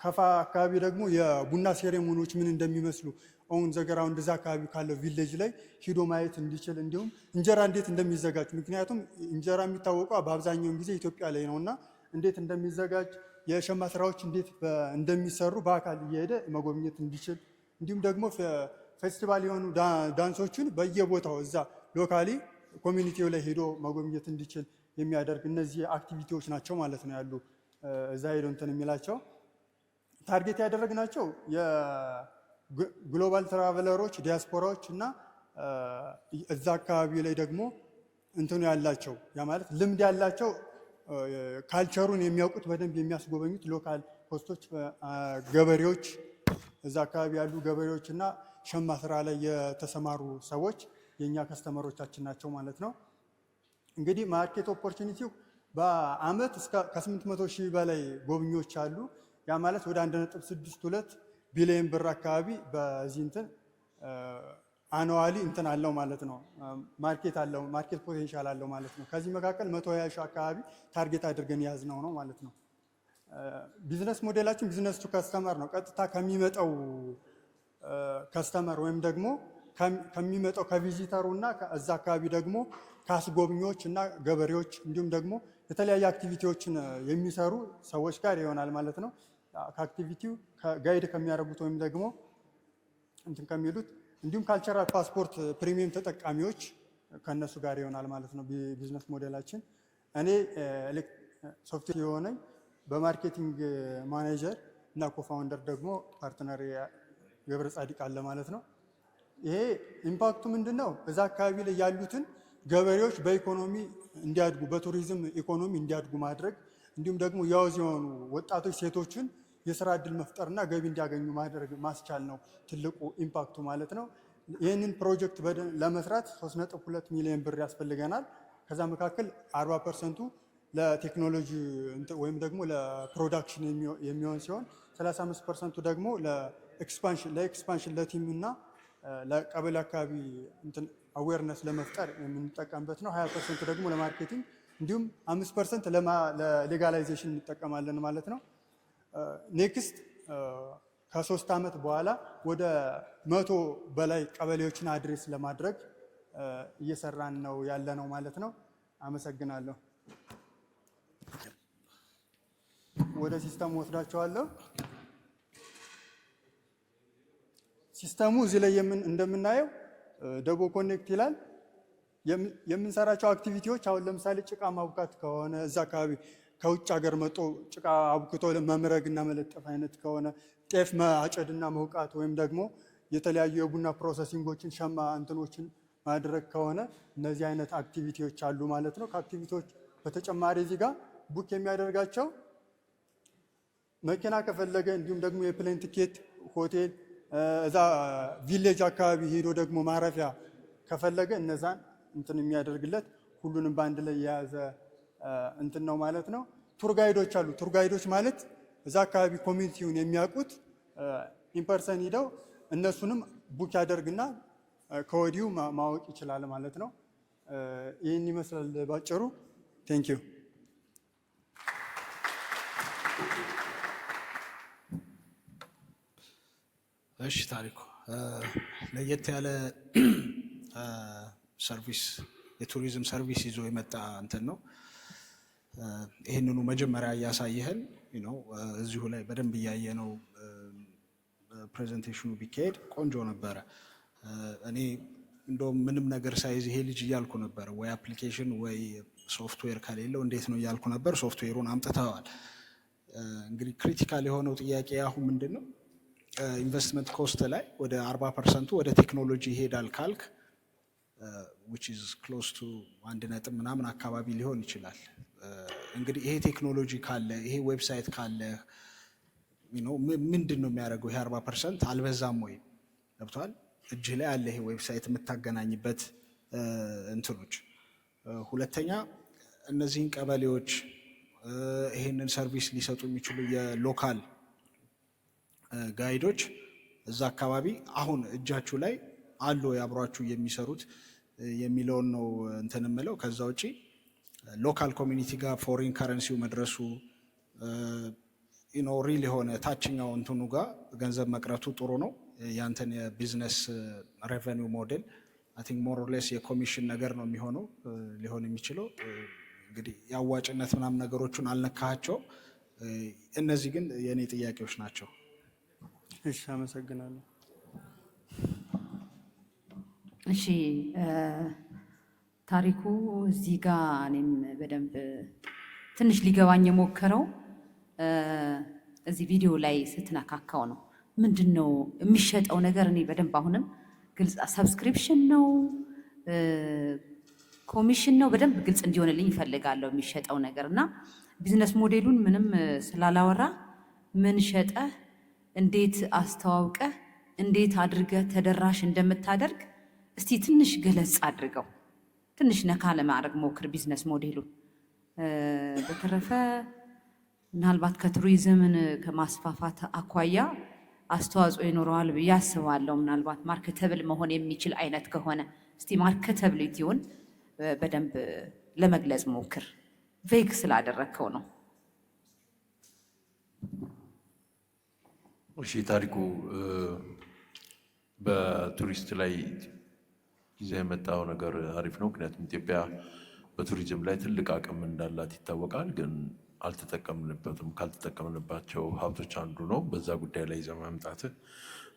ከፋ አካባቢ ደግሞ የቡና ሴሬሞኒዎች ምን እንደሚመስሉ ኦን ዘገራው እንደዛ አካባቢ ካለው ቪሌጅ ላይ ሂዶ ማየት እንዲችል፣ እንዲሁም እንጀራ እንዴት እንደሚዘጋጅ ምክንያቱም እንጀራ የሚታወቀው በአብዛኛውን ጊዜ ኢትዮጵያ ላይ ነውና እንዴት እንደሚዘጋጅ የሸማ ስራዎች እንዴት እንደሚሰሩ በአካል እየሄደ መጎብኘት እንዲችል፣ እንዲሁም ደግሞ ፌስቲቫል የሆኑ ዳንሶችን በየቦታው እዛ ሎካሊ ኮሚኒቲው ላይ ሄዶ መጎብኘት እንዲችል የሚያደርግ እነዚህ አክቲቪቲዎች ናቸው ማለት ነው ያሉ እዛ ሄዶ እንትን የሚላቸው። ታርጌት ያደረግናቸው የግሎባል ትራቨለሮች፣ ዲያስፖራዎች እና እዛ አካባቢ ላይ ደግሞ እንትኑ ያላቸው ያ ማለት ልምድ ያላቸው ካልቸሩን የሚያውቁት በደንብ የሚያስጎበኙት ሎካል ሆስቶች፣ ገበሬዎች፣ እዛ አካባቢ ያሉ ገበሬዎች እና ሸማ ስራ ላይ የተሰማሩ ሰዎች የኛ ከስተመሮቻችን ናቸው ማለት ነው። እንግዲህ ማርኬት ኦፖርቹኒቲው በአመት ከ800 ሺህ በላይ ጎብኚዎች አሉ። ያ ማለት ወደ 1.62 ቢሊዮን ብር አካባቢ በዚህ እንትን አኑዋሊ እንትን አለው ማለት ነው። ማርኬት አለው፣ ማርኬት ፖቴንሻል አለው ማለት ነው። ከዚህ መካከል 120 ሺህ አካባቢ ታርጌት አድርገን ያዝነው ነው ማለት ነው። ቢዝነስ ሞዴላችን ቢዝነስ ቱ ከስተመር ነው። ቀጥታ ከሚመጣው ከስተመር ወይም ደግሞ ከሚመጣው ከቪዚተሩ እና እዛ አካባቢ ደግሞ ከአስጎብኚዎች እና ገበሬዎች እንዲሁም ደግሞ የተለያዩ አክቲቪቲዎችን የሚሰሩ ሰዎች ጋር ይሆናል ማለት ነው። ከአክቲቪቲው ጋይድ ከሚያደርጉት ወይም ደግሞ እንትን ከሚሉት እንዲሁም ካልቸራል ፓስፖርት ፕሪሚየም ተጠቃሚዎች ከነሱ ጋር ይሆናል ማለት ነው ቢዝነስ ሞዴላችን። እኔ ሶፍትዌር የሆነኝ በማርኬቲንግ ማኔጀር እና ኮፋውንደር ደግሞ ፓርትነር ገብረ ጻዲቅ አለ ማለት ነው። ይሄ ኢምፓክቱ ምንድነው? እዛ አካባቢ ላይ ያሉትን ገበሬዎች በኢኮኖሚ እንዲያድጉ በቱሪዝም ኢኮኖሚ እንዲያድጉ ማድረግ እንዲሁም ደግሞ ያውዝ የሆኑ ወጣቶች ሴቶችን የስራ እድል መፍጠርና ገቢ እንዲያገኙ ማድረግ ማስቻል ነው ትልቁ ኢምፓክቱ ማለት ነው። ይህንን ፕሮጀክት ለመስራት 3.2 ሚሊዮን ብር ያስፈልገናል። ከዛ መካከል 40% ለቴክኖሎጂ ወይም ደግሞ ለፕሮዳክሽን የሚሆን ሲሆን 35% ደግሞ ለኤክስፓንሽን ለቲም እና ለቀበሌ አካባቢ አዌርነስ ለመፍጠር የምንጠቀምበት ነው። 20% ደግሞ ለማርኬቲንግ እንዲሁም 5% ለሌጋላይዜሽን እንጠቀማለን ማለት ነው። ኔክስት ከ3 ዓመት በኋላ ወደ 100 በላይ ቀበሌዎችን አድሬስ ለማድረግ እየሰራን ነው ያለ ነው ማለት ነው። አመሰግናለሁ። ወደ ሲስተሙ ወስዳቸዋለሁ። ሲስተሙ እዚህ ላይ እንደምናየው ደቦ ኮኔክት ይላል። የምንሰራቸው አክቲቪቲዎች አሁን ለምሳሌ ጭቃ ማቡካት ከሆነ እዛ አካባቢ ከውጭ ሀገር መጦ ጭቃ አቡክቶ መምረግ እና መለጠፍ አይነት ከሆነ ጤፍ ማጨድና መውቃት ወይም ደግሞ የተለያዩ የቡና ፕሮሰሲንጎችን ሸማ እንትኖችን ማድረግ ከሆነ እነዚህ አይነት አክቲቪቲዎች አሉ ማለት ነው። ከአክቲቪቲዎች በተጨማሪ እዚህ ጋር ቡክ የሚያደርጋቸው መኪና ከፈለገ እንዲሁም ደግሞ የፕሌን ቲኬት፣ ሆቴል እዛ ቪሌጅ አካባቢ ሄዶ ደግሞ ማረፊያ ከፈለገ እነዛን እንትን የሚያደርግለት ሁሉንም በአንድ ላይ የያዘ እንትን ነው ማለት ነው። ቱር ጋይዶች አሉ። ቱር ጋይዶች ማለት እዛ አካባቢ ኮሚኒቲውን የሚያውቁት ኢንፐርሰን ሂደው እነሱንም ቡክ ያደርግና ከወዲሁ ማወቅ ይችላል ማለት ነው። ይህን ይመስላል ባጭሩ። ቴንክ ዩ። እሺ ታሪኩ ለየት ያለ ሰርቪስ የቱሪዝም ሰርቪስ ይዞ የመጣ እንትን ነው። ይህንኑ መጀመሪያ እያሳየህን እዚሁ ላይ በደንብ እያየ ነው ፕሬዘንቴሽኑ ቢካሄድ ቆንጆ ነበረ። እኔ እንደውም ምንም ነገር ሳይዝ ይሄ ልጅ እያልኩ ነበር፣ ወይ አፕሊኬሽን ወይ ሶፍትዌር ከሌለው እንዴት ነው እያልኩ ነበር። ሶፍትዌሩን አምጥተዋል። እንግዲህ ክሪቲካል የሆነው ጥያቄ አሁን ምንድን ነው ኢንቨስትመንት ኮስት ላይ ወደ 40% ወደ ቴክኖሎጂ ይሄዳል ካልክ which is close to 1 ምናምን አካባቢ ሊሆን ይችላል። እንግዲህ ይሄ ቴክኖሎጂ ካለ ይሄ ዌብሳይት ካለ ምንድን ነው የሚያደርገው? ይሄ 40% አልበዛም ወይ? ገብቷል? እጅህ ላይ አለ ይሄ ዌብሳይት የምታገናኝበት እንትኖች። ሁለተኛ እነዚህን ቀበሌዎች ይሄንን ሰርቪስ ሊሰጡ የሚችሉ የሎካል ጋይዶች እዛ አካባቢ አሁን እጃችሁ ላይ አሉ ያብሯችሁ የሚሰሩት የሚለውን ነው እንትን የምለው። ከዛ ውጪ ሎካል ኮሚኒቲ ጋር ፎሪን ከረንሲው መድረሱ ሪል የሆነ ታችኛው እንትኑ ጋር ገንዘብ መቅረቱ ጥሩ ነው። ያንተን የቢዝነስ ሬቨኒው ሞዴል አይ ቲንክ ሞር ኦር ሌስ የኮሚሽን ነገር ነው የሚሆነው ሊሆን የሚችለው። እንግዲህ የአዋጭነት ምናምን ነገሮቹን አልነካቸው። እነዚህ ግን የኔ ጥያቄዎች ናቸው። እሺ አመሰግናለሁ። እሺ ታሪኩ እዚህ ጋር እኔም በደንብ ትንሽ ሊገባኝ የሞከረው እዚህ ቪዲዮ ላይ ስትነካካው ነው። ምንድነው የሚሸጠው ነገር? እኔ በደንብ አሁንም ግልጽ ሰብስክሪፕሽን ነው ኮሚሽን ነው? በደንብ ግልጽ እንዲሆንልኝ ይፈልጋለሁ የሚሸጠው ነገርና ቢዝነስ ሞዴሉን ምንም ስላላወራ ምን ሸጠህ፣ እንዴት አስተዋውቀህ፣ እንዴት አድርገህ ተደራሽ እንደምታደርግ እስቲ ትንሽ ገለጽ አድርገው፣ ትንሽ ነካ ለማድረግ ሞክር ቢዝነስ ሞዴሉን። በተረፈ ምናልባት ከቱሪዝምን ከማስፋፋት አኳያ አስተዋጽኦ ይኖረዋል ብዬ አስባለሁ። ምናልባት ማርኬተብል መሆን የሚችል አይነት ከሆነ እስቲ ማርኬተብሊቲውን በደንብ ለመግለጽ ሞክር። ቬግ ስላደረግከው ነው። እሺ ታሪኩ በቱሪስት ላይ ይዘህ የመጣው ነገር አሪፍ ነው። ምክንያቱም ኢትዮጵያ በቱሪዝም ላይ ትልቅ አቅም እንዳላት ይታወቃል፣ ግን አልተጠቀምንበትም። ካልተጠቀምንባቸው ሀብቶች አንዱ ነው። በዛ ጉዳይ ላይ ይዘህ መምጣትህ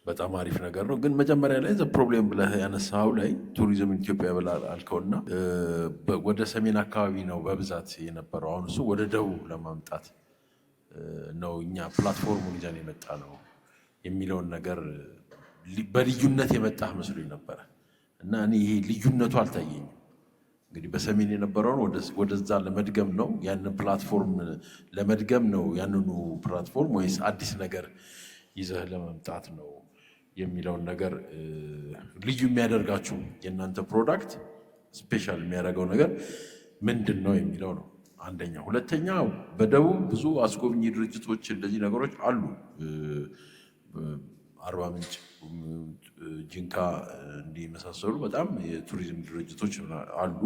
በጣም አሪፍ ነገር ነው። ግን መጀመሪያ ላይ ዘ ፕሮብሌም ብለህ ያነሳው ላይ ቱሪዝም ኢትዮጵያ ብለህ አልከውና ወደ ሰሜን አካባቢ ነው በብዛት የነበረው። አሁን እሱ ወደ ደቡብ ለማምጣት ነው እኛ ፕላትፎርሙን ይዘን የመጣ ነው የሚለውን ነገር በልዩነት የመጣህ መስሎኝ ነበረ እና እኔ ይሄ ልዩነቱ አልታየኝም። እንግዲህ በሰሜን የነበረውን ወደዛ ለመድገም ነው፣ ያንን ፕላትፎርም ለመድገም ነው ያንኑ ፕላትፎርም፣ ወይስ አዲስ ነገር ይዘህ ለመምጣት ነው የሚለውን ነገር ልዩ የሚያደርጋችሁ የእናንተ ፕሮዳክት ስፔሻል የሚያደርገው ነገር ምንድን ነው የሚለው ነው አንደኛ። ሁለተኛ በደቡብ ብዙ አስጎብኚ ድርጅቶች እንደዚህ ነገሮች አሉ። አርባ ምንጭ፣ ጂንካ እንዲህ የመሳሰሉ በጣም የቱሪዝም ድርጅቶች አሉ።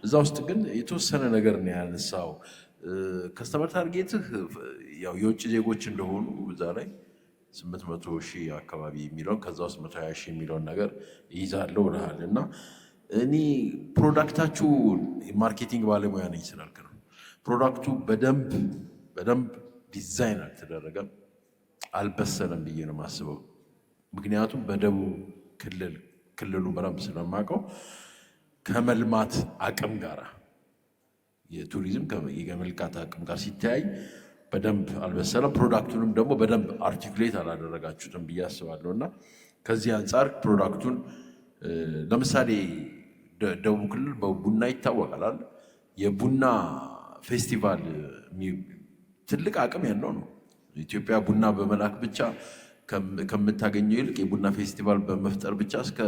እዛ ውስጥ ግን የተወሰነ ነገር ነው ያነሳው። ከስተመር ታርጌትህ ያው የውጭ ዜጎች እንደሆኑ እዛ ላይ 800,000 አካባቢ የሚለውን ከዛ ውስጥ 120,000 የሚለውን ነገር ይይዛለሁ ብለሃል እና እኔ ፕሮዳክታችሁ ማርኬቲንግ ባለሙያ ነኝ ስላልክ ነው። ፕሮዳክቱ በደንብ ዲዛይን አልተደረገም፣ አልበሰለም ብዬ ነው የማስበው። ምክንያቱም በደቡብ ክልሉ በደንብ ስለማውቀው ከመልማት አቅም ጋር የቱሪዝም የመልካት አቅም ጋር ሲተያይ በደንብ አልበሰለም። ፕሮዳክቱንም ደግሞ በደንብ አርቲኩሌት አላደረጋችሁትም ብዬ አስባለሁ እና ከዚህ አንጻር ፕሮዳክቱን ለምሳሌ ደቡብ ክልል በቡና ይታወቃል። የቡና ፌስቲቫል ትልቅ አቅም ያለው ነው። ኢትዮጵያ ቡና በመላክ ብቻ ከምታገኘው ይልቅ የቡና ፌስቲቫል በመፍጠር ብቻ እስከ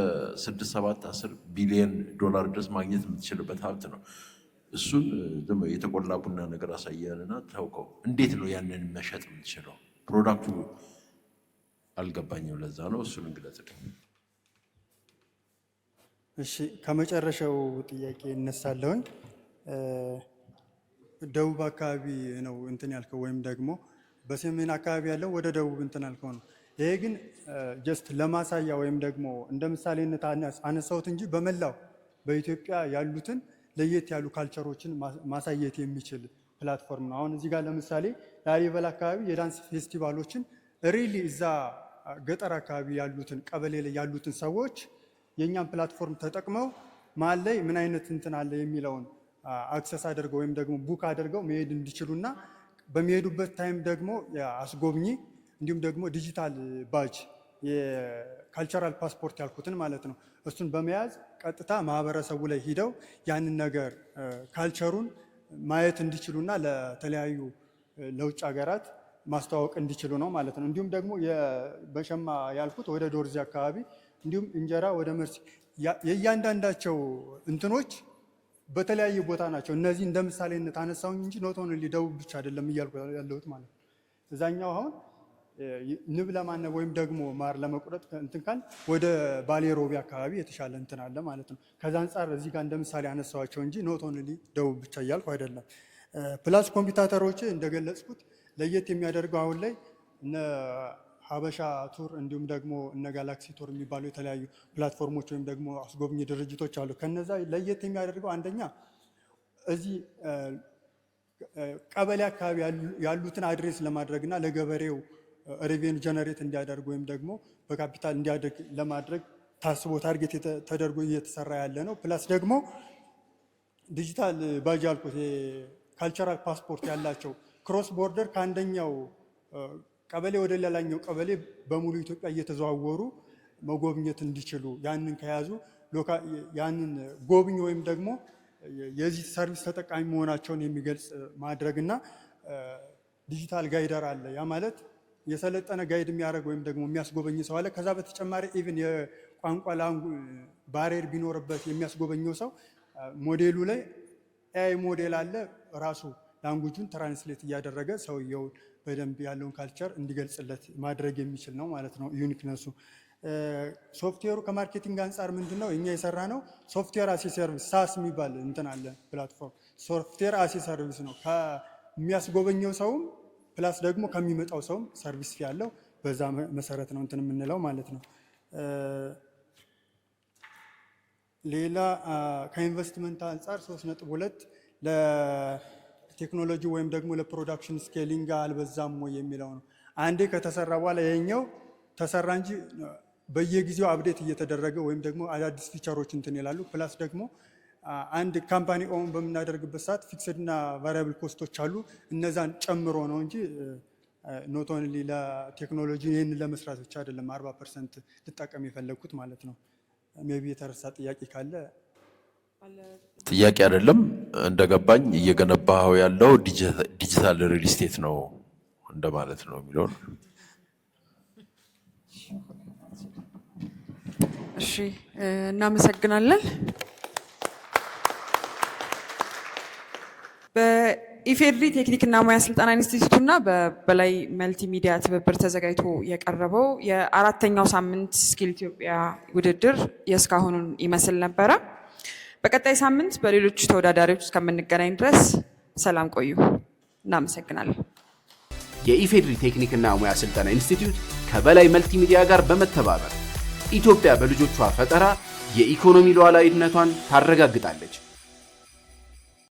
6፣ 7፣ 10 ቢሊዮን ዶላር ድረስ ማግኘት የምትችልበት ሀብት ነው። እሱን የተቆላ ቡና ነገር አሳየንና ታውቀው እንዴት ነው ያንን መሸጥ የምትችለው? ፕሮዳክቱ አልገባኝም። ለዛ ነው እሱን እንግለጽልኝ። እሺ ከመጨረሻው ጥያቄ እነሳለሁኝ። ደቡብ አካባቢ ነው እንትን ያልከው ወይም ደግሞ በሰሜን አካባቢ ያለው ወደ ደቡብ እንትን ያልከው ነው። ይሄ ግን ጀስት ለማሳያ ወይም ደግሞ እንደ ምሳሌነት አነሳሁት እንጂ በመላው በኢትዮጵያ ያሉትን ለየት ያሉ ካልቸሮችን ማሳየት የሚችል ፕላትፎርም ነው። አሁን እዚህ ጋር ለምሳሌ ላሊበላ አካባቢ የዳንስ ፌስቲቫሎችን ሪሊ እዛ ገጠር አካባቢ ያሉትን ቀበሌ ላይ ያሉትን ሰዎች የኛን ፕላትፎርም ተጠቅመው መሀል ላይ ምን አይነት እንትን አለ የሚለውን አክሰስ አድርገው ወይም ደግሞ ቡክ አድርገው መሄድ እንዲችሉና በሚሄዱበት ታይም ደግሞ አስጎብኚ እንዲሁም ደግሞ ዲጂታል ባጅ የካልቸራል ፓስፖርት ያልኩትን ማለት ነው እሱን በመያዝ ቀጥታ ማህበረሰቡ ላይ ሂደው ያንን ነገር ካልቸሩን ማየት እንዲችሉና ለተለያዩ ለውጭ ሀገራት ማስተዋወቅ እንዲችሉ ነው ማለት ነው። እንዲሁም ደግሞ በሸማ ያልኩት ወደ ዶርዜ አካባቢ እንዲሁም እንጀራ ወደ መርሲ የእያንዳንዳቸው እንትኖች በተለያየ ቦታ ናቸው። እነዚህ እንደ ምሳሌነት አነሳውኝ እንጂ ኖት ኦንሊ ደቡብ ብቻ አይደለም እያልኩ ያለሁት ማለት ነው። እዛኛው አሁን ንብ ለማነብ ወይም ደግሞ ማር ለመቁረጥ እንትን ካል ወደ ባሌ ሮቤ አካባቢ የተሻለ እንትን አለ ማለት ነው። ከዛ አንጻር እዚህ ጋር እንደ ምሳሌ አነሳዋቸው እንጂ ኖት ኦንሊ ደቡብ ብቻ እያልኩ አይደለም። ፕላስ ኮምፒውተሮች እንደገለጽኩት ለየት የሚያደርገው አሁን ላይ እነ ሀበሻ ቱር እንዲሁም ደግሞ እነ ጋላክሲ ቱር የሚባሉ የተለያዩ ፕላትፎርሞች ወይም ደግሞ አስጎብኚ ድርጅቶች አሉ። ከነዛ ለየት የሚያደርገው አንደኛ እዚህ ቀበሌ አካባቢ ያሉትን አድሬስ ለማድረግና ለገበሬው ሬቬኑ ጀነሬት እንዲያደርግ ወይም ደግሞ በካፒታል እንዲያደግ ለማድረግ ታስቦ ታርጌት ተደርጎ እየተሰራ ያለ ነው። ፕላስ ደግሞ ዲጂታል ባጅ ያልኩት ካልቸራል ፓስፖርት ያላቸው ክሮስ ቦርደር ከአንደኛው ቀበሌ ወደ ሌላኛው ቀበሌ በሙሉ ኢትዮጵያ እየተዘዋወሩ መጎብኘት እንዲችሉ ያንን ከያዙ ያንን ጎብኝ ወይም ደግሞ የዚህ ሰርቪስ ተጠቃሚ መሆናቸውን የሚገልጽ ማድረግና ዲጂታል ጋይደር አለ። ያ ማለት የሰለጠነ ጋይድ የሚያደርግ ወይም ደግሞ የሚያስጎበኝ ሰው አለ። ከዛ በተጨማሪ ኢቭን የቋንቋ ባሬር ቢኖርበት የሚያስጎበኘው ሰው ሞዴሉ ላይ ኤአይ ሞዴል አለ ራሱ ላንጉጁን ትራንስሌት እያደረገ ሰውየው በደንብ ያለውን ካልቸር እንዲገልጽለት ማድረግ የሚችል ነው ማለት ነው ዩኒክነሱ። ሶፍትዌሩ ከማርኬቲንግ አንጻር ምንድነው እኛ የሰራ ነው ሶፍትዌር አሴ ሰርቪስ ሳስ የሚባል እንትን አለ ፕላትፎርም። ሶፍትዌር አሴ ሰርቪስ ነው ከሚያስጎበኘው ሰውም ፕላስ ደግሞ ከሚመጣው ሰውም ሰርቪስ ያለው በዛ መሰረት ነው እንትን የምንለው ማለት ነው። ሌላ ከኢንቨስትመንት አንጻር 3.2 ለቴክኖሎጂ ወይም ደግሞ ለፕሮዳክሽን ስኬሊንግ አልበዛም ወይ የሚለው ነው። አንዴ ከተሰራ በኋላ የኛው ተሰራ እንጂ በየጊዜው አፕዴት እየተደረገ ወይም ደግሞ አዳዲስ ፊቸሮች እንትን ይላሉ። ፕላስ ደግሞ አንድ ካምፓኒ ኦን በምናደርግበት ሰዓት ፊክስድ እና ቫሪያብል ኮስቶች አሉ። እነዛን ጨምሮ ነው እንጂ ኖት ኦንሊ ለቴክኖሎጂ ይህን ለመስራት ብቻ አይደለም 40% ልጠቀም የፈለግኩት ማለት ነው። ሜቢ የተረሳ ጥያቄ ካለ ጥያቄ አይደለም። እንደገባኝ እየገነባው ያለው ዲጂታል ሪል ስቴት ነው እንደማለት ነው የሚለው። እሺ እናመሰግናለን። በኢፌድሪ ቴክኒክና ሙያ ስልጠና ኢንስቲትዩት እና በበላይ መልቲ ሚዲያ ትብብር ተዘጋጅቶ የቀረበው የአራተኛው ሳምንት ስኪል ኢትዮጵያ ውድድር የእስካሁኑን ይመስል ነበረ። በቀጣይ ሳምንት በሌሎች ተወዳዳሪዎች እስከምንገናኝ ድረስ ሰላም ቆዩ። እናመሰግናለን። የኢፌድሪ ቴክኒክና ሙያ ስልጠና ኢንስቲትዩት ከበላይ መልቲ ሚዲያ ጋር በመተባበር ኢትዮጵያ በልጆቿ ፈጠራ የኢኮኖሚ ሉዓላዊነቷን ታረጋግጣለች።